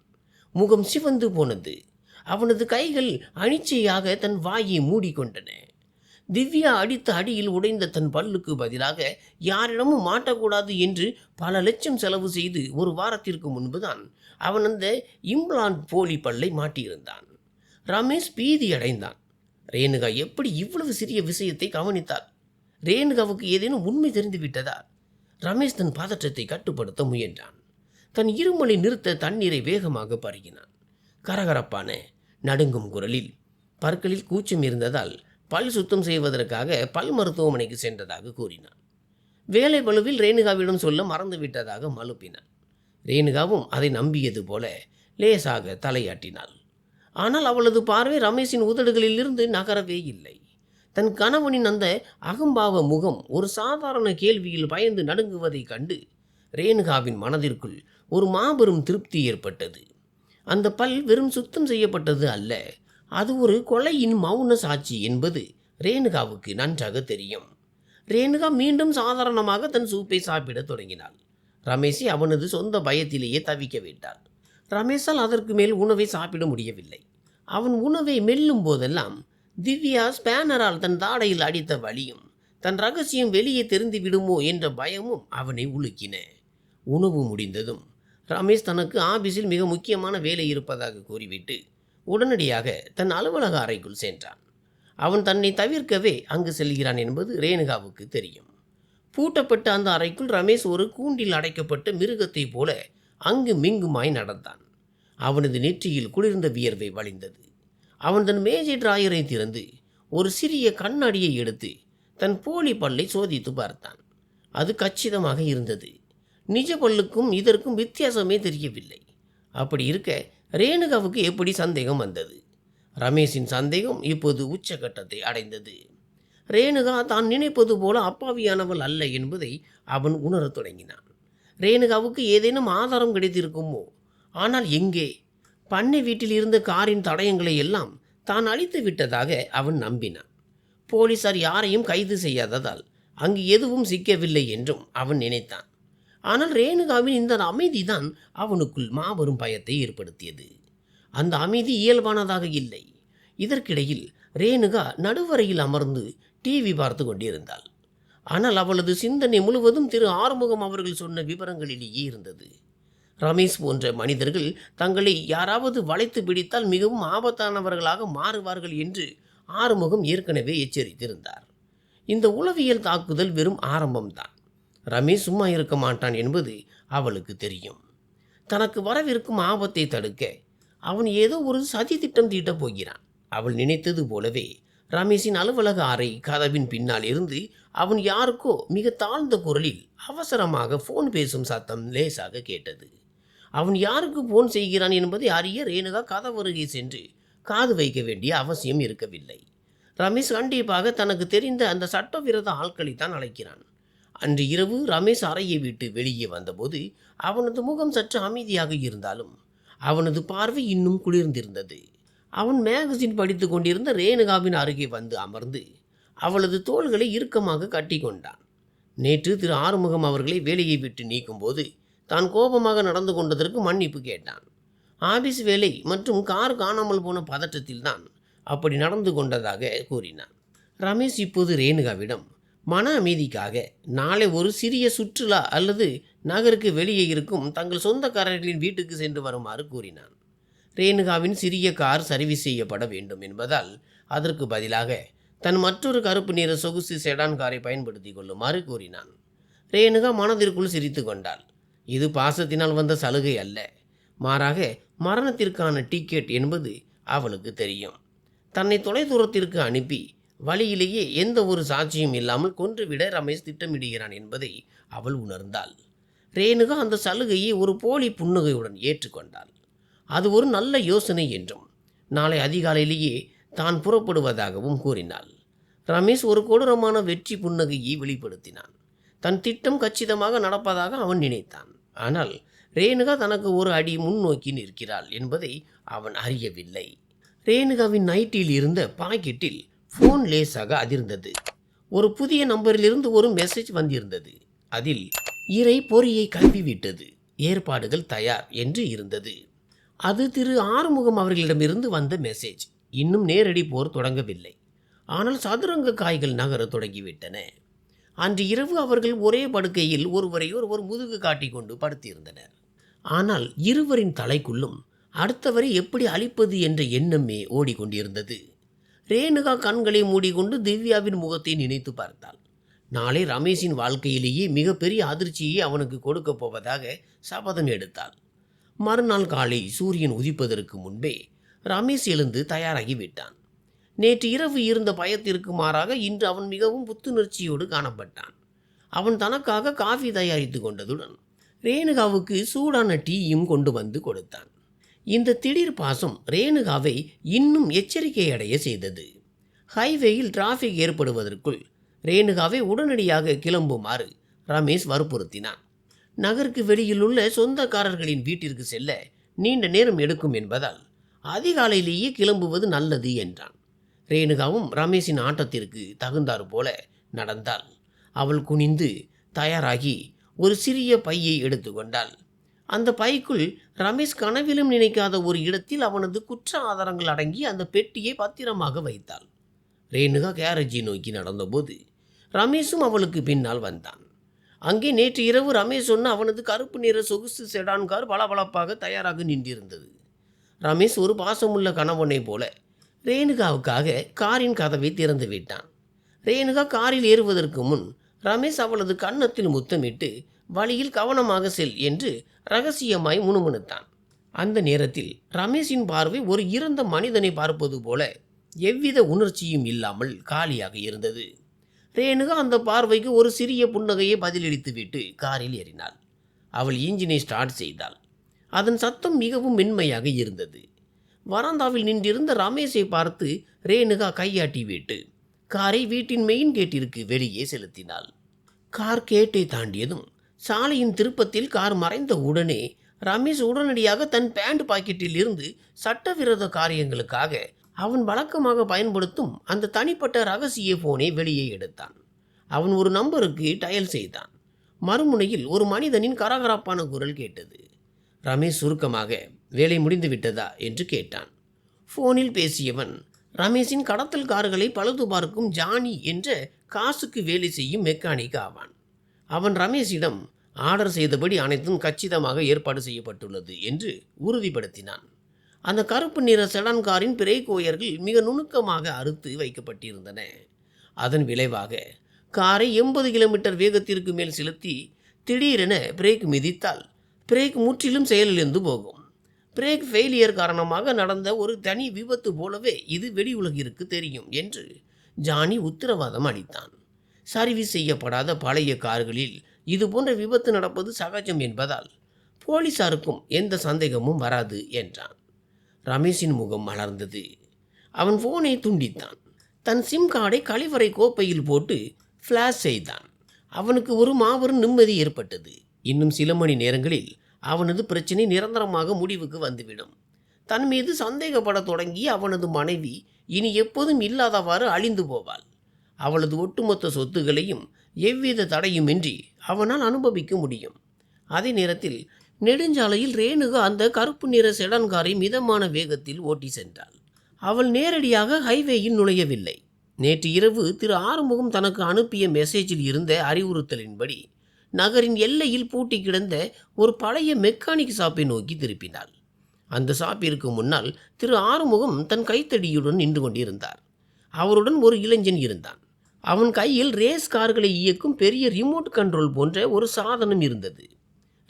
Speaker 1: முகம் சிவந்து போனது. அவனது கைகள் அனிச்சையாக தன் வாயை மூடிக்கொண்டன. திவ்யா அடித்த அடியில் உடைந்த தன் பல்லுக்கு பதிலாக யாரிடமும் மாட்டக்கூடாது என்று பல லட்சம் செலவு செய்து ஒரு வாரத்திற்கு முன்புதான் அவன் அந்த இம்ப்ளான்ட் போலி பல்லை மாட்டியிருந்தான். ரமேஷ் பீதி அடைந்தான். ரேணுகா எப்படி இவ்வளவு சிறிய விஷயத்தை கவனித்தாள்? ரேணுகாவுக்கு ஏதேனும் உண்மை தெரிந்து விட்டதா? ரமேஷ் தன் பதற்றத்தை கட்டுப்படுத்த முயன்றான். தன் இருமலை நிறுத்த தண்ணீரை வேகமாக பருகினான். கரகரப்பான நடுங்கும் குரலில், பற்களில் கூச்சம் இருந்ததால் பல் சுத்தம் செய்வதற்காக பல் மருத்துவமனைக்கு சென்றதாக கூறினான். வேலை பளுவில் ரேணுகாவிடம் சொல்ல மறந்துவிட்டதாக மழுப்பினான். ரேணுகாவும் அதை நம்பியது போல லேசாக தலையாட்டினாள். ஆனால் அவளது பார்வை ரமேஷின் உதடுகளிலிருந்து நகரவே இல்லை. தன் கணவனின் அந்த அகம்பாவ முகம் ஒரு சாதாரண கேள்வியில் பயந்து நடுங்குவதைக் கண்டு ரேணுகாவின் மனதிற்குள் ஒரு மாபெரும் திருப்தி ஏற்பட்டது. அந்த பல் வெறும் சுத்தம் செய்யப்பட்டது அல்ல, அது ஒரு கொலையின் மௌன சாட்சி என்பது ரேணுகாவுக்கு நன்றாக தெரியும். ரேணுகா மீண்டும் சாதாரணமாக தன் சூப்பை சாப்பிடத் தொடங்கினாள். ரமேஷை அவனது சொந்த பயத்திலேயே தவிக்க விட்டாள். ரமேஷால் அதற்கு மேல் உணவை சாப்பிட முடியவில்லை. அவன் உணவை மெல்லும் போதெல்லாம் திவ்யா ஸ்பேனரால் தன் தாடையில் அடித்த வலியும் தன் ரகசியம் வெளியே தெரிந்து விடுமோ என்ற பயமும் அவனை உலுக்கின. உணவு முடிந்ததும் ரமேஷ் தனக்கு ஆபீஸில் மிக முக்கியமான வேலை இருப்பதாக கூறிவிட்டு உடனடியாக தன் அலுவலக அறைக்குள் சென்றான். அவன் தன்னை தவிர்க்கவே அங்கு செல்கிறான் என்பது ரேணுகாவுக்கு தெரியும். பூட்டப்பட்ட அந்த அறைக்குள் ரமேஷ் ஒரு கூண்டில் அடைக்கப்பட்ட மிருகத்தைப் போல அங்கும் இங்குமாய் நடந்தான். அவனது நெற்றியில் குளிர்ந்த வியர்வை வழிந்தது. அவன் தன் மேஜை டிராயரை திறந்து ஒரு சிறிய கண்ணாடியை எடுத்து தன் போலி பல்லை சோதித்து பார்த்தான். அது கச்சிதமாக இருந்தது. நிஜ பல்லுக்கும் இதற்கும் வித்தியாசமே தெரியவில்லை. அப்படி இருக்க ரேணுகாவுக்கு எப்படி சந்தேகம் வந்தது? ரமேஷின் சந்தேகம் இப்போது உச்சகட்டத்தை அடைந்தது. ரேணுகா தான் நினைப்பது போல அப்பாவியானவள் அல்ல என்பதை அவன் உணரத் தொடங்கினான். ரேணுகாவுக்கு ஏதேனும் ஆதாரம் கிடைத்திருக்குமோ? ஆனால் எங்கே? பண்ணை வீட்டில் இருந்த காரின் தடயங்களை எல்லாம் தான் அழித்து விட்டதாக அவன் நம்பினான். போலீசார் யாரையும் கைது செய்யாததால் அங்கு எதுவும் சிக்கவில்லை என்றும் அவன் நினைத்தான். ஆனால் ரேணுகாவின் இந்த அமைதிதான் அவனுக்குள் மாபெரும் பயத்தை ஏற்படுத்தியது. அந்த அமைதி இயல்பானதாக இல்லை. இதற்கிடையில் ரேணுகா நடுவரையில் அமர்ந்து டிவி பார்த்து கொண்டிருந்தாள். ஆனால் அவளது சிந்தனை முழுவதும் திரு ஆறுமுகம் அவர்கள் சொன்ன விவரங்களிலேயே இருந்தது. ரமேஷ் போன்ற மனிதர்கள் தங்களை யாராவது வளைத்து பிடித்தால் மிகவும் ஆபத்தானவர்களாக மாறுவார்கள் என்று ஆறுமுகம் ஏற்கனவே எச்சரித்திருந்தார். இந்த உளவியல் தாக்குதல் வெறும் ஆரம்பம்தான். ரமேஷ் சும்மா இருக்க மாட்டான் என்பது அவளுக்கு தெரியும். தனக்கு வரவிருக்கும் ஆபத்தை தடுக்க அவன் ஏதோ ஒரு சதி திட்டம் தீட்டப் போகிறான். அவள் நினைத்தது போலவே ரமேஷின் அலுவலக அறை கதவின் பின்னால் இருந்து அவன் யாருக்கோ மிக தாழ்ந்த குரலில் அவசரமாக ஃபோன் பேசும் சத்தம் லேசாக கேட்டது. அவன் யாருக்கு ஃபோன் செய்கிறான் என்பதை அறிய ரேணுகா கதவருகே சென்று காது வைக்க வேண்டிய அவசியம் இருக்கவில்லை. ரமேஷ் கண்டிப்பாக தனக்கு தெரிந்த அந்த சட்டவிரோத ஆட்களைத்தான் அழைக்கிறான். அன்று இரவு ரமேஷ் அறையை விட்டு வெளியே வந்தபோது அவனது முகம் சற்று அமைதியாக இருந்தாலும் அவனது பார்வை இன்னும் குளிர்ந்திருந்தது. அவன் மேகசின் படித்து கொண்டிருந்த ரேணுகாவின் அருகே வந்து அமர்ந்து அவளது தோள்களை இறுக்கமாக கட்டி கொண்டான். நேற்று திரு ஆறுமுகம் அவர்களை வேலையை விட்டு நீக்கும்போது தான் கோபமாக நடந்து கொண்டதற்கு மன்னிப்பு கேட்டான். ஆபீஸ் வேலை மற்றும் கார் காணாமல் போன பதற்றத்தில் தான் அப்படி நடந்து கொண்டதாக கூறினான். ரமேஷ் இப்போது ரேணுகாவிடம் மன அமைதிக்காக நாளை ஒரு சிறிய சுற்றுலா அல்லது நகருக்கு வெளியே இருக்கும் தங்கள் சொந்தக்காரர்களின் வீட்டுக்கு சென்று வருமாறு கூறினான். ரேணுகாவின் சிறிய கார் சர்வீஸ் செய்யப்பட வேண்டும் என்பதால் அதற்கு பதிலாக தன் மற்றொரு கருப்பு நிற சொகுசு செடான் காரை பயன்படுத்தி கொள்ளுமாறு கூறினான். ரேணுகா மனதிற்குள் சிரித்து கொண்டாள். இது பாசத்தினால் வந்த சலுகை அல்ல, மாறாக மரணத்திற்கான டிக்கெட் என்பது அவளுக்கு தெரியும். தன்னை தொலைதூரத்திற்கு அனுப்பி வழியிலேயே எந்த ஒரு சாட்சியும் இல்லாமல் கொன்றுவிட ரமேஷ் திட்டமிடுகிறான் என்பதை அவள் உணர்ந்தாள். ரேணுகா அந்த சலுகையை ஒரு போலி புன்னகையுடன் ஏற்றுக்கொண்டாள். அது ஒரு நல்ல யோசனை என்றும் நாளை அதிகாலையிலேயே தான் புறப்படுவதாகவும் கூறினாள். ரமேஷ் ஒரு கொடூரமான வெற்றி புன்னகையை வெளிப்படுத்தினான். தன் திட்டம் கச்சிதமாக நடப்பதாக அவன் நினைத்தான். ஆனால் ரேணுகா தனக்கு ஒரு அடி முன்னோக்கி நிற்கிறாள் என்பதை அவன் அறியவில்லை. ரேணுகாவின் நைட்டில் இருந்த பாக்கெட்டில் ஃபோன் லேசாக அதிர்ந்தது. ஒரு புதிய நம்பரிலிருந்து ஒரு மெசேஜ் வந்திருந்தது. அதில் இறை பொறியை கல்விவிட்டது, ஏற்பாடுகள் தயார் என்று இருந்தது. அது திரு ஆறுமுகம் அவர்களிடமிருந்து வந்த மெசேஜ். இன்னும் நேரடி போர் தொடங்கவில்லை, ஆனால் சதுரங்க காய்கள் நகர தொடங்கிவிட்டன. அன்று இரவு அவர்கள் ஒரே படுக்கையில் ஒருவரையொருவர் முதுகு காட்டிக்கொண்டு படுத்திருந்தனர். ஆனால் இருவரின் தலைக்குள்ளும் அடுத்தவரை எப்படி அழிப்பது என்ற எண்ணமே ஓடிக்கொண்டிருந்தது. ரேணுகா கண்களை மூடிக்கொண்டு திவ்யாவின் முகத்தை நினைத்து பார்த்தாள். நாளை ரமேஷின் வாழ்க்கையிலேயே மிகப்பெரிய அதிர்ச்சியை அவனுக்கு கொடுக்கப் போவதாக சபதம் எடுத்தாள். மறுநாள் காலை சூரியன் உதிப்பதற்கு முன்பே ரமேஷ் எழுந்து தயாராகிவிட்டான். நேற்று இரவு இருந்த பயத்திற்கு மாறாக இன்று அவன் மிகவும் புத்துணர்ச்சியோடு காணப்பட்டான். அவன் தனக்காக காஃபி தயாரித்து கொண்டதுடன் ரேணுகாவுக்கு சூடான டீயும் கொண்டு வந்து கொடுத்தான். இந்த திடீர் பாசம் ரேணுகாவை இன்னும் எச்சரிக்கை அடைய செய்தது. ஹைவேயில் டிராஃபிக் ஏற்படுவதற்குள் ரேணுகாவை உடனடியாக கிளம்புமாறு ரமேஷ் வற்புறுத்தினான். நகருக்கு வெளியிலுள்ள சொந்தக்காரர்களின் வீட்டிற்கு செல்ல நீண்ட நேரம் எடுக்கும் என்பதால் அதிகாலையிலேயே கிளம்புவது நல்லது என்றான். ரேணுகாவும் ரமேஷின் ஆட்டத்திற்கு தகுந்தாறு போல நடந்தாள். அவள் குனிந்து தயாராகி ஒரு சிறிய பையை எடுத்துக்கொண்டாள். அந்த பைக்குள் ரமேஷ் கனவிலும் நினைக்காத ஒரு இடத்தில் அவனது குற்ற ஆதாரங்கள் அடங்கி அந்த பெட்டியை பத்திரமாக வைத்தாள். ரேணுகா கேரேஜை நோக்கி நடந்தபோது ரமேஷும் அவளுக்கு பின்னால் வந்தான். அங்கே நேற்று இரவு ரமேஷ் சொன்ன அவனது கருப்பு நிற சொகுசு செடான் கார் பளபளப்பாக தயாராக நின்றிருந்தது. ரமேஷ் ஒரு பாசமுள்ள கணவனை போல ரேணுகாவுக்காக காரின் கதவை திறந்து விட்டான். ரேணுகா காரில் ஏறுவதற்கு முன் ரமேஷ் அவளது கன்னத்தில் முத்தமிட்டு வழியில் கவனமாக செல் என்று ரகசியமாய் முணுமுணுத்தான். அந்த நேரத்தில் ரமேஷின் பார்வை ஒரு இறந்த மனிதனை பார்ப்பது போல எவ்வித உணர்ச்சியும் இல்லாமல் காலியாக இருந்தது. ரேணுகா அந்த பார்வைக்கு ஒரு சிறிய புன்னகையை பதிலளித்துவிட்டு காரில் ஏறினாள். அவள் இன்ஜினை ஸ்டார்ட் செய்தாள். அதன் சத்தம் மிகவும் மென்மையாக இருந்தது. வராந்தாவில் நின்றிருந்த ரமேஷை பார்த்து ரேணுகா கையாட்டி விட்டு காரை வீட்டின் மெயின் கேட்டிற்கு வெளியே செலுத்தினாள். கார் கேட்டை தாண்டியதும் சாலையின் திருப்பத்தில் கார் மறைந்த உடனே ரமேஷ் உடனடியாக தன் பேண்ட் பாக்கெட்டில் இருந்து சட்டவிரோத காரியங்களுக்காக அவன் வழக்கமாக பயன்படுத்தும் அந்த தனிப்பட்ட ரகசிய போனை வெளியே எடுத்தான். அவன் ஒரு நம்பருக்கு டயல் செய்தான். மறுமுனையில் ஒரு மனிதனின் கரகரப்பான குரல் கேட்டது. ரமேஷ் சுருக்கமாக வேலை முடிந்து விட்டதா என்று கேட்டான். போனில் பேசியவன் ரமேஷின் கடத்தல் கார்களை பழுது பார்க்கும் ஜானி என்ற காசுக்கு வேலை செய்யும் மெக்கானிக் ஆவான். அவன் ரமேஷிடம் ஆர்டர் செய்தபடி அனைத்தும் கச்சிதமாக ஏற்பாடு செய்யப்பட்டுள்ளது என்று உறுதிப்படுத்தினான். அந்த கருப்பு நிற செடான் காரின் பிரேக் ஒயர்கள் மிக நுணுக்கமாக அறுத்து வைக்கப்பட்டிருந்தன. அதன் விளைவாக காரை 80 கிலோமீட்டர் வேகத்திற்கு மேல் செலுத்தி திடீரென பிரேக் மிதித்தால் பிரேக் முற்றிலும் செயலிழந்து போகும். பிரேக் ஃபெயிலியர் காரணமாக நடந்த ஒரு தனி விபத்து போலவே இது வெளி உலகிற்கு தெரியும் என்று ஜானி உத்தரவாதம் அளித்தான். சர்வீஸ் செய்யப்படாத பழைய கார்களில் இதுபோன்ற விபத்து நடப்பது சகஜம் என்பதால் போலீசாருக்கும் எந்த சந்தேகமும் வராது என்றான். ரமேஷின் முகம் மலர்ந்தது. அவன் போனை துண்டித்தான். தன் சிம் கார்டை கழிவறை கோப்பையில் போட்டு ஃப்ளாஷ் செய்தான். அவனுக்கு ஒரு மாபெரும் நிம்மதி ஏற்பட்டது. இன்னும் சில மணி நேரங்களில் அவனது பிரச்சனை நிரந்தரமாக முடிவுக்கு வந்துவிடும். தன் மீது சந்தேகப்பட தொடங்கிய அவனது மனைவி இனி எப்போதும் இல்லாதவாறு அழிந்து போவாள். அவளது ஒட்டுமொத்த சொத்துகளையும் எவ்வித தடையுமின்றி அவனால் அனுபவிக்க முடியும். அதே நேரத்தில் நெடுஞ்சாலையில் ரேணுகா அந்த கருப்பு நிற செடான் காரை மிதமான வேகத்தில் ஓட்டி சென்றாள். அவள் நேரடியாக ஹைவேயில் நுழையவில்லை. நேற்று இரவு திரு ஆறுமுகம் தனக்கு அனுப்பிய மெசேஜில் இருந்த அறிவுறுத்தலின்படி நகரின் எல்லையில் பூட்டி கிடந்த ஒரு பழைய மெக்கானிக் ஷாப்பை நோக்கி திருப்பினாள். அந்த ஷாப்பிற்கு முன்னால் திரு ஆறுமுகம் தன் கைத்தடியுடன் நின்று கொண்டிருந்தார். அவருடன் ஒரு இளைஞன் இருந்தான். அவன் கையில் ரேஸ் கார்களை இயக்கும் பெரிய ரிமோட் கண்ட்ரோல் போன்ற ஒரு சாதனம் இருந்தது.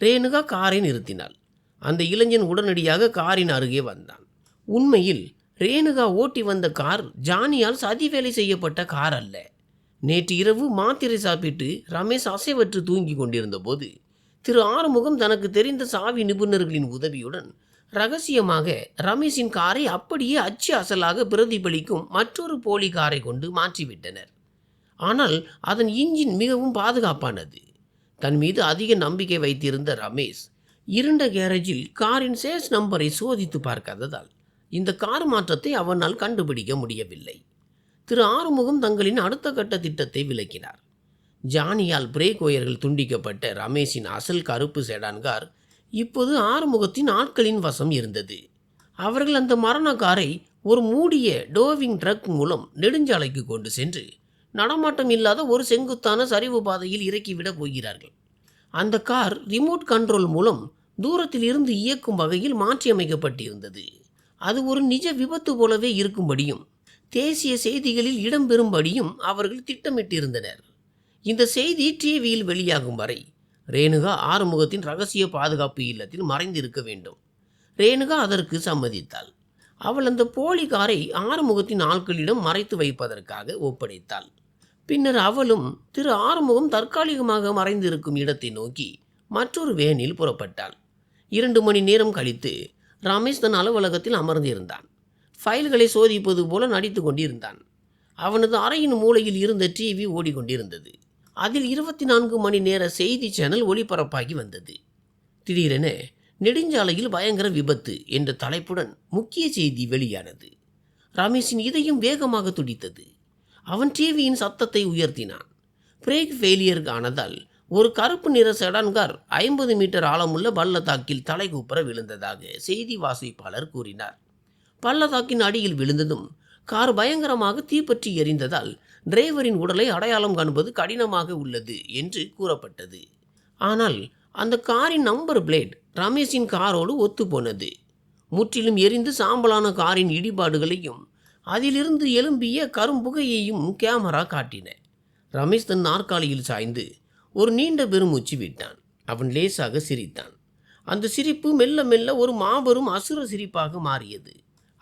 Speaker 1: ரேணுகா காரை நிறுத்தினாள். அந்த இளைஞன் உடனடியாக காரின் அருகே வந்தான். உண்மையில் ரேணுகா ஓட்டி வந்த கார் ஜானியால் சதிவேலை செய்யப்பட்ட கார் அல்ல. நேற்று இரவு மாத்திரை சாப்பிட்டு ரமேஷ் அசைவற்று தூங்கி கொண்டிருந்த போது திரு ஆறுமுகம் தனக்கு தெரிந்த சாவி நிபுணர்களின் உதவியுடன் ரகசியமாக ரமேஷின் காரை அப்படியே அச்சு அசலாக பிரதிபலிக்கும் மற்றொரு போலி காரை கொண்டு மாற்றிவிட்டனர். ஆனால் அதன் இன்ஜின் மிகவும் பாதுகாப்பானது. தன் மீது அதிக நம்பிக்கை வைத்திருந்த ரமேஷ் இருண்ட கேரேஜில் காரின் சேஸ் நம்பரை சோதித்து பார்க்காததால் இந்த கார் மாற்றத்தை அவனால் கண்டுபிடிக்க முடியவில்லை. திரு ஆறுமுகம் தங்களின் அடுத்த கட்ட திட்டத்தை விளக்கினார். ஜானியால் பிரேக் ஒயர்கள் துண்டிக்கப்பட்ட ரமேஷின் அசல் கருப்பு செடான் கார் இப்போது ஆறுமுகத்தின் ஆட்களின் வசம் இருந்தது. அவர்கள் அந்த மரண காரை ஒரு மூடிய டோவிங் ட்ரக் மூலம் நெடுஞ்சாலைக்கு கொண்டு சென்று நடமாட்டம் இல்லாத ஒரு செங்குத்தான சரிவு பாதையில் இறக்கிவிடப் போகிறார்கள். அந்த கார் ரிமோட் கண்ட்ரோல் மூலம் தூரத்தில் இருந்து இயக்கும் வகையில் மாற்றியமைக்கப்பட்டிருந்தது. அது ஒரு நிஜ விபத்து போலவே இருக்கும்படியும் தேசிய செய்திகளில் இடம்பெறும்படியும் அவர்கள் திட்டமிட்டிருந்தனர். இந்த செய்தி டிவியில் வெளியாகும் வரை ரேணுகா ஆறுமுகத்தின் ரகசிய பாதுகாப்பு இல்லத்தில் மறைந்திருக்க வேண்டும். ரேணுகா அதற்கு சம்மதித்தாள். அவள் அந்த போலி காரை ஆறுமுகத்தின் ஆட்களிடம் மறைத்து வைப்பதற்காக ஒப்படைத்தாள். பின்னர் அவளும் திரு ஆறுமுகம் தற்காலிகமாக மறைந்திருக்கும் இடத்தை நோக்கி மற்றொரு வேனில் புறப்பட்டாள். 2 மணி நேரம் கழித்து ரமேஷ் தன் அலுவலகத்தில் அமர்ந்திருந்தான். ஃபைல்களை சோதிப்பது போல நடித்து கொண்டிருந்தான். அவனது அறையின் மூலையில் இருந்த டிவி ஓடிக்கொண்டிருந்தது. அதில் 24 மணி நேர செய்தி சேனல் ஒளிபரப்பாகி வந்தது. திடீரென நெடுஞ்சாலையில் பயங்கர விபத்து என்ற தலைப்புடன் முக்கிய செய்தி வெளியானது. ரமேஷின் இதயம் வேகமாக துடித்தது. அவன் டிவியின் சத்தத்தை உயர்த்தினான். பிரேக் ஃபெயிலியர் ஆனதால் ஒரு கருப்பு நிற செடான் கார் 50 மீட்டர் ஆழமுள்ள பள்ளத்தாக்கில் தலைகூப்பர விழுந்ததாக செய்தி வாசிப்பாளர் கூறினார். பள்ளத்தாக்கின் அடியில் விழுந்ததும் கார் பயங்கரமாக தீப்பற்றி எரிந்ததால் டிரைவரின் உடலை அடையாளம் காண்பது கடினமாக உள்ளது என்று கூறப்பட்டது. ஆனால் அந்த காரின் நம்பர் பிளேட் ரமேஷின் காரோடு ஒத்துப்போனது. முற்றிலும் எரிந்து சாம்பலான காரின் இடிபாடுகளையும் அதிலிருந்து எழும்பிய கரும்புகையையும் கேமரா காட்டின. ரமேஷ் தன் நாற்காலியில் சாய்ந்து ஒரு நீண்ட பெருமூச்சு விட்டான். அவன் லேசாக சிரித்தான். அந்த சிரிப்பு மெல்ல மெல்ல ஒரு மாபெரும் அசுர சிரிப்பாக மாறியது.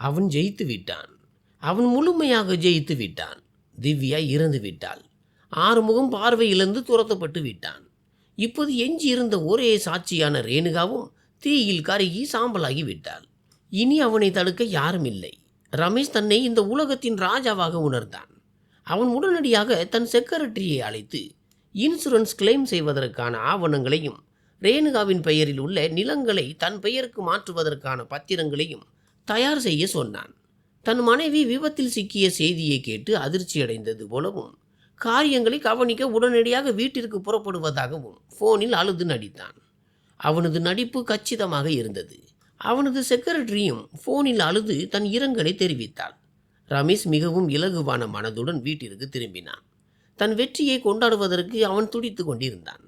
Speaker 1: அவன் ஜெயித்து விட்டான். அவன் முழுமையாக ஜெயித்து விட்டான். திவ்யா இறந்து விட்டாள். ஆறுமுகம் பார்வை இழந்து துரத்தப்பட்டு விட்டான். இப்போது எஞ்சி இருந்த ஒரே சாட்சியான ரேணுகாவும் தீயில் கருகி சாம்பலாகி விட்டாள். இனி அவனை தடுக்க யாரும் இல்லை. ரமேஷ் தன்னை இந்த உலகத்தின் ராஜாவாக உணர்ந்தான். அவன் உடனடியாக தன் செக்ரட்டரியை அழைத்து இன்சூரன்ஸ் கிளைம் செய்வதற்கான ஆவணங்களையும் ரேணுகாவின் பெயரில் உள்ள நிலங்களை தன் பெயருக்கு மாற்றுவதற்கான பத்திரங்களையும் தயார் செய்ய சொன்னான். தன் மனைவி விபத்தில் சிக்கிய செய்தியை கேட்டு அதிர்ச்சியடைந்தது போலவும் காரியங்களை கவனிக்க உடனடியாக வீட்டிற்கு புறப்படுவதாகவும் ஃபோனில் அழுது நடித்தான். அவனது நடிப்பு கச்சிதமாக இருந்தது. அவனது செக்ரட்டரியும் ஃபோனில் அழுது தன் இரங்கலை தெரிவித்தாள். ரமேஷ் மிகவும் இலகுவான மனதுடன் வீட்டிற்கு திரும்பினான். தன் வெற்றியை கொண்டாடுவதற்கு அவன் துடித்து கொண்டிருந்தான்.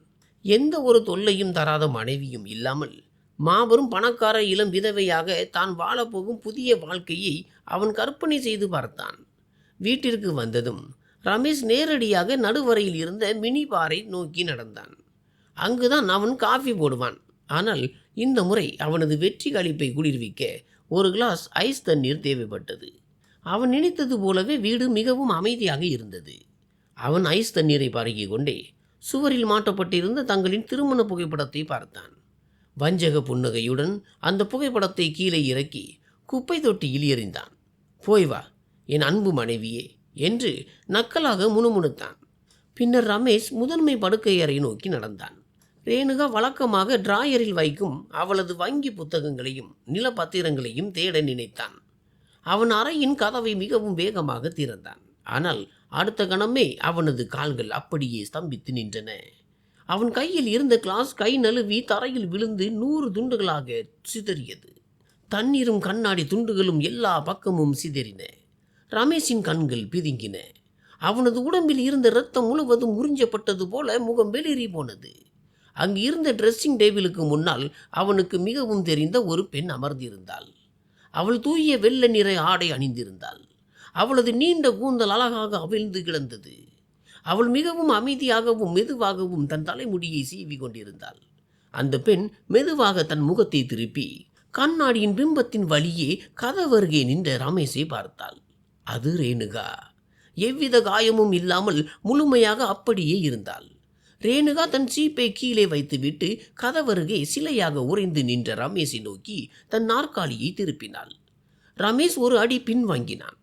Speaker 1: எந்த ஒரு தொல்லையும் தராத மனைவியும் இல்லாமல் மாபெரும் பணக்கார இளம் விதவையாக தான் வாழப்போகும் புதிய வாழ்க்கையை அவன் கற்பனை செய்து பார்த்தான். வீட்டிற்கு வந்ததும் ரமேஷ் நேரடியாக நடுவரையில் இருந்த மினி பாரை நோக்கி நடந்தான். அங்குதான் அவன் காஃபி போடுவான். ஆனால் இந்த முறை அவனது வெற்றி களிப்பை குளிர்விக்க ஒரு கிளாஸ் ஐஸ் தண்ணீர் தேவைப்பட்டது. அவன் நினைத்தது போலவே வீடு மிகவும் அமைதியாக இருந்தது. அவன் ஐஸ் தண்ணீரை பருகி கொண்டே சுவரில் மாட்டப்பட்டிருந்த தங்களின் திருமண புகைப்படத்தை பார்த்தான். வஞ்சக புன்னகையுடன் அந்த புகைப்படத்தை கீழே இறக்கி குப்பை தொட்டியில் எறிந்தான். போய் வா என் அன்பு மனைவியே என்று நக்கலாக முணுமுணுத்தான். பின்னர் ரமேஷ் முதன்மை படுக்கை அறை நோக்கி நடந்தான். ரேணுகா வழக்கமாக டிராயரில் வைக்கும் அவளது வங்கி புத்தகங்களையும் நிலப்பத்திரங்களையும் தேட நினைத்தான். அவன் அறையின் கதவை மிகவும் வேகமாக திறந்தான். ஆனால் அடுத்த கணமே அவனது கால்கள் அப்படியே ஸ்தம்பித்து நின்றன. அவன் கையில் இருந்த கிளாஸ் கை நழுவி தரையில் விழுந்து 100 துண்டுகளாக சிதறியது. தண்ணீரும் கண்ணாடி துண்டுகளும் எல்லா பக்கமும் சிதறின. ரமேஷின் கண்கள் பிதுங்கின. அவனது உடம்பில் இருந்த இரத்தம் முழுவதும் உறிஞ்சப்பட்டது போல முகம் வெளிரி போனது. அங்கு இருந்த ட்ரெஸ்ஸிங் டேபிளுக்கு முன்னால் அவனுக்கு மிகவும் தெரிந்த ஒரு பெண் அமர்ந்திருந்தாள். அவள் தூய வெள்ளை நிற ஆடை அணிந்திருந்தாள். அவளது நீண்ட கூந்தல் அழகாக அவிழ்ந்து கிடந்தது. அவள் மிகவும் அமைதியாகவும் மெதுவாகவும் தன் தலைமுடியை சீவி கொண்டிருந்தாள். அந்த பெண் மெதுவாக தன் முகத்தை திருப்பி கண்ணாடியின் பிம்பத்தின் வழியே கதவருகே நின்ற ரமேஷை பார்த்தாள். அது ரேணுகா. எவ்வித காயமும் இல்லாமல் முழுமையாக அப்படியே இருந்தாள். ரேணுகா தன் சீப்பை கீழே வைத்துவிட்டு கதவருகே சிலையாக உறைந்து நின்ற ரமேஷை நோக்கி தன் நாற்காலியை திருப்பினாள். ரமேஷ் ஒரு அடி பின்வாங்கினான்.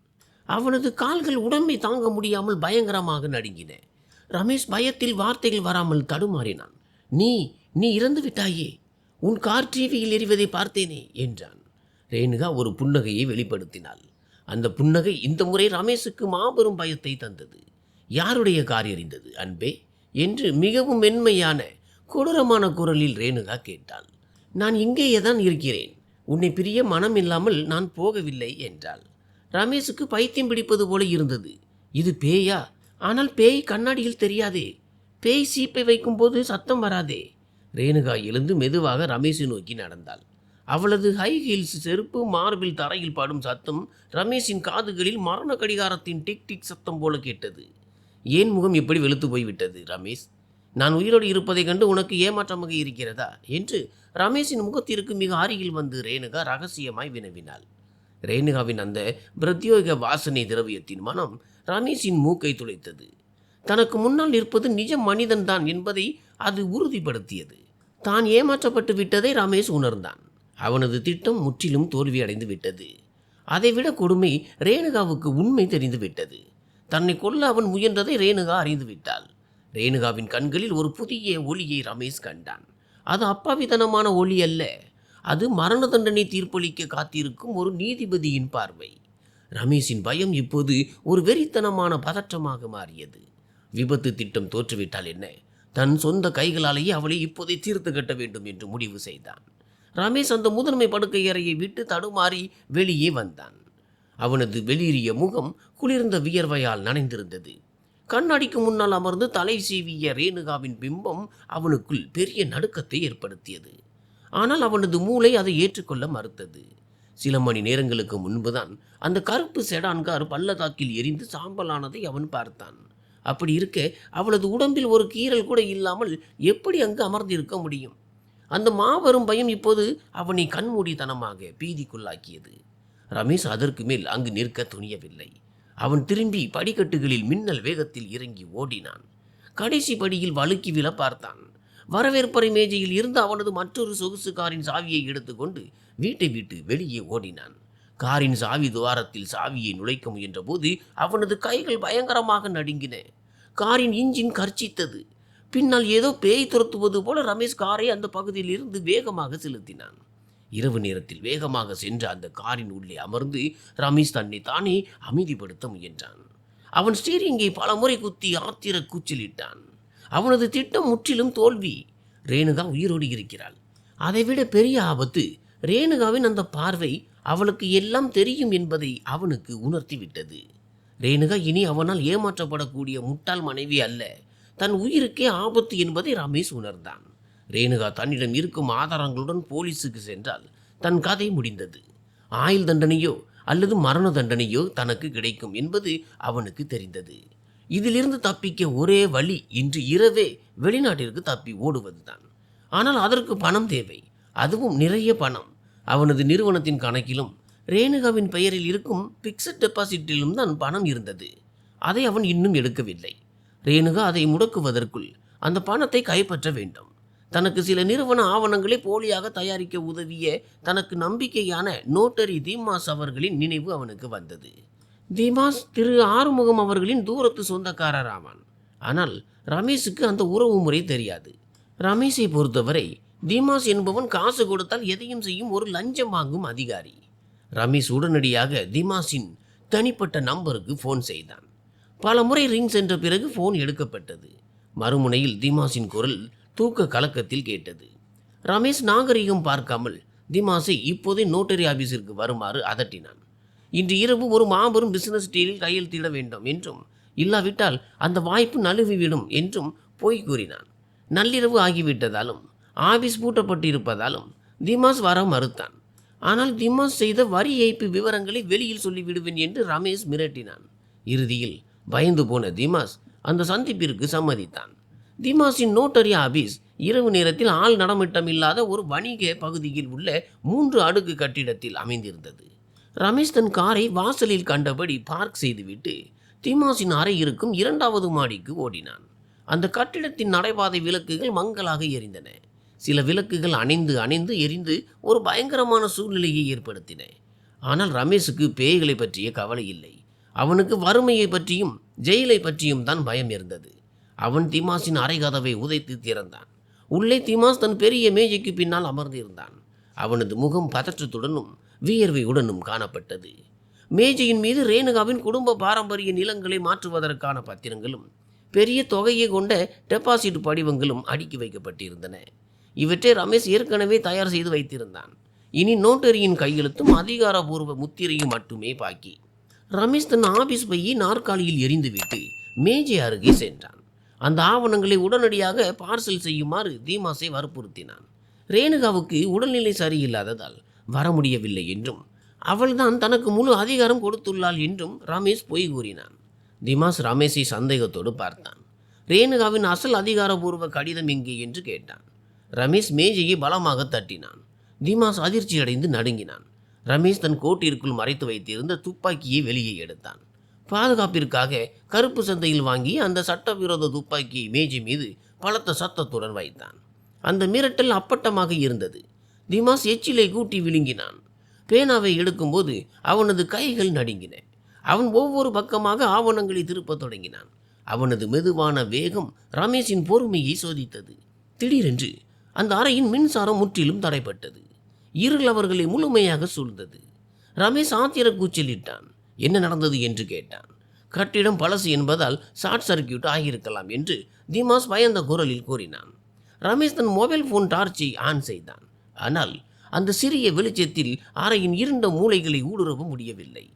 Speaker 1: அவனது கால்கள் உடம்பை தாங்க முடியாமல் பயங்கரமாக நடுங்கின. ரமேஷ் பயத்தில் வார்த்தைகள் வராமல் தடுமாறினான். நீ நீ இறந்து விட்டாயே, உன் கார் டிவியில் எறிவதை பார்த்தேனே என்றான். ரேணுகா ஒரு புன்னகையை வெளிப்படுத்தினாள். அந்த புன்னகை இந்த முறை ரமேஷுக்கு மாபெரும் பயத்தை தந்தது. யாருடைய கார் எறிந்தது அன்பே என்று மிகவும் மென்மையான கொடூரமான குரலில் ரேணுகா கேட்டாள். நான் இங்கேயே தான் இருக்கிறேன். உன்னை பிரிய மனம் இல்லாமல் நான் போகவில்லை என்றாள். ரமேஷுக்கு பைத்தியம் பிடிப்பது போல இருந்தது. இது பேயா? ஆனால் பேய் கண்ணாடியில் தெரியாதே. பேய் சீப்பை வைக்கும்போது சத்தம் வராதே. ரேணுகா எழுந்து மெதுவாக ரமேஷை நோக்கி நடந்தாள். அவளது ஹை ஹீல்ஸ் செருப்பு மார்பில் தரையில் பாடும் சத்தம் ரமேஷின் காதுகளில் மரண கடிகாரத்தின் டிக் டிக் சத்தம் போல கேட்டது. ஏன் முகம் இப்படி வெளுத்து போய்விட்டது ரமேஷ்? நான் உயிரோடு இருப்பதைக் கண்டு உனக்கு ஏமாற்றமாக இருக்கிறதா என்று ரமேஷின் முகத்திற்கு மிக அருகில் வந்து ரேணுகா ரகசியமாய் வினவினாள். ரேணுகாவின் அந்த பிரத்யோக வாசனை திரவியத்தின் மனம் ரமேஷின் மூக்கை துளைத்தது. தனக்கு முன்னால் இருப்பது நிஜ மனிதன்தான் என்பதை அது உறுதிப்படுத்தியது. தான் ஏமாற்றப்பட்டு விட்டதை ரமேஷ் உணர்ந்தான். அவனது திட்டம் முற்றிலும் தோல்வியடைந்து விட்டது. அதைவிட கொடுமை, ரேணுகாவுக்கு உண்மை தெரிந்து விட்டது. தன்னை கொல்ல அவன் முயன்றதை ரேணுகா அறிந்து விட்டாள். ரேணுகாவின் கண்களில் ஒரு புதிய ஒளியை ரமேஷ் கண்டான். அது அப்பாவித்தனமான ஒளி அல்ல. அது மரண தண்டனை தீர்ப்பளிக்க காத்திருக்கும் ஒரு நீதிபதியின் பார்வை. ரமேஷின் பயம் இப்போது ஒரு வெறித்தனமான பதற்றமாக மாறியது. விபத்து திட்டம் தோற்றுவிட்டால் என்ன, தன் சொந்த கைகளாலேயே அவளை இப்போதை தீர்த்து கட்ட வேண்டும் என்று முடிவு செய்தான். ரமேஷ் அந்த முதன்மை படுக்கை அறையை விட்டு தடுமாறி வெளியே வந்தான். அவனது வெளியேறிய முகம் குளிர்ந்த வியர்வையால் நனைந்திருந்தது. கண்ணாடிக்கு முன்னால் அமர்ந்து தலை சீவிய ரேணுகாவின் பிம்பம் அவனுக்குள் பெரிய நடுக்கத்தை ஏற்படுத்தியது. ஆனால் அவனது மூளை அதை ஏற்றுக்கொள்ள மறுத்தது. சில மணி நேரங்களுக்கு முன்புதான் அந்த கருப்பு செடான் கார் பள்ளத்தாக்கில் எரிந்து சாம்பலானதை அவன் பார்த்தான். அப்படி இருக்க அவளது உடம்பில் ஒரு கீறல் கூட இல்லாமல் எப்படி அங்கு அமர்ந்திருக்க முடியும்? அந்த மாபெரும் பயம் இப்போது அவனை கண்மூடித்தனமாக பீதிக்குள்ளாக்கியது. ரமேஷ் அதற்கு மேல் அங்கு நிற்க துணியவில்லை. அவன் திரும்பி படிக்கட்டுகளில் மின்னல் வேகத்தில் இறங்கி ஓடினான். கடைசி படியில் வழுக்கி விழ பார்த்தான். வரவேற்பறை மேஜையில் இருந்து அவனது மற்றொரு சொகுசு காரின் சாவியை எடுத்துக்கொண்டு வீட்டை விட்டு வெளியே ஓடினான். காரின் சாவி துவாரத்தில் சாவியை நுழைக்க முயன்ற போது அவனது கைகள் பயங்கரமாக நடுங்கின. காரின் இன்ஜின் கர்ச்சித்தது. பின்னால் ஏதோ பேய் துரத்துவது போல ரமேஷ் காரை அந்த பகுதியில் இருந்து வேகமாக செலுத்தினான். இரவு நேரத்தில் வேகமாக சென்ற அந்த காரின் உள்ளே அமர்ந்து ரமேஷ் தன்னை தானே அமைதிப்படுத்த முயன்றான். அவன் ஸ்டீரிங்கை பல முறை குத்தி ஆத்திர கூச்சலிட்டான். அவனது திட்டம் முற்றிலும் தோல்வி. ரேணுகா உயிரோடு இருக்கிறாள். அதைவிட பெரிய ஆபத்து, ரேணுகாவின் அந்த பார்வை அவளுக்கு எல்லாம் தெரியும் என்பதை அவனுக்கு உணர்த்திவிட்டது. ரேணுகா இனி அவனால் ஏமாற்றப்படக்கூடிய முட்டாள் மனைவி அல்ல, தன் உயிருக்கே ஆபத்து என்பதை ரமேஷ் உணர்ந்தான். ரேணுகா தன்னிடம் இருக்கும் ஆதாரங்களுடன் போலீஸுக்கு சென்றால் தன் கதை முடிந்தது. ஆயுள் தண்டனையோ அல்லது மரண தண்டனையோ தனக்கு கிடைக்கும் என்பது அவனுக்கு தெரிந்தது. இதிலிருந்து தப்பிக்க ஒரே வழி இன்று இரவே வெளிநாட்டிற்கு தப்பி ஓடுவதுதான். ஆனால் அதற்கு பணம் தேவை, அதுவும் நிறைய பணம். அவனது நிறுவனத்தின் கணக்கிலும் ரேணுகாவின் பெயரில் இருக்கும் பிக்சட் டெபாசிட்டிலும் தான் பணம் இருந்தது. அதை அவன் இன்னும் எடுக்கவில்லை. ரேணுகா அதை முடக்குவதற்குள் அந்த பணத்தை கைப்பற்ற வேண்டும். தனக்கு சில நிறுவன ஆவணங்களை போலியாக தயாரிக்க உதவிய தனக்கு நம்பிக்கையான நோட்டரி தீமாஸ் அவர்களின் நினைவு அவனுக்கு வந்தது. தீமாஸ் திரு ஆறுமுகம் அவர்களின் தூரத்து சொந்தக்காரர் ஆவான். ஆனால் ரமேஷுக்கு அந்த உறவு முறை தெரியாது. ரமேஷை பொறுத்தவரை தீமாஸ் என்பவன் காசு கொடுத்தால் எதையும் செய்யும் ஒரு லஞ்சம் வாங்கும் அதிகாரி. ரமேஷ் உடனடியாக தீமாஸின் தனிப்பட்ட நம்பருக்கு ஃபோன் செய்தான். பல முறை ரிங் சென்ற பிறகு ஃபோன் எடுக்கப்பட்டது. மறுமுனையில் தீமாஸின் குரல் தூக்க கலக்கத்தில் கேட்டது. ரமேஷ் நாகரிகம் பார்க்காமல் தீமாஸை இப்போதே நோட்டரி ஆபீஸிற்கு வருமாறு அதட்டினான். இன்று இரவு ஒரு மாபெரும் பிசினஸ் டீலில் கையெழுத்திட வேண்டும் என்றும், இல்லாவிட்டால் அந்த வாய்ப்பு நழுவிவிடும் என்றும் பொய் கூறினான். நள்ளிரவு ஆகிவிட்டதாலும் ஆபீஸ் பூட்டப்பட்டிருப்பதாலும் தீமாஸ் வர மறுத்தான். ஆனால் தீமாஸ் செய்த வரி ஏய்ப்பு விவரங்களை வெளியில் சொல்லிவிடுவேன் என்று ரமேஷ் மிரட்டினான். இறுதியில் பயந்து போன தீமாஸ் அந்த சந்திப்பிற்கு சம்மதித்தான். தீமாஸின் நோட்டரி ஆபீஸ் இரவு நேரத்தில் ஆள் நடமிட்டமில்லாத ஒரு வணிக பகுதியில் உள்ள 3 அடுக்கு கட்டிடத்தில் அமைந்திருந்தது. ரமேஷ் தன் காரை வாசலில் கண்டபடி பார்க் செய்துவிட்டு தீமாஸின் அறை இருக்கும் 2வது மாடிக்கு ஓடினான். அந்த கட்டிடத்தின் நடைபாதை விளக்குகள் மங்கலாக எரிந்தன. சில விளக்குகள் அணைந்து எரிந்து ஒரு பயங்கரமான சூழ்நிலையை ஏற்படுத்தின. ஆனால் ரமேஷுக்கு பேய்களை பற்றிய கவலை இல்லை. அவனுக்கு வறுமையை பற்றியும் ஜெயிலை பற்றியும் தான் பயம் இருந்தது. அவன் தீமாஸின் அறை கதவை உதைத்து திறந்தான். உள்ளே தீமாஸ் தன் பெரிய மேஜைக்கு பின்னால் அமர்ந்திருந்தான். அவனது முகம் பதற்றத்துடனும் வியர்வையுடனும் காணப்பட்டது. மேஜையின் மீது ரேணுகாவின் குடும்ப பாரம்பரிய நிலங்களை மாற்றுவதற்கான பத்திரங்களும் பெரிய தொகையை கொண்ட டெபாசிட் படிவங்களும் அடுக்கி வைக்கப்பட்டிருந்தன. இவற்றை ரமேஷ் ஏற்கனவே தயார் செய்து வைத்திருந்தான். இனி நோட்டரியின் கையெழுத்தும் அதிகாரபூர்வ முத்திரையும் மட்டுமே பாக்கி. ரமேஷ் தன் ஆபீஸ் பையை நாற்காலியில் எறிந்துவிட்டு மேஜை அருகே சென்றான். அந்த ஆவணங்களை உடனடியாக பார்சல் செய்யுமாறு தீமாஸை வற்புறுத்தினான். ரேணுகாவுக்கு உடல்நிலை சரியில்லாததால் வர முடியவில்லை என்றும், அவள்தான் தனக்கு முழு அதிகாரம் கொடுத்துள்ளாள் என்றும் ரமேஷ் பொய் கூறினான். தீமாஸ் ரமேஷை சந்தேகத்தோடு பார்த்தான். ரேணுகாவின் அசல் அதிகாரபூர்வ கடிதம் எங்கே என்று கேட்டான். ரமேஷ் மேஜையை பலமாக தட்டினான். தீமாஸ் அதிர்ச்சியடைந்து நடுங்கினான். ரமேஷ் தன் கோட்டிற்குள் மறைத்து வைத்திருந்த துப்பாக்கியை வெளியே எடுத்தான். பாதுகாப்பிற்காக கருப்பு சந்தையில் வாங்கி அந்த சட்டவிரோத துப்பாக்கியை மேஜை மீது பலத்த சத்தத்துடன் வைத்தான். அந்த மிரட்டல் அப்பட்டமாக இருந்தது. தீமாஸ் எச்சிலை கூட்டி விழுங்கினான். பேனாவை எடுக்கும்போது அவனது கைகள் நடுங்கின. அவன் ஒவ்வொரு பக்கமாக ஆவணங்களை திருப்பத் தொடங்கினான். அவனது மெதுவான வேகம் ரமேஷின் பொறுமையை சோதித்தது. திடீரென்று அந்த அறையின் மின்சாரம் முற்றிலும் தடைப்பட்டது. இருள் அவர்களை முழுமையாக சூழ்ந்தது. ரமேஷ் ஆத்திர கூச்சலிட்டான். என்ன நடந்தது என்று கேட்டான். கட்டிடம் பழசு என்பதால் ஷார்ட் சர்க்கியூட் ஆகியிருக்கலாம் என்று தீமாஸ் பயந்த குரலில் கூறினான். ரமேஷ் தன் மொபைல் போன் டார்ச்சை ஆன் செய்தான். ஆனால் அந்த சிறிய வெளிச்சத்தில் அறையின் இருண்ட மூலைகளை ஊடுருவ முடியவில்லை.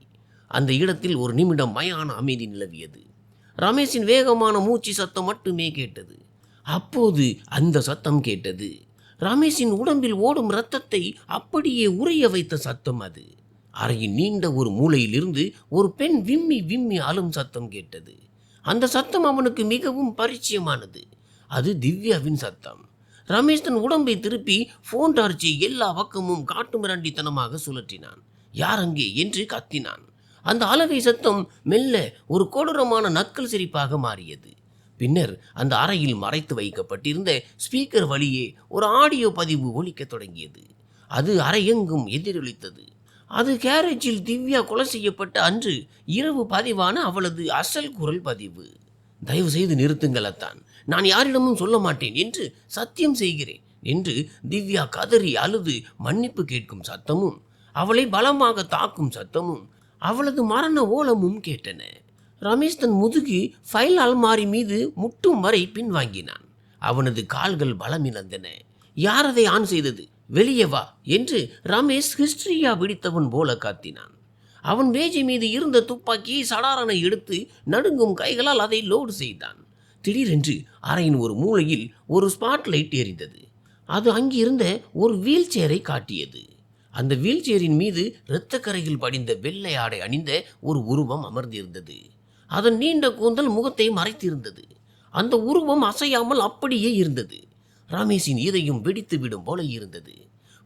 Speaker 1: அந்த இடத்தில் ஒரு நிமிடம் மயான அமைதி நிலவியது. ரமேஷின் வேகமான மூச்சு சத்தம் மட்டுமே கேட்டது. அப்போது அந்த சத்தம் கேட்டது. ரமேஷின் உடம்பில் ஓடும் இரத்தத்தை அப்படியே உறைய வைத்த சத்தம் அது. அறையின் நீண்ட ஒரு மூலையிலிருந்து ஒரு பெண் விம்மி விம்மி அழும் சத்தம் கேட்டது. அந்த சத்தம் அவனுக்கு மிகவும் பரிச்சயமானது. அது திவ்யாவின் சத்தம். ரமேஷ் தன் உடம்பை திருப்பி போன் டார்ச்சை எல்லா பக்கமும் காட்டு மிராண்டித்தனமாக சுழற்றினான். யார் அங்கே என்று கத்தினான். அந்த அலகை சத்தம் மெல்ல ஒரு கொடூரமான நக்கல் சிரிப்பாக மாறியது. பின்னர் அந்த அறையில் மறைத்து வைக்கப்பட்டிருந்த ஸ்பீக்கர் வழியே ஒரு ஆடியோ பதிவு ஒலிக்கத் தொடங்கியது. அது அறையெங்கும் எதிரொலித்தது. அது கேரேஜில் திவ்யா கொலை செய்யப்பட்ட அன்று இரவு பதிவான அவளது அசல் குரல் பதிவு. தயவு செய்து நிறுத்துங்கள் அத்தான், நான் யாரிடமும் சொல்ல மாட்டேன் என்று சத்தியம் செய்கிறேன் என்று திவ்யா கதறி அழுது மன்னிப்பு கேட்கும் சத்தமும் அவளை பலமாக தாக்கும் சத்தமும் அவளது மரண ஓலமும் கேட்டன. ரமேஷ் தன் முதுகு ஃபைல் அல்மாரி மீது முட்டும் வரை பின்வாங்கினான். அவனது கால்கள் பலமிழந்தன. யார் அதை ஆன் செய்தது? வெளியே வா என்று ரமேஷ் ஹிஸ்டரியா பிடித்தவன் போல காத்தினான். அவன் மேஜை மீது இருந்த துப்பாக்கியை சடாரனை எடுத்து நடுங்கும் கைகளால் அதை லோடு செய்தான். திடீரென்று அறையின் ஒரு மூலையில் ஒரு ஸ்பாட்லைட் எரிந்தது. அது அங்கிருந்த ஒரு வீல் சேரை காட்டியது. அந்த வீல் சேரின் மீது இரத்தக்கரையில் படிந்த வெள்ளை ஆடை அணிந்த ஒரு உருவம் அமர்ந்திருந்தது. அதன் நீண்ட கூந்தல் முகத்தை மறைத்திருந்தது. அந்த உருவம் அசையாமல் அப்படியே இருந்தது. ரமேஷின் இதயம் வெடித்து விடும் போல இருந்தது.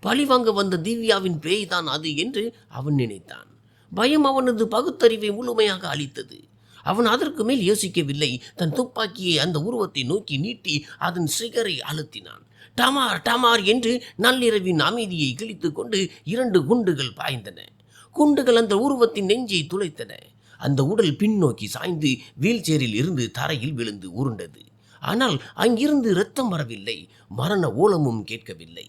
Speaker 1: பழிவாங்க வந்த திவ்யாவின் பேய் தான் அது என்று அவன் நினைத்தான். பயம் அவனது பகுத்தறிவை முழுமையாக அளித்தது. அவன் அதற்கு மேல் யோசிக்கவில்லை. தன் துப்பாக்கியை அந்த உருவத்தை நோக்கி நீட்டி அதன் சிகரை அழுத்தினான். டமார் டமார் என்று நள்ளிரவின் அமைதியை கிழித்து கொண்டு 2 குண்டுகள் பாய்ந்தன. குண்டுகள் அந்த உருவத்தின் நெஞ்சை துளைத்தன. அந்த உடல் பின்னோக்கி சாய்ந்து வீல் சேரில் இருந்து தரையில் விழுந்து உருண்டது. ஆனால் அங்கிருந்து இரத்தம் வரவில்லை, மரண ஓலமும் கேட்கவில்லை.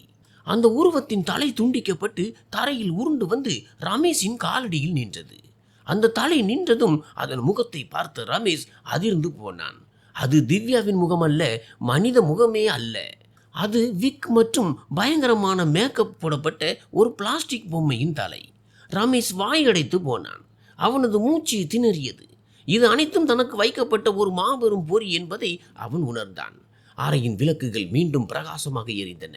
Speaker 1: அந்த உருவத்தின் தலை துண்டிக்கப்பட்டு தரையில் உருண்டு வந்து ரமேஷின் காலடியில் நின்றது. அந்த தலை நின்றதும் அதன் முகத்தை பார்த்த ரமேஷ் அதிர்ந்து போனான். அது திவ்யாவின் முகம் அல்ல, மனித முகமே அல்ல. அது விக் மற்றும் பயங்கரமான மேக்கப் போடப்பட்ட ஒரு பிளாஸ்டிக் பொம்மையின் தலை. ரமேஷ் வாயடைத்து போனான். அவனது மூச்சு திணறியது. இது அனைத்தும் தனக்கு வைக்கப்பட்ட ஒரு மாபெரும் பொறி என்பதை அவன் உணர்ந்தான். அறையின் விளக்குகள் மீண்டும் பிரகாசமாக எரிந்தன.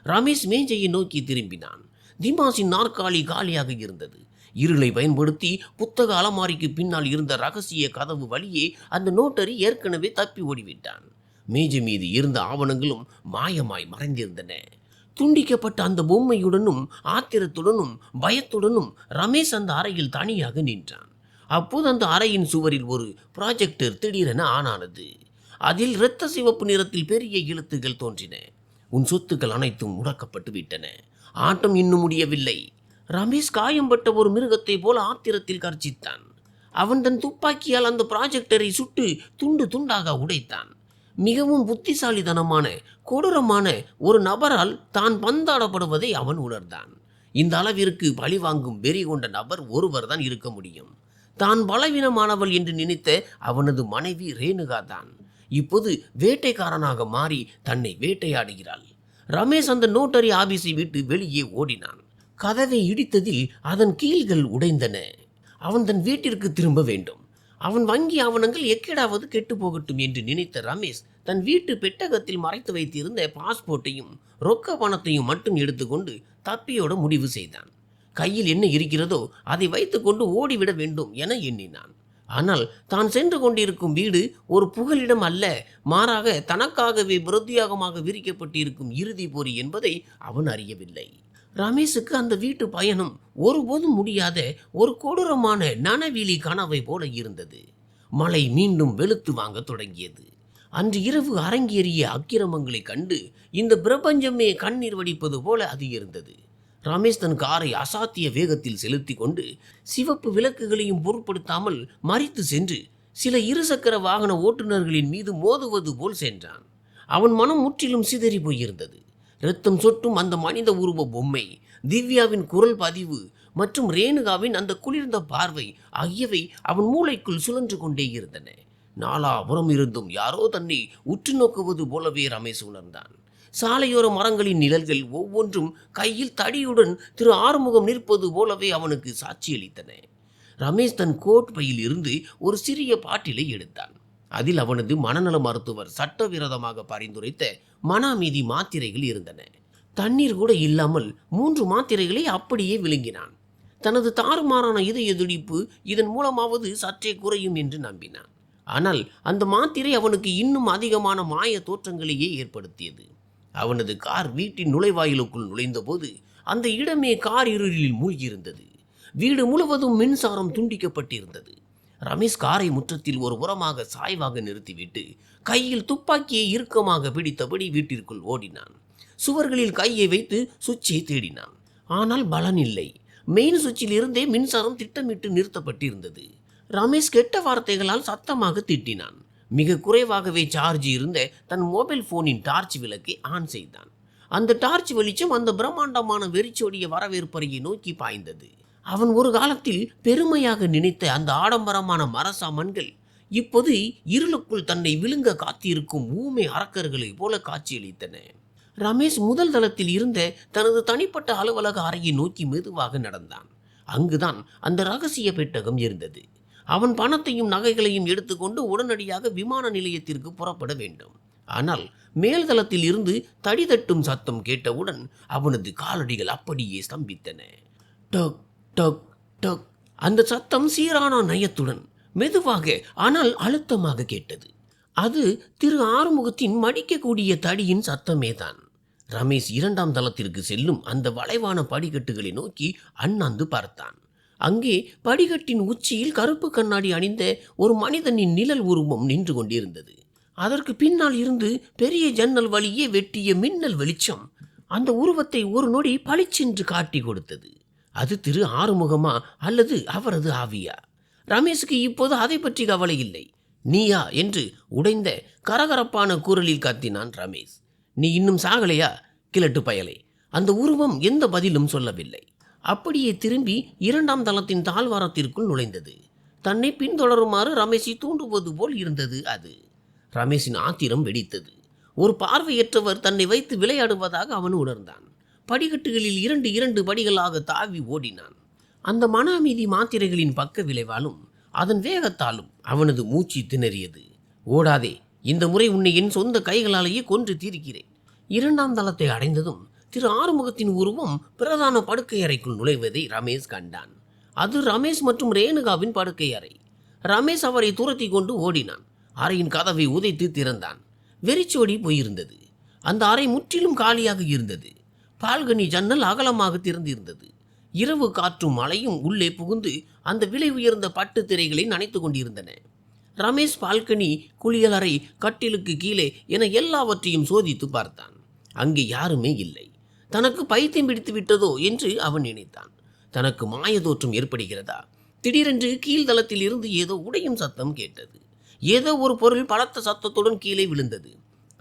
Speaker 1: ரமேஷ் மேஜையை நோக்கி திரும்பினான். திமாஸின் நாற்காலி காலியாக இருந்தது. இருளை பயன்படுத்தி புத்தக அலமாரிக்கு பின்னால் இருந்த ரகசிய கதவு வழியே அந்த நோட்டரி ஏற்கனவே தப்பி ஓடிவிட்டான். மேஜை மீது இருந்த ஆவணங்களும் மாயமாய் மறைந்திருந்தன. துண்டிக்கப்பட்ட அந்த பொம்மையுடனும் ஆத்திரத்துடனும் பயத்துடனும் ரமேஷ் அந்த அறையில் தனியாக நின்றான். அப்போது அந்த அறையின் சுவரில் ஒரு ப்ராஜெக்டர் திடீரென ஆனானது. அதில் இரத்த சிவப்பு நிறத்தில் பெரிய எழுத்துகள் தோன்றின. உன் சொத்துக்கள் அனைத்தும் முடக்கப்பட்டு விட்டன. ஆட்டம் இன்னும் முடியவில்லை. ரமேஷ் காயம்பட்ட ஒரு மிருகத்தை போல ஆத்திரத்தில் கர்ஜித்தான். அவன் தன் துப்பாக்கியால் அந்த ப்ராஜெக்டரை சுட்டு துண்டு துண்டாக உடைத்தான். மிகவும் புத்திசாலித்தனமான கொடூரமான ஒரு நபரால் தான் பந்தாடப்படுவதை அவன் உணர்ந்தான். இந்த அளவிற்கு பழிவாங்கும் வெறி கொண்ட நபர் ஒருவர் தான் இருக்க முடியும். தான் பலவீனமானவள் என்று நினைத்த அவனது மனைவி ரேணுகா தான் இப்போது வேட்டைக்காரனாக மாறி தன்னை வேட்டையாடுகிறாள். ரமேஷ் அந்த நோட்டரி ஆபீஸை விட்டு வெளியே ஓடினான். கதவை இடித்ததில் அதன் கீழ்கள் உடைந்தன. அவன் தன் வீட்டிற்கு திரும்ப வேண்டும். அவன் வங்கி ஆவணங்கள் எக்கேடாவது கெட்டு போகட்டும் என்று நினைத்த ரமேஷ் தன் வீட்டு பெட்டகத்தில் மறைத்து வைத்திருந்த பாஸ்போர்ட்டையும் ரொக்க பணத்தையும் மட்டும் எடுத்துக்கொண்டு தப்பியோட முடிவு செய்தான். கையில் என்ன இருக்கிறதோ அதை வைத்துக்கொண்டு ஓடிவிட வேண்டும் என எண்ணினான். ஆனால் தான் சென்று கொண்டிருக்கும் வீடு ஒரு புகலிடம் அல்ல, மாறாக தனக்காகவே பிரத்யேகமாக விரிக்கப்பட்டிருக்கும் இறுதி பொறி என்பதை அவன் அறியவில்லை. ரமேஷுக்கு அந்த வீட்டு பயணம் ஒருபோதும் முடியாத ஒரு கொடூரமான நனவீலி கனவை போல இருந்தது. மழை மீண்டும் வெளுத்து வாங்க தொடங்கியது. அன்று இரவு அரங்கேறிய அக்கிரமங்களை கண்டு இந்த பிரபஞ்சமே கண்ணீர் வடிப்பது போல அது இருந்தது. ரமேஷ் தன் காரை அசாத்திய வேகத்தில் செலுத்தி கொண்டு சிவப்பு விளக்குகளையும் பொருட்படுத்தாமல் மறித்து சென்று சில இருசக்கர வாகன ஓட்டுநர்களின் மீது மோதுவது போல் சென்றான். அவன் மனம் முற்றிலும் சிதறி போயிருந்தது. இரத்தம் சொட்டும் அந்த மனித உருவ பொம்மை, திவ்யாவின் குரல் பதிவு மற்றும் ரேணுகாவின் அந்த குளிர்ந்த பார்வை ஆகியவை அவன் மூளைக்குள் சுழன்று கொண்டே இருந்தன. நாலாபுறம் இருந்தும் யாரோ தன்னை உற்று நோக்குவது போலவே ரமேஷ் உணர்ந்தான். சாலையோர மரங்களின் நிழல்கள் ஒவ்வொன்றும் கையில் தடியுடன் திரு ஆறுமுகம் நிற்பது போலவே அவனுக்கு சாட்சியளித்தன. ரமேஷ் தன் கோட் பையில் இருந்து ஒரு சிறிய பாட்டிலை எடுத்தான். அதில் அவனது மனநல மருத்துவர் சட்டவிரோதமாக பரிந்துரைத்த மன அமைதி மாத்திரைகள் இருந்தன. தண்ணீர் கூட இல்லாமல் 3 மாத்திரைகளை அப்படியே விழுங்கினான். தனது தாறுமாறான இதய துடிப்பு இதன் மூலமாவது சற்றே குறையும் என்று நம்பினான். ஆனால் அந்த மாத்திரை அவனுக்கு இன்னும் அதிகமான மாய தோற்றங்களையே ஏற்படுத்தியது. அவனது கார் வீட்டின் நுழைவாயிலுக்குள் நுழைந்தபோது அந்த இடமே கார் இருளில் மூழ்கியிருந்தது. வீடு முழுவதும் மின்சாரம் துண்டிக்கப்பட்டிருந்தது. ரமேஷ் காரை முற்றத்தில் ஒரு புறமாக சாய்வாக நிறுத்திவிட்டு கையில் துப்பாக்கியை இறுக்கமாக பிடித்தபடி வீட்டிற்குள் ஓடினான். சுவர்களில் கையை வைத்து சுவிட்சை தேடினான். ஆனால் பலன் இல்லை. மெயின் சுவிட்சில் இருந்தே மின்சாரம் திட்டமிட்டு நிறுத்தப்பட்டிருந்தது. ரமேஷ் கெட்ட வார்த்தைகளால் சத்தமாக திட்டினான். மிக குறைவாகவே சார்ஜ் இருந்த தன் மொபைல் போனின் டார்ச் விளக்கை ஆன் செய்தான். அந்த டார்ச் வெளிச்சம் அந்த பிரம்மாண்டமான வெறிச்சோடிய வரவேற்பறையை நோக்கி பாய்ந்தது. அவன் ஒரு காலத்தில் பெருமையாக நினைத்த அந்த ஆடம்பரமான மரசாமன்கள் இப்போது இருளுக்குள் தன்னை விழுங்க காத்திருக்கும் ஊமை அரக்கர்களைப் போல காட்சியளித்தன. ரமேஷ் முதல் தளத்தில் இருந்த தனது தனிப்பட்ட அலுவலக அறையை நோக்கி மெதுவாக நடந்தான். அங்குதான் அந்த ரகசிய பெட்டகம் இருந்தது. அவன் பணத்தையும் நகைகளையும் எடுத்துக்கொண்டு உடனடியாக விமான நிலையத்திற்கு புறப்பட வேண்டும். ஆனால் மேல்தளத்தில் இருந்து தடி தட்டும் சத்தம் கேட்டவுடன் அவனது காலடிகள் அப்படியே ஸ்தம்பித்தன. டக் டக் டக். அந்த சத்தம் சீரான நயத்துடன் மெதுவாக ஆனால் அழுத்தமாக கேட்டது. அது திரு ஆறுமுகத்தின் மடிக்கக்கூடிய தடியின் சத்தமேதான். ரமேஷ் இரண்டாம் தளத்திற்கு செல்லும் அந்த வளைவான படிக்கட்டுகளை நோக்கி அண்ணாந்து பார்த்தான். அங்கே படிக்கட்டின் உச்சியில் கருப்பு கண்ணாடி அணிந்த ஒரு மனிதனின் நிழல் உருவம் நின்று கொண்டிருந்தது. அதற்கு பின்னால் இருந்து பெரிய ஜன்னல் வழியே வெட்டிய மின்னல் வெளிச்சம் அந்த உருவத்தை ஒரு நொடி பளிச்சென்று காட்டி கொடுத்தது. அது திரு ஆறுமுகமா அல்லது அவரது ஆவியா? ரமேஷுக்கு இப்போது அதை பற்றி கவலை இல்லை. நீயா என்று உடைந்த கரகரப்பான குரலில் கத்தினான் ரமேஷ். நீ இன்னும் சாகலையா கிழட்டு பயலே? அந்த உருவம் எந்த பதிலும் சொல்லவில்லை. அப்படியே திரும்பி இரண்டாம் தளத்தின் தாழ்வாரத்திற்குள் நுழைந்தது. தன்னை பின்தொடருமாறு ரமேஷை தூண்டுவது போல் இருந்தது அது. ரமேஷின் ஆத்திரம் வெடித்தது. ஒரு பார்வையற்றவர் தன்னை வைத்து விளையாடுவதாக அவன் உணர்ந்தான். படிக்கட்டுகளில் இரண்டு இரண்டு படிகளாக தாவி ஓடினான். அந்த மன அமைதி மாத்திரைகளின் பக்க விளைவாலும் அதன் வேகத்தாலும் அவனது மூச்சு திணறியது. ஓடாதே, இந்த முறை உன்னை என் சொந்த கைகளாலேயே கொன்று தீர்க்கிறேன். இரண்டாம் தளத்தை அடைந்ததும் திரு ஆறுமுகத்தின் உருவம் பிரதான படுக்கை அறைக்குள் நுழைவதை ரமேஷ் கண்டான். அது ரமேஷ் மற்றும் ரேணுகாவின் படுக்கை அறை. ரமேஷ் அவரை துரத்தி கொண்டு ஓடினான். அறையின் கதவை உதைத்து திறந்தான். வெறிச்சோடி போயிருந்தது. அந்த அறை முற்றிலும் காலியாக இருந்தது. பால்கனி ஜன்னல் அகலமாக திறந்திருந்தது. இரவு காற்றும் மழையும் உள்ளே புகுந்து அந்த விலை உயர்ந்த பட்டு திரைகளை நனைத்து கொண்டிருந்தன. ரமேஷ் பால்கனி, குளியலறை, கட்டிலுக்கு கீழே என எல்லாவற்றையும் சோதித்து பார்த்தான். அங்கே யாருமே இல்லை. தனக்கு பைத்தியம் பிடித்து விட்டதோ என்று அவன் நினைத்தான். தனக்கு மாய தோற்றம் ஏற்படுகிறதா? திடீரென்று கீழ்தளத்தில் இருந்து ஏதோ உடையும் சத்தம் கேட்டது. ஏதோ ஒரு பொருள் பலத்த சத்தத்துடன் கீழே விழுந்தது.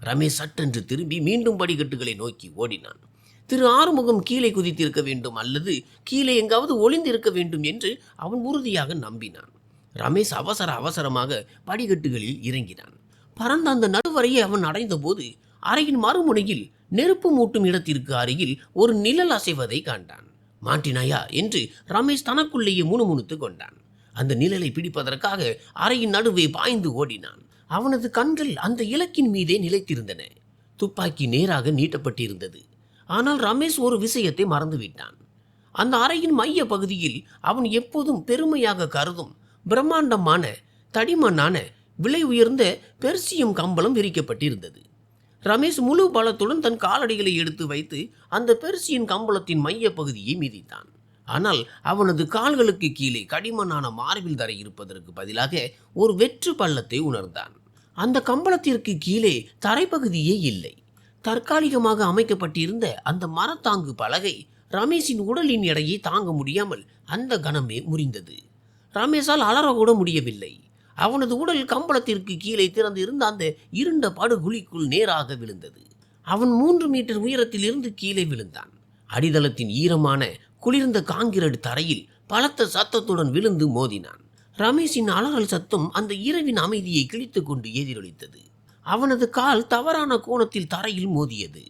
Speaker 1: ரமேஷ் சட்டென்று திரும்பி மீண்டும் படிக்கட்டுகளை நோக்கி ஓடினான். திரு ஆறுமுகம் கீழே குதித்திருக்க வேண்டும் அல்லது கீழே எங்காவது ஒளிந்திருக்க வேண்டும் என்று அவன் உறுதியாக நம்பினான். ரமேஷ் அவசரமாக படிக்கட்டுகளில் இறங்கினான். பறந்த அந்த நடுவரையை அவன் அடைந்த போது அறையின் மறுமுனையில் நெருப்பு மூட்டும் இடத்திற்கு அருகில் ஒரு நிழல் அசைவதை கண்டான். மாட்டினாயா என்று ரமேஷ் தனக்குள்ளேயே முணுமுணுத்து கொண்டான். அந்த நிழலை பிடிப்பதற்காக அறையின் நடுவே பாய்ந்து ஓடினான். அவனது கண்கள் அந்த இலக்கின் மீதே நிலைத்திருந்தன. துப்பாக்கி நேராக நீட்டப்பட்டிருந்தது. ஆனால் ரமேஷ் ஒரு விஷயத்தை மறந்துவிட்டான். அந்த அறையின் மைய பகுதியில் அவன் எப்போதும் பெருமையாக கருதும் பிரம்மாண்டமான தடிமண்ணான விலை உயர்ந்த பெர்சியம் கம்பளம் விரிக்கப்பட்டிருந்தது. ரமேஷ் முழு பலத்துடன் தன் காலடிகளை எடுத்து வைத்து அந்த பெர்சியன் கம்பளத்தின் மைய பகுதியை மிதித்தான். ஆனால் அவனது கால்களுக்கு கீழே கடிமண்ணான மார்பில் தரை இருப்பதற்கு பதிலாக ஒரு வெற்று பள்ளத்தை உணர்ந்தான். அந்த கம்பளத்திற்கு கீழே தரைப்பகுதியே இல்லை. தற்காலிகமாக அமைக்கப்பட்டிருந்த அந்த மரத்தாங்கு பலகை ரமேஷின் உடலின் எடையை தாங்க முடியாமல் அந்த கணமே முறிந்தது. ரமேஷால் அலறக்கூட முடியவில்லை. அவனது உடல் கம்பளத்திற்கு கீழே திறந்து இருந்த அந்த இருண்ட படுகுழிக்குள் நேராக விழுந்தது. அவன் 3 மீட்டர் உயரத்தில் இருந்து கீழே விழுந்தான். அடித்தளத்தின் ஈரமான குளிர்ந்த காங்கிரடு தரையில் பலத்த சத்தத்துடன் விழுந்து மோதினான். ரமேஷின் அலறல் சத்தம் அந்த இரவின் அமைதியை கிழித்து கொண்டு எதிரொலித்தது. அவனது கால் தவறான கோணத்தில் தரையில் மோதியது.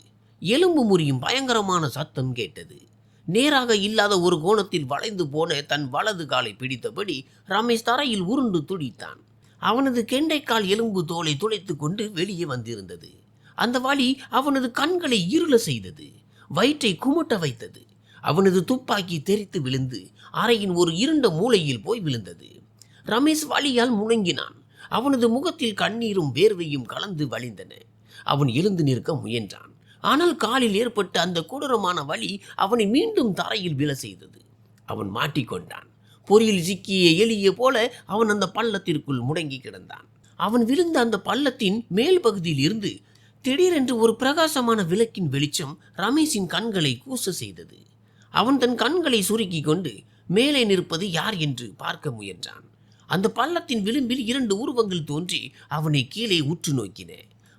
Speaker 1: எலும்பு முறியும் பயங்கரமான சத்தம் கேட்டது. நேராக இல்லாத ஒரு கோணத்தில் வளைந்து போன தன் வலது காலை பிடித்தபடி ரமேஷ் தரையில் உருண்டு துடித்தான். அவனது கெண்டைக்கால் எலும்பு தோலை துளைத்து கொண்டு வெளியே வந்திருந்தது. அந்த வலி அவனது கண்களை இருள செய்தது. வயிற்றை குமுட்ட வைத்தது. அவனது துப்பாக்கி தெரித்து விழுந்து அறையின் ஒரு இருண்ட மூலையில் போய் விழுந்தது. ரமேஷ் வலியால் முழங்கினான். அவனது முகத்தில் கண்ணீரும் வேர்வையும் கலந்து வழிந்தன. அவன் எழுந்து நிற்க முயன்றான். ஆனால் காலில் ஏற்பட்ட அந்த கொடூரமான வலி அவனை மீண்டும் தரையில் விழ செய்தது. அவன் மாட்டிக்கொண்டான். பொறியில் சிக்கிய எலிய போல அவன் அந்த பள்ளத்திற்குள் முடங்கி கிடந்தான். அவன் விழுந்த அந்த பள்ளத்தின் மேல் பகுதியில் இருந்து திடீரென்று ஒரு பிரகாசமான விளக்கின் வெளிச்சம் ரமேஷின் கண்களை கூச செய்தது. அவன் தன் கண்களை சுருக்கி கொண்டு மேலே நிற்பது யார் என்று பார்க்க முயன்றான். அந்த பள்ளத்தின் விளிம்பில் 2 உருவங்கள் தோன்றி அவனை கீழே உற்று நோக்கின.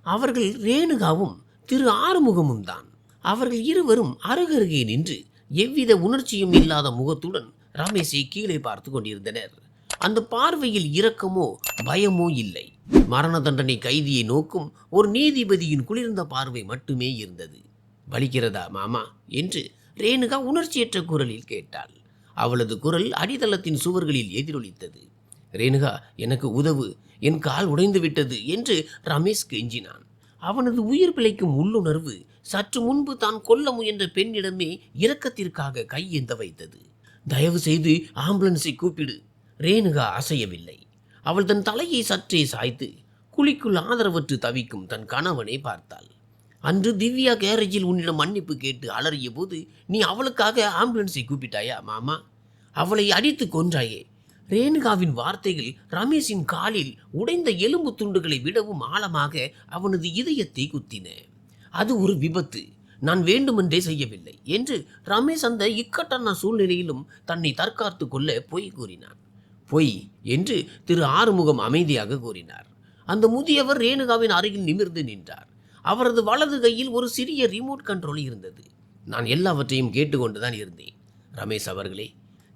Speaker 1: அவர்கள் ரேணுகாவும் திரு ஆறுமுகமும் தான். அவர்கள் இருவரும் அருகருகே நின்று எவ்வித உணர்ச்சியும் இல்லாத முகத்துடன் ரமேஷை கீழே பார்த்து கொண்டிருந்தனர். அந்த பார்வையில் இரக்கமோ பயமோ இல்லை. மரண தண்டனை கைதியை நோக்கும் ஒரு நீதிபதியின் குளிர்ந்த பார்வை மட்டுமே இருந்தது. வலிக்கிறதா மாமா என்று ரேணுகா உணர்ச்சியற்ற குரலில் கேட்டாள். அவளது குரல் அடித்தளத்தின் சுவர்களில் எதிரொலித்தது. ரேணுகா, எனக்கு உதவு, என் கால் உடைந்து விட்டது என்று ரமேஷ் கெஞ்சினான். அவனது உயிர் பிழைக்கும் உள்ளுணர்வு சற்று முன்பு தான் கொல்ல முயன்ற பெண்ணிடமே இரக்கத்திற்காக கையேந்த வைத்தது. தயவு செய்து ஆம்புலன்ஸை கூப்பிடு. ரேணுகா அசையவில்லை. அவள் தன் தலையை சற்றே சாய்த்து குழிக்குள் ஆதரவற்று தவிக்கும் தன் கணவனை பார்த்தாள். அன்று திவ்யா கேரேஜில் உன்னிடம் மன்னிப்பு கேட்டு அலறிய போது நீ அவளுக்காக ஆம்புலன்ஸை கூப்பிட்டாயா மாமா? அவளை அடித்து கொன்றாயே. ரேணுகாவின் வார்த்தைகள் ரமேஷின் காலில் உடைந்த எலும்பு துண்டுகளை விடவும் ஆழமாக அவனது இதயத்தை குத்தின. அது ஒரு விபத்து, நான் வேண்டுமென்றே செய்யவில்லை என்று ரமேஷ் அந்த இக்கட்டான சூழ்நிலையிலும் தன்னை தற்காத்து கொள்ள பொய் கூறினான். பொய் என்று திரு ஆறுமுகம் அமைதியாக கூறினார். அந்த முதியவர் ரேணுகாவின் அருகில் நிமிர்ந்து நின்றார். அவரது வலது கையில் ஒரு சிறிய ரிமோட் கண்ட்ரோல் இருந்தது. நான் எல்லாவற்றையும் கேட்டுக்கொண்டுதான் இருந்தேன் ரமேஷ் அவர்களே.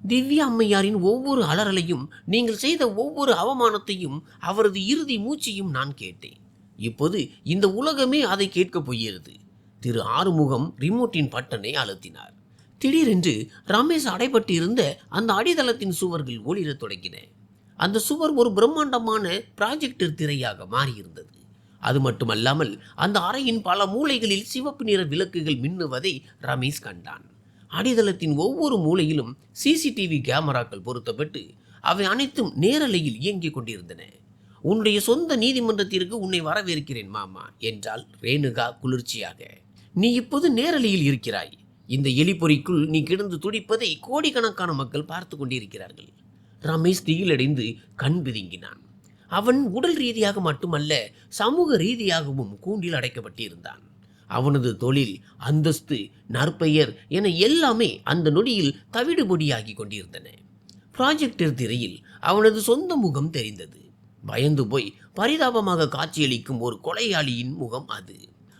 Speaker 1: திவ்யா அம்மையாரின் ஒவ்வொரு அலறலையும், நீங்கள் செய்த ஒவ்வொரு அவமானத்தையும், அவரது இறுதி மூச்சையும் நான் கேட்டேன். இப்போது இந்த உலகமே அதை கேட்கப் போகிறது. திரு ஆறுமுகம் ரிமோட்டின் பட்டனை அழுத்தினார். திடீரென்று ரமேஷ் அடைபட்டு இருந்த அந்த அடித்தளத்தின் சுவர்கள் ஒளிரத் தொடங்கின. அந்த சுவர் ஒரு பிரம்மாண்டமான ப்ராஜெக்டர் திரையாக மாறியிருந்தது. அது மட்டுமல்லாமல் அந்த அறையின் பல மூலைகளில் சிவப்பு நிற விளக்குகள் மின்னுவதை ரமேஷ் கண்டான். அடித்தளத்தின் ஒவ்வொரு மூலையிலும் சிசிடிவி கேமராக்கள் பொருத்தப்பட்டு அவை அனைத்தும் நேரலையில் இயங்கிக் கொண்டிருந்தன. உன்னுடைய சொந்த நீதிமன்றத்திற்கு உன்னை வரவேற்கிறேன் மாமா என்றாள் ரேணுகா குளிர்ச்சியாக. நீ இப்போது நேரலையில் இருக்கிறாய். இந்த எலிப்பொறிக்குள் நீ கிடந்து துடிப்பதை கோடிக்கணக்கான மக்கள் பார்த்து கொண்டிருக்கிறார்கள். ரமேஷ் திகிலடைந்து கண் பிதுங்கினான். அவன் உடல் ரீதியாக மட்டுமல்ல, சமூக ரீதியாகவும் கூண்டில் அடைக்கப்பட்டிருந்தான். அவனது தொழில், அந்தஸ்து, நற்பெயர் என எல்லாமே அந்த நொடியில் தவிடுபொடியாகி கொண்டிருந்தன. ப்ராஜெக்டர் திரையில் அவனது சொந்த முகம் தெரிந்தது. பயந்து போய் பரிதாபமாக காட்சியளிக்கும் ஒரு கொலையாளியின் முகம் அது.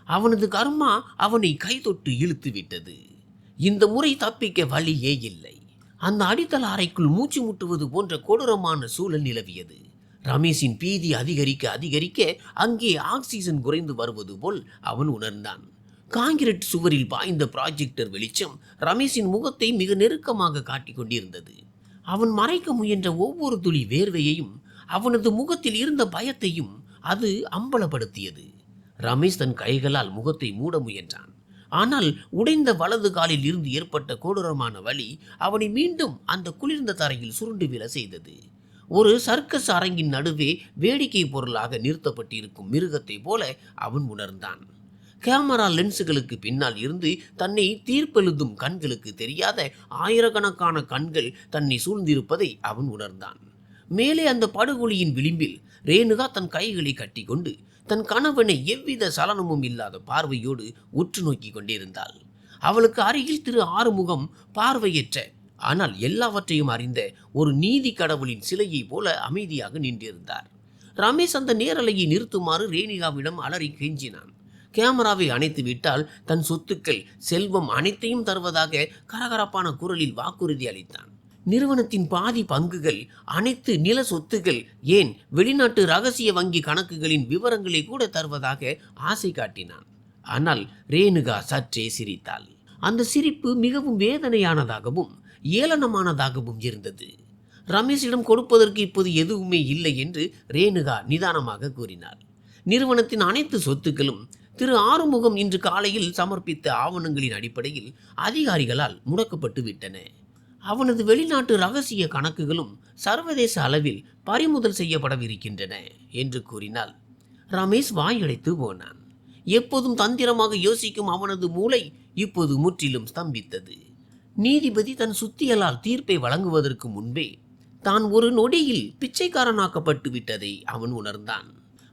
Speaker 1: அவனது கர்மா அவனை கைதொட்டு இழுத்து விட்டது. இந்த முறை தப்பிக்க வழியே இல்லை. அந்த அடித்தள அறைக்குள் மூச்சு முட்டுவது போன்ற கொடூரமான சூழல் நிலவியது. ரமேஷின் பீதி அதிகரிக்க அதிகரிக்க அங்கே ஆக்சிஜன் குறைந்து வருவது போல் அவன் உணர்ந்தான். காங்கிரீட் சுவரில் பாய்ந்த ப்ராஜெக்டர் வெளிச்சம் ரமேஷின் முகத்தை மிக நெருக்கமாக காட்டிக் கொண்டிருந்தது. அவன் மறைக்க முயன்ற ஒவ்வொரு துளி வேர்வையையும், அவனது முகத்தில் இருந்த பயத்தையும் அது அம்பலப்படுத்தியது. ரமேஷ் தன் கைகளால் முகத்தை மூட முயன்றான். ஆனால் உடைந்த வலது காலில் இருந்து ஏற்பட்ட கொடூரமான வலி அவனை மீண்டும் அந்த குளிர்ந்த தரையில் சுருண்டு விழ செய்தது. ஒரு சர்க்கஸ் அரங்கின் நடுவே வேடிக்கை பொருளாக நிறுத்தப்பட்டிருக்கும் மிருகத்தை போல அவன் உணர்ந்தான். கேமரா லென்ஸுகளுக்கு பின்னால் இருந்து தன்னை தீர்ப்பெழுதும் கண்களுக்கு தெரியாத ஆயிரக்கணக்கான கண்கள் தன்னை சூழ்ந்திருப்பதை அவன் உணர்ந்தான். மேலே அந்த படுகொலியின் விளிம்பில் ரேணுகா தன் கைகளை கட்டி கொண்டு தன் கணவனை எவ்வித சலனமும் இல்லாத பார்வையோடு உற்று நோக்கி கொண்டிருந்தாள். அவளுக்கு அருகில் திரு ஆறுமுகம் பார்வையற்ற, ஆனால் எல்லாவற்றையும் அறிந்த ஒரு நீதி கடவுளின் சிலையை போல அமைதியாக நின்றிருந்தார். ரமேஷ் அந்த நேரலையை நிறுத்துமாறு ரேணுகாவிடம் அலறி கெஞ்சினான். கேமராவை அணைத்து விட்டால் தன் சொத்துக்கள், செல்வம் அனைத்தையும் தருவதாக கரகரப்பான குரலில் வாக்குறுதி அளித்தான். நிறுவனத்தின் பாதி பங்குகள், அனைத்து நில சொத்துகள், ஏன் வெளிநாட்டு ரகசிய வங்கி கணக்குகளின் விவரங்களை கூட தருவதாக ஆசை காட்டினான். ஆனால் ரேணுகா சற்றே சிரித்தாள். அந்த சிரிப்பு மிகவும் வேதனையானதாகவும் ஏளனமானதாகவும் இருந்தது. ரமேஷிடம் கொடுப்பதற்கு இப்போது எதுவுமே இல்லை என்று ரேணுகா நிதானமாக கூறினார். நிறுவனத்தின் அனைத்து சொத்துக்களும் திரு ஆறுமுகம் இன்று காலையில் சமர்ப்பித்த ஆவணங்களின் அடிப்படையில் அதிகாரிகளால் முடக்கப்பட்டு விட்டன. அவனது வெளிநாட்டு ரகசிய கணக்குகளும் சர்வதேச அளவில் பறிமுதல் செய்யப்படவிருக்கின்றன என்று கூறினாள். ரமேஷ் வாயடைத்து போனான். எப்போதும் தந்திரமாக யோசிக்கும் அவனது மூளை இப்போது முற்றிலும் ஸ்தம்பித்தது. நீதிபதி தன் சுத்தியலால் தீர்ப்பை வழங்குவதற்கு முன்பே தான் ஒரு நொடியில் பிச்சைக்காரனாக்கப்பட்டு விட்டதை அவன் உணர்ந்தான்.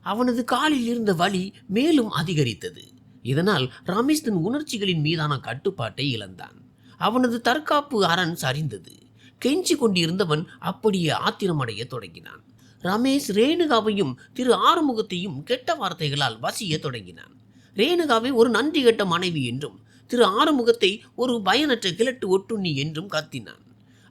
Speaker 1: அவனது காலில் இருந்த வலி மேலும் அதிகரித்தது. இதனால் ரமேஷ் தன் உணர்ச்சிகளின் மீதான கட்டுப்பாட்டை இழந்தான். அவனது தற்காப்பு அரண் சரிந்தது. கெஞ்சி கொண்டிருந்தவன் அப்படியே ஆத்திரமடைய தொடங்கினான். ரமேஷ் ரேணுகாவையும் திரு ஆறுமுகத்தையும் கெட்ட வார்த்தைகளால் வசிய தொடங்கினான். ரேணுகாவை ஒரு நன்றி கெட்ட மனைவி என்றும் திரு ஆறுமுகத்தை ஒரு பயனற்ற கிழட்டு ஒட்டுண்ணி என்றும் கத்தினான்.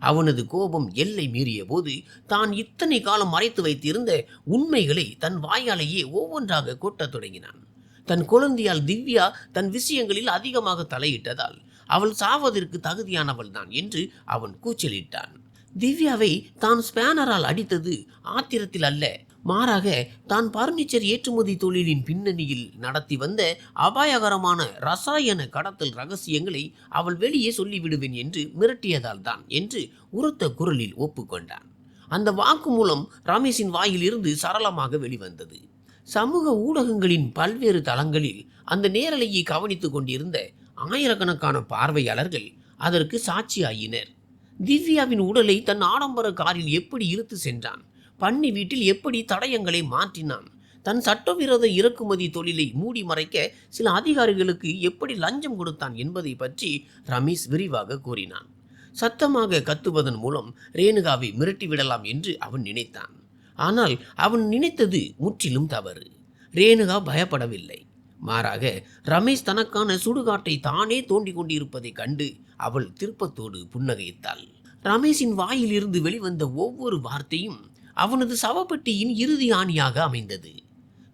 Speaker 1: அவனது கோபம் எல்லை மீறிய போது தான் இத்தனை காலம் மறைத்து வைத்திருந்த உண்மைகளை தன் வாயாலேயே ஒவ்வொன்றாக கொட்டத் தொடங்கினான். தன் குழந்தையால் திவ்யா தன் விஷயங்களில் அதிகமாக தலையிட்டதால் அவள் சாவதற்கு தகுதியானவள் தான் என்று அவன் கூச்சலிட்டான். திவ்யாவை தான் ஸ்பேனரால் அடித்தது ஆத்திரத்தில் அல்ல, மாறாக தான் பர்னிச்சர் ஏற்றுமதி தொழிலின் பின்னணியில் நடத்தி வந்த அபாயகரமான ரசாயன கடத்தல் ரகசியங்களை அவள் வெளியே சொல்லிவிடுவேன் என்று மிரட்டியதால் தான் என்று உரத்த குரலில் ஒப்புக்கொண்டான். அந்த வாக்குமூலம் ரமேஷின் வாயில் இருந்து சரளமாக வெளிவந்தது. சமூக ஊடகங்களின் பல்வேறு தளங்களில் அந்த நேரலையை கவனித்துக் கொண்டிருந்த ஆயிரக்கணக்கான பார்வையாளர்கள் அதற்கு சாட்சியாயினர். திவ்யாவின் உடலை தன் ஆடம்பர காரில் எப்படி இழுத்து சென்றான், பண்ணி வீட்டில் எப்படி தடயங்களை மாற்றினான், தன் சட்டவிரோத இறக்குமதி தொழிலை மூடி மறைக்க சில அதிகாரிகளுக்கு எப்படி லஞ்சம் கொடுத்தான் என்பதை பற்றி ரமேஷ் விரிவாக கூறினான். சத்தமாக கத்துவதன் மூலம் ரேணுகாவை மிரட்டிவிடலாம் என்று அவன் நினைத்தான். ஆனால் அவன் நினைத்தது முற்றிலும் தவறு. ரேணுகா பயப்படவில்லை. மாறாக ரமேஷ் தனக்கான சுடுகாட்டை தானே தோண்டிக் கொண்டிருப்பதை கண்டு அவள் திருப்பத்தோடு புன்னகைத்தாள். ரமேஷின் வாயில் இருந்து வெளிவந்த ஒவ்வொரு வார்த்தையும் அவனது சவப்பெட்டியின் இறுதி ஆணியாக அமைந்தது.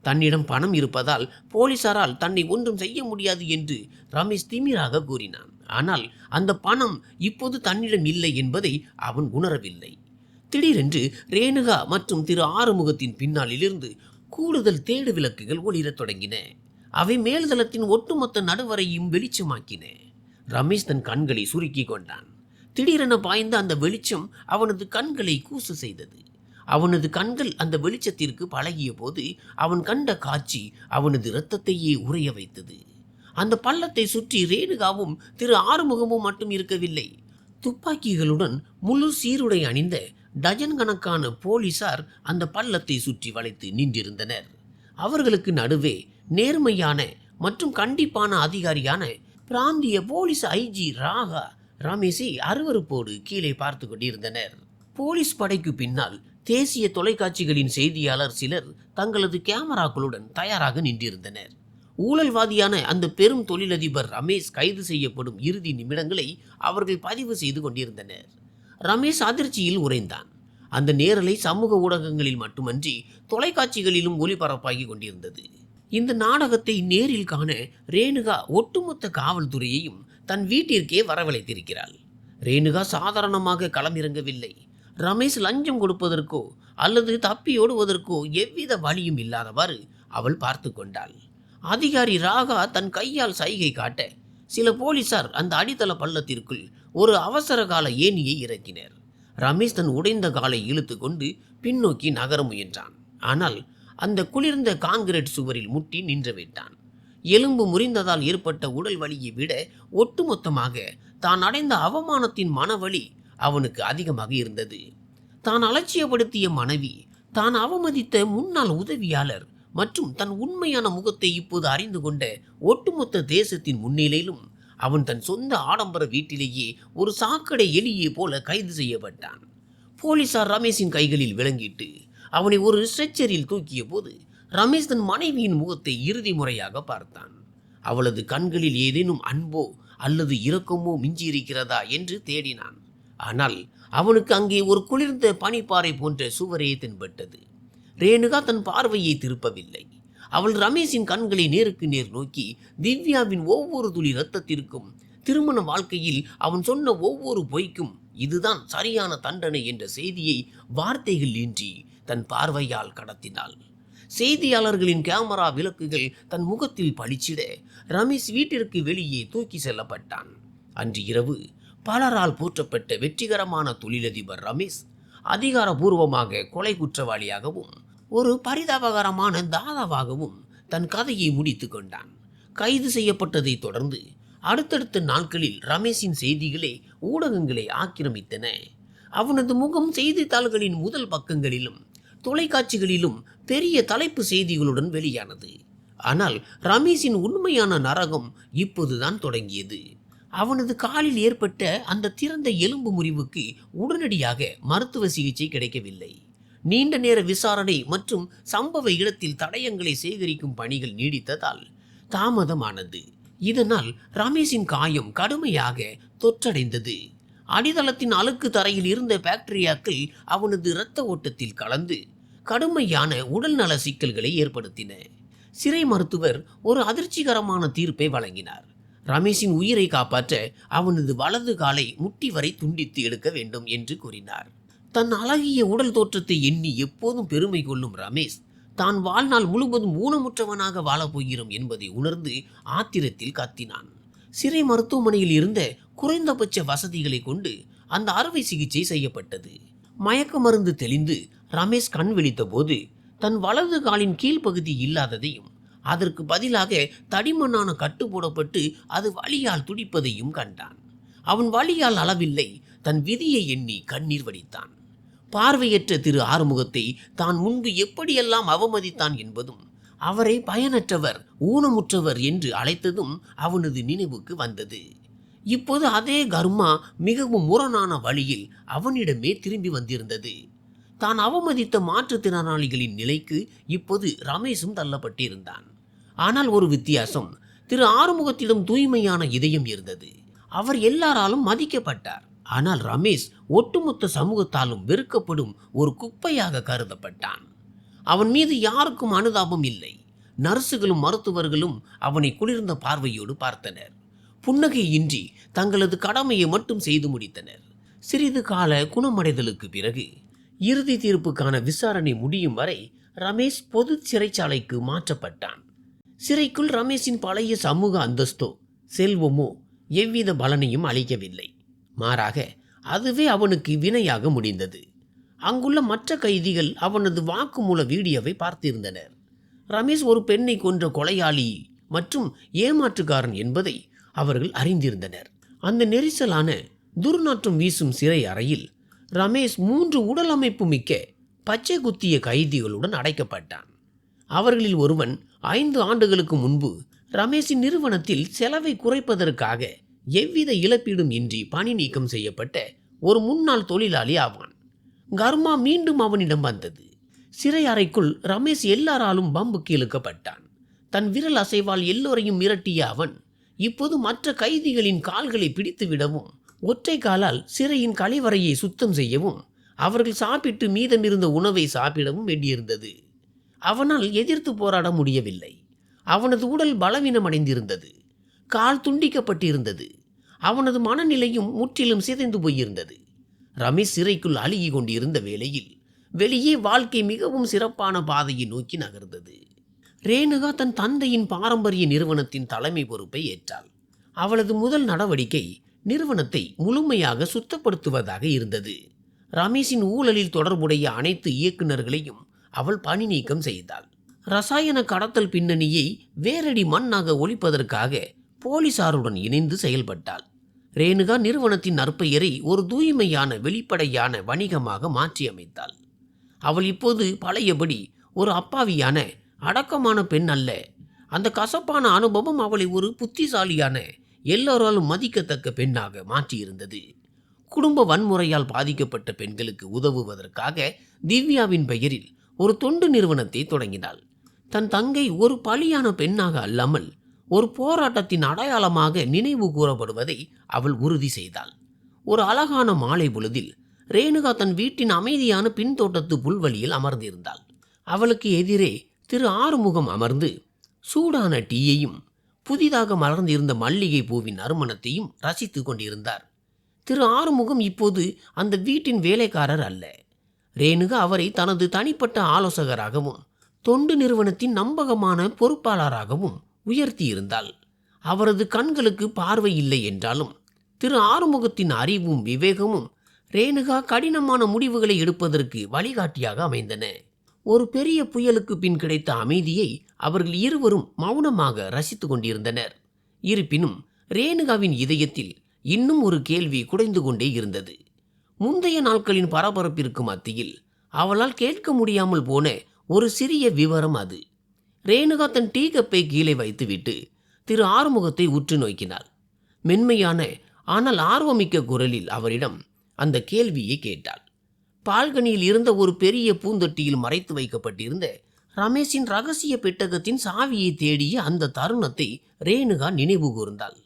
Speaker 1: தன்னிடம் பணம் இருப்பதால் போலீசாரால் தன்னை ஒன்றும் செய்ய முடியாது என்று ரமேஷ் திமிராக கூறினான். ஆனால் அந்த பணம் இப்போது தன்னிடம் இல்லை என்பதை அவன் உணரவில்லை. திடீரென்று ரேணுகா மற்றும் திரு ஆறுமுகத்தின் பின்னாலிலிருந்து கூடுதல் தேடு விளக்குகள் ஒளிரத் தொடங்கின. அவை மேல்தளத்தின் ஒட்டுமொத்த நடுவரையும் வெளிச்சமாக்கின. ரமேஷ் தன் கண்களை சுருக்கி கொண்டான். திடீரென பாய்ந்த அந்த வெளிச்சம் அவனது கண்களை கூசு செய்தது. அவனது கண்கள் அந்த வெளிச்சத்திற்கு பழகிய போது அவன் கண்ட காட்சி அவனது இரத்தத்தையே உறைய வைத்தது. அந்த பள்ளத்தை சுற்றி ரேணுகாவும் திரு ஆறுமுகமும் மட்டும் இருக்கவில்லை. துப்பாக்கிகளுடன் முழு சீருடை அணிந்த டஜன் கணக்கான போலீசார் அந்த பள்ளத்தை சுற்றி வளைத்து நின்றிருந்தனர். அவர்களுக்கு நடுவே நேர்மையான மற்றும் கண்டிப்பான அதிகாரியான பிராந்திய போலீஸ் ஐஜி ராகா ரமேஷை அருவருப்போடு கீழே பார்த்து கொண்டிருந்தனர். போலீஸ் படைக்கு பின்னால் தேசிய தொலைக்காட்சிகளின் செய்தியாளர் சிலர் தங்களது கேமராக்களுடன் தயாராக நின்றிருந்தனர். ஊழல்வாதியான அந்த பெரும் தொழிலதிபர் ரமேஷ் கைது செய்யப்படும் இறுதி நிமிடங்களை அவர்கள் பதிவு செய்து கொண்டிருந்தனர். ரமேஷ் அதிர்ச்சியில் உறைந்தான். அந்த நேரலை சமூக ஊடகங்களில் மட்டுமன்றி தொலைக்காட்சிகளிலும் ஒளிபரப்பாகி கொண்டிருந்தது. இந்த நாடகத்தை நேரில் காண ரேணுகா ஒட்டுமொத்த காவல்துறையையும் தன் வீட்டிற்கே வரவழைத்திருக்கிறாள். ரேணுகா சாதாரணமாக களமிறங்கவில்லை. ரமேஷ் லஞ்சம் கொடுப்பதற்கோ அல்லது தப்பியோடுவதற்கோ எவ்வித வழியும் இல்லாதவாறு அவள் பார்த்து கொண்டாள். அதிகாரி ராகா தன் கையால் சைகை காட்ட சில போலீசார் அந்த அடித்தள பள்ளத்திற்குள் ஒரு அவசர கால ஏணியை இறக்கினர். ரமேஷ் தன் உடைந்த காலை இழுத்து கொண்டு பின்னோக்கி நகர முயன்றான். ஆனால் அந்த குளிர்ந்த கான்கிரீட் சுவரில் முட்டி நின்று விட்டான். எலும்பு முறிந்ததால் ஏற்பட்ட உடல் வலியை விட ஒட்டுமொத்தமாக தான் அடைந்த அவமானத்தின் மனவலி அவனுக்கு அதிகமாக இருந்தது. தான் அலட்சியப்படுத்திய மனைவி, தான் அவமதித்த முன்னாள் உதவியாளர் மற்றும் தன் உண்மையான முகத்தை இப்போது அறிந்து கொண்ட ஒட்டுமொத்த தேசத்தின் முன்னிலையிலும் அவன் தன் சொந்த ஆடம்பர வீட்டிலேயே ஒரு சாக்கடை எலியை போல கைது செய்யப்பட்டான். போலீசார் ரமேஷின் கைகளில் விளங்கிட்டு அவனை ஒரு ஸ்ட்ரெச்சரில் தூக்கிய போது ரமேஷ் தன் மனைவியின் முகத்தை இறுதி முறையாக பார்த்தான். அவளது கண்களில் ஏதேனும் அன்போ அல்லது இரக்கமோ மிஞ்சியிருக்கிறதா என்று தேடினான். ஆனால் அவனுக்கு அங்கே ஒரு குளிர்ந்த பனிப்பாறை போன்ற சுவரே தென்பட்டது. ரேணுகா தன் பார்வையை திருப்பவில்லை. அவள் ரமேஷின் கண்களை நேருக்கு நேர் நோக்கி திவ்யாவின் ஒவ்வொரு துளி இரத்தத்திற்கும், திருமண வாழ்க்கையில் அவன் சொன்ன ஒவ்வொரு பொய்க்கும் இதுதான் சரியான தண்டனை என்ற செய்தியை வார்த்தைகள் இன்றி தன் பார்வையால் கடத்தினாள். செய்தியாளர்களின் கேமரா விளக்குகள் தன் முகத்தில் பளிச்சிட ரமேஷ் வீட்டிற்கு வெளியே தூக்கி செல்லப்பட்டான். அன்று இரவு பலரால் போற்றப்பட்ட வெற்றிகரமான தொழிலதிபர் ரமேஷ் அதிகாரபூர்வமாக கொலை குற்றவாளியாகவும் ஒரு பரிதாபகரமான தாதாவாகவும் தன் கதையை முடித்து கொண்டான். கைது செய்யப்பட்டதை தொடர்ந்து அடுத்தடுத்த நாட்களில் ரமேஷின் செய்திகளே ஊடகங்களை ஆக்கிரமித்தன. அவனது முகம் செய்தித்தாள்களின் முதல் பக்கங்களிலும் தொலைக்காட்சிகளிலும் பெரிய தலைப்பு செய்திகளுடன் வெளியானது. ஆனால் ரமேஷின் உண்மையான நரகம் இப்போதுதான் தொடங்கியது. அவனது காலில் ஏற்பட்ட அந்த திறந்த எலும்பு முறிவுக்கு உடனடியாக மருத்துவ சிகிச்சை கிடைக்கவில்லை. நீண்ட நேர விசாரணை மற்றும் சம்பவ இடத்தில் தடயங்களை சேகரிக்கும் பணிகள் நீடித்ததால் தாமதமானது. இதனால் ரமேஷின் காயம் கடுமையாக தொற்றடைந்தது. அடித்தளத்தின் அழுக்கு தரையில் இருந்த பாக்டீரியாக்கள் அவனது இரத்த ஓட்டத்தில் கலந்து கடுமையான உடல்நல சிக்கல்களை ஏற்படுத்தின. சிறை மருத்துவர் ஒரு அதிர்ச்சிகரமான தீர்ப்பை வழங்கினார். ரமேஷின் உயிரை காப்பாற்ற அவனது வலது காலை முட்டி வரை துண்டித்து எடுக்க வேண்டும் என்று கூறினார். தன் அழகிய உடல் தோற்றத்தை எண்ணி எப்போதும் பெருமை கொள்ளும் ரமேஷ் தான் வாழ்நாள் முழுவதும் ஊனமுற்றவனாக வாழப்போகிறோம் என்பதை உணர்ந்து ஆத்திரத்தில் கத்தினான். சிறை மருத்துவமனையில் இருந்த குறைந்தபட்ச வசதிகளை கொண்டு அந்த அறுவை சிகிச்சை செய்யப்பட்டது. மயக்க மருந்து தெளிந்து ரமேஷ் கண் விழித்த போது தன் வலது காலின் கீழ்ப்பகுதி இல்லாததையும் அதற்கு பதிலாக தடிமண்ணான கட்டு போடப்பட்டு அது வலியால் துடிப்பதையும் கண்டான். அவன் வலியால் அளவில்லை, தன் விதியை எண்ணி கண்ணீர் வடித்தான். பார்வையற்ற திரு ஆறுமுகத்தை தான் முன்பு எப்படியெல்லாம் அவமதித்தான் என்பதும் அவரை பயனற்றவர் ஊனமுற்றவர் என்று அழைத்ததும் அவனது நினைவுக்கு வந்தது. இப்போது அதே கர்மா மிகவும் முரணான வழியில் அவனிடமே திரும்பி வந்திருந்தது. தான் அவமதித்த மாற்றுத்திறனாளிகளின் நிலைக்கு இப்போது ரமேஷும் தள்ளப்பட்டிருந்தான். ஆனால் ஒரு வித்தியாசம், திரு ஆறுமுகத்திடம் தூய்மையான இதயம் இருந்தது. அவர் எல்லாராலும் மதிக்கப்பட்டார். ஆனால் ரமேஷ் ஒட்டுமொத்த சமூகத்தாலும் வெறுக்கப்படும் ஒரு குப்பையாக கருதப்பட்டான். அவன் மீது யாருக்கும் அனுதாபம் இல்லை. நர்சுகளும் மருத்துவர்களும் அவனை குளிர்ந்த பார்வையோடு பார்த்தனர். புன்னகையின்றி தங்களது கடமையை மட்டும் செய்து முடித்தனர். சிறிது கால குணமடைதலுக்கு பிறகு இறுதி தீர்ப்புக்கான விசாரணை முடியும் வரை ரமேஷ் பொது சிறைச்சாலைக்கு மாற்றப்பட்டான். சிறைக்குள் ரமேஷின் பழைய சமூக அந்தஸ்தோ செல்வமோ எவ்வித பலனையும் அளிக்கவில்லை. மாறாக அதுவே அவனுக்கு வினையாக முடிந்தது. அங்குள்ள மற்ற கைதிகள் அவனது வாக்குமூல வீடியோவை பார்த்திருந்தனர். ரமேஷ் ஒரு பெண்ணை கொன்ற கொலையாளி மற்றும் ஏமாற்றுக்காரன் என்பதை அவர்கள் அறிந்திருந்தனர். அந்த நெரிசலான துர்நாற்றம் வீசும் சிறை அறையில் ரமேஷ் 3 உடல் அமைப்பு மிக்க பச்சை குத்திய கைதிகளுடன் அடைக்கப்பட்டான். அவர்களில் ஒருவன் 5 ஆண்டுகளுக்கு முன்பு ரமேஷின் நிறுவனத்தில் செலவை குறைப்பதற்காக எவ்வித இழப்பீடும் இன்றி பணி நீக்கம் செய்யப்பட்ட ஒரு முன்னாள் தொழிலாளி ஆவான். கர்மா மீண்டும் அவனிடம் வந்தது. சிறை அறைக்குள் ரமேஷ் எல்லாராலும் பம்புக்கு இழுக்கப்பட்டான். தன் விரல் அசைவால் எல்லோரையும் மிரட்டிய அவன் இப்போது மற்ற கைதிகளின் கால்களை பிடித்து விடவும் ஒற்றை காலால் சிறையின் கழிவறையை சுத்தம் செய்யவும் அவர்கள் சாப்பிட்டு மீதமிருந்த உணவை சாப்பிடவும் வேண்டியிருந்தது. அவனால் எதிர்த்து போராட முடியவில்லை. அவனது உடல் பலவீனமடைந்திருந்தது. கால் துண்டிக்கப்பட்டிருந்தது. அவனது மனநிலையும் முற்றிலும் சிதைந்து போயிருந்தது. ரமேஷ் சிறைக்குள் அழுகி கொண்டிருந்த வேளையில் வெளியே வாழ்க்கை மிகவும் சிறப்பான பாதையை நோக்கி நகர்ந்தது. ரேணுகா தன் தந்தையின் பாரம்பரிய நிறுவனத்தின் தலைமை பொறுப்பை ஏற்றாள். அவளது முதல் நடவடிக்கை நிறுவனத்தை முழுமையாக சுத்தப்படுத்துவதாக இருந்தது. ரமேஷின் ஊழலில் தொடர்புடைய அனைத்து இயக்குநர்களையும் அவள் பணி நீக்கம் செய்தாள். ரசாயன கடத்தல் பின்னணியை வேரடி மண்ணாக ஒழிப்பதற்காக போலீசாருடன் இணைந்து செயல்பட்டாள். ரேணுகா நிறுவனத்தின் நற்பெயரை ஒரு தூய்மையான வெளிப்படையான வணிகமாக மாற்றியமைத்தாள். அவள் இப்போது பழையபடி ஒரு அப்பாவியான அடக்கமான பெண் அல்ல. அந்த கசப்பான அனுபவம் அவளை ஒரு புத்திசாலியான எல்லோராலும் மதிக்கத்தக்க பெண்ணாக மாற்றியிருந்தது. குடும்ப வன்முறையால் பாதிக்கப்பட்ட பெண்களுக்கு உதவுவதற்காக திவ்யாவின் பெயரில் ஒரு தொண்டு நிறுவனத்தை தொடங்கினாள். தன் தங்கை ஒரு பலியான பெண்ணாக அல்லாமல் ஒரு போராட்டத்தின் அடையாளமாக நினைவு கூறப்படுவதை அவள் உறுதி செய்தாள். ஒரு அழகான மாலை பொழுதில் ரேணுகா தன் வீட்டின் அமைதியான பின்தோட்டத்து புல்வெளியில் அமர்ந்திருந்தாள். அவளுக்கு எதிரே திரு ஆறுமுகம் அமர்ந்து சூடான டீயையும் புதிதாக மலர்ந்திருந்த மல்லிகை பூவின் நறுமணத்தையும் ரசித்து கொண்டிருந்தார். திரு ஆறுமுகம் இப்போது அந்த வீட்டின் வேலைக்காரர் அல்ல. ரேணுகா அவரை தனது தனிப்பட்ட ஆலோசகராகவும் தொண்டு நிறுவனத்தின் நம்பகமான பொறுப்பாளராகவும் உயர்த்தியிருந்தாள். அவரது கண்களுக்கு பார்வை இல்லை என்றாலும் திரு ஆறுமுகத்தின் அறிவும் விவேகமும் ரேணுகா கடினமான முடிவுகளை எடுப்பதற்கு வழிகாட்டியாக அமைந்தன. ஒரு பெரிய புயலுக்கு பின் கிடைத்த அமைதியை அவர்கள் இருவரும் மௌனமாக ரசித்து கொண்டிருந்தனர். இருப்பினும் ரேணுகாவின் இதயத்தில் இன்னும் ஒரு கேள்வி குடைந்து கொண்டே இருந்தது. முந்தைய நாட்களின் பரபரப்பிற்கு மத்தியில் அவளால் கேட்க முடியாமல் போன ஒரு சிறிய விவரம் அது. ரேணுகா தன் டீ கப்பை கீழே வைத்துவிட்டு திரு ஆறுமுகத்தை உற்று நோக்கினாள். மென்மையான ஆனால் ஆர்வமிக்க குரலில் அவரிடம் அந்த கேள்வியை கேட்டாள். பால்கனியில் இருந்த ஒரு பெரிய பூந்தொட்டியில் மறைத்து வைக்கப்பட்டிருந்த ரமேஷின் ரகசிய பெட்டகத்தின் சாவியை தேடிய அந்த தருணத்தை ரேணுகா நினைவு கூர்ந்தாள்.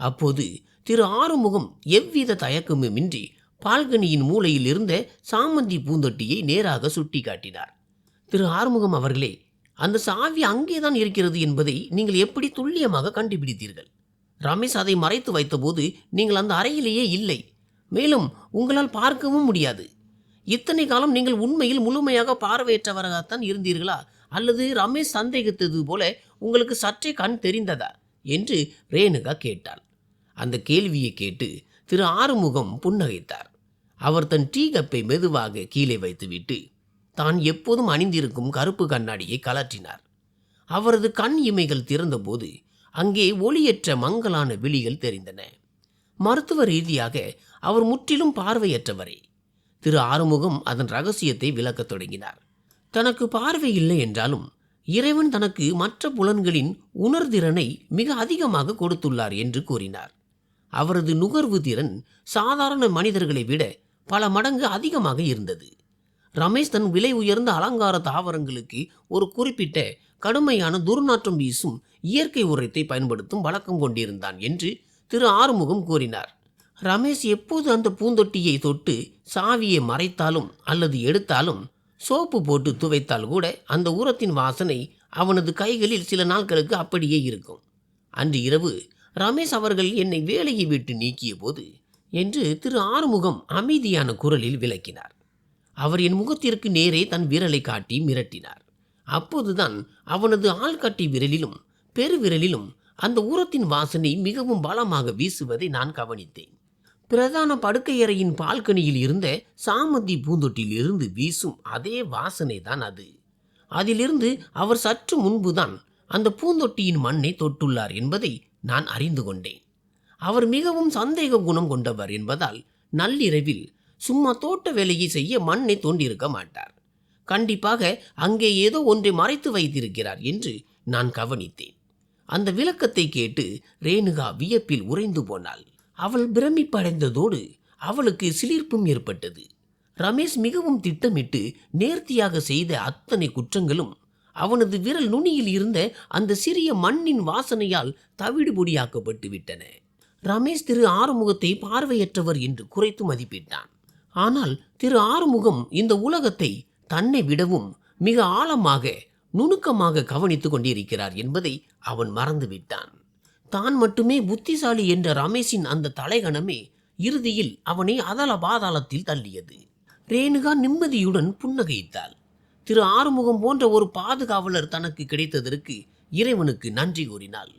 Speaker 1: அப்போது திரு ஆறுமுகம் எவ்வித தயக்கமுமின்றி பால்கனியின் மூலையில் இருந்த சாமந்தி பூந்தொட்டியை நேராக சுட்டி காட்டினார். திரு ஆறுமுகம் அவர்களே, அந்த சாவி அங்கேதான் இருக்கிறது என்பதை நீங்கள் எப்படி துல்லியமாக கண்டுபிடித்தீர்கள்? ரமேஷ் அதை மறைத்து வைத்தபோது நீங்கள் அந்த அறையிலேயே இல்லை. மேலும் உங்களால் பார்க்கவும் முடியாது. இத்தனை காலம் நீங்கள் உண்மையில் முழுமையாக பார்வையற்றவராகத்தான் இருந்தீர்களா, அல்லது ரமேஷ் சந்தேகித்தது போல உங்களுக்கு சற்றே கண் தெரிந்ததா என்று ரேணுகா கேட்டாள். அந்த கேள்வியை கேட்டு திரு ஆறுமுகம் புன்னகைத்தார். அவர் தன் டீ கப்பை மெதுவாக கீழே வைத்துவிட்டு தான் எப்போதும் அணிந்திருக்கும் கருப்பு கண்ணாடியை கலற்றினார். அவரது கண் இமைகள் திறந்தபோது அங்கே ஒளியற்ற மங்கலான விழிகள் தெரிந்தன. மருத்துவ ரீதியாக அவர் முற்றிலும் பார்வையற்றவரே. திரு ஆறுமுகம் அதன் ரகசியத்தை விளக்கத் தொடங்கினார். தனக்கு பார்வை இல்லை என்றாலும் இறைவன் தனக்கு மற்ற புலன்களின் உணர்திறனை மிக அதிகமாக கொடுத்துள்ளார் என்று கூறினார். அவரது நுகர்வு திறன் சாதாரண மனிதர்களை விட பல மடங்கு அதிகமாக இருந்தது. ரமேஷ் தன் விலை உயர்ந்த அலங்கார தாவரங்களுக்கு ஒரு குறிப்பிட்ட கடுமையான துர்நாற்றம் வீசும் இயற்கை உரத்தை பயன்படுத்தும் வழக்கம் கொண்டிருந்தான் என்று திரு ஆறுமுகம் கூறினார். ரமேஷ் எப்போது அந்த பூந்தொட்டியை தொட்டு சாவியை மறைத்தாலும் அல்லது எடுத்தாலும் சோப்பு போட்டு துவைத்தால் கூட அந்த உரத்தின் வாசனை அவனது கைகளில் சில நாட்களுக்கு அப்படியே இருக்கும். அன்று இரவு ரமேஷ் அவர்கள் என்னை வேலையை விட்டு நீக்கிய போது என்று திரு ஆறுமுகம் அமைதியான குரலில் விளக்கினார். அவர் என் முகத்திற்கு நேரே தன் விரலை காட்டி மிரட்டினார். அப்போதுதான் அவனது ஆள்காட்டி விரலிலும் பெருவிரலிலும் அந்த உரத்தின் வாசனை மிகவும் பலமாக வீசுவதை நான் கவனித்தேன். பிரதான படுக்கையறையின் பால்கனியில் இருந்த சாமந்தி பூந்தொட்டில் இருந்து வீசும் அதே வாசனை தான் அது. அதிலிருந்து அவர் சற்று முன்புதான் அந்த பூந்தொட்டியின் மண்ணை தொட்டுள்ளார் என்பதை நான் அறிந்து கொண்டேன். அவர் மிகவும் சந்தேக குணம் கொண்டவர் என்பதால் நள்ளிரவில் சும்மா தோட்ட வேலையை செய்ய மண்ணை தோண்டியிருக்க மாட்டார். கண்டிப்பாக அங்கே ஏதோ ஒன்றை மறைத்து வைத்திருக்கிறார் என்று நான் கவனித்தேன். அந்த விளக்கத்தை கேட்டு ரேணுகா வியப்பில் உறைந்து போனாள். அவள் பிரமிப்படைந்ததோடு அவளுக்கு சிலிர்ப்பும் ஏற்பட்டது. ரமேஷ் மிகவும் திட்டமிட்டு நேர்த்தியாக செய்த அத்தனை குற்றங்களும் அவனது விரல் நுனியில் இருந்த அந்த சிறிய மண்ணின் வாசனையால் தவிடுபொடியாக்கப்பட்டு விட்டன. ரமேஷ் திரு ஆறுமுகத்தை பார்வையற்றவர் என்று குறைத்து மதிப்பிட்டான். ஆனால் திரு ஆறுமுகம் இந்த உலகத்தை தன்னை விடவும் மிக ஆழமாக நுணுக்கமாக கவனித்து கொண்டிருக்கிறார் என்பதை அவன் மறந்துவிட்டான். தான் மட்டுமே புத்திசாலி என்ற ரமேஷின் அந்த தலைகணமே இறுதியில் அவனை அதல பாதாளத்தில் தள்ளியது. ரேணுகா நிம்மதியுடன் புன்னகைத்தாள். திரு ஆறுமுகம் போன்ற ஒரு பாதுகாவலர் தனக்கு கிடைத்ததற்கு இறைவனுக்கு நன்றி கூறினாள்.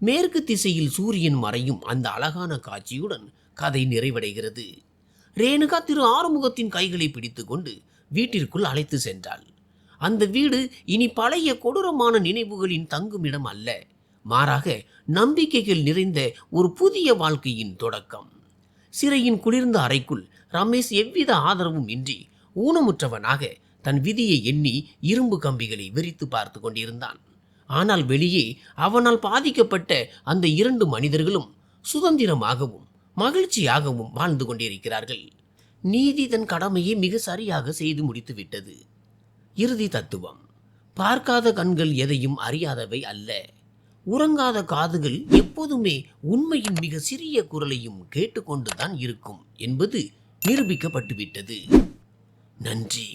Speaker 1: மேற்கு திசையில் சூரியன் மறையும் அந்த அழகான காட்சியுடன் கதை நிறைவடைகிறது. ரேணுகா திரு ஆறுமுகத்தின் கைகளை பிடித்து கொண்டு வீட்டிற்குள் அழைத்து சென்றாள். அந்த வீடு இனி பழைய கொடூரமான நினைவுகளின் தங்குமிடம் அல்ல, மாறாக நம்பிக்கைகள் நிறைந்த ஒரு புதிய வாழ்க்கையின் தொடக்கம். சிறையின் குளிர்ந்த அறைக்குள் ரமேஷ் எவ்வித ஆதரவும் இன்றி ஊனமுற்றவனாக தன் விதியை எண்ணி இரும்பு கம்பிகளை விரித்து பார்த்து கொண்டிருந்தான். ஆனால் வெளியே அவனால் பாதிக்கப்பட்ட அந்த 2 மனிதர்களும் சுதந்திரமாகவும் மகிழ்ச்சியாகவும் வாழ்ந்து கொண்டிருக்கிறார்கள். நீதி தன் கடமையை மிக சரியாக செய்து முடித்து விட்டது. இறுதி தத்துவம்: பார்க்காத கண்கள் எதையும் அறியாதவை அல்ல. உறங்காத காதுகள் எப்போதுமே உண்மையின் மிக சிறிய குரலையும் கேட்டுக்கொண்டுதான் இருக்கும் என்பது நிரூபிக்கப்பட்டுவிட்டது. நன்றி.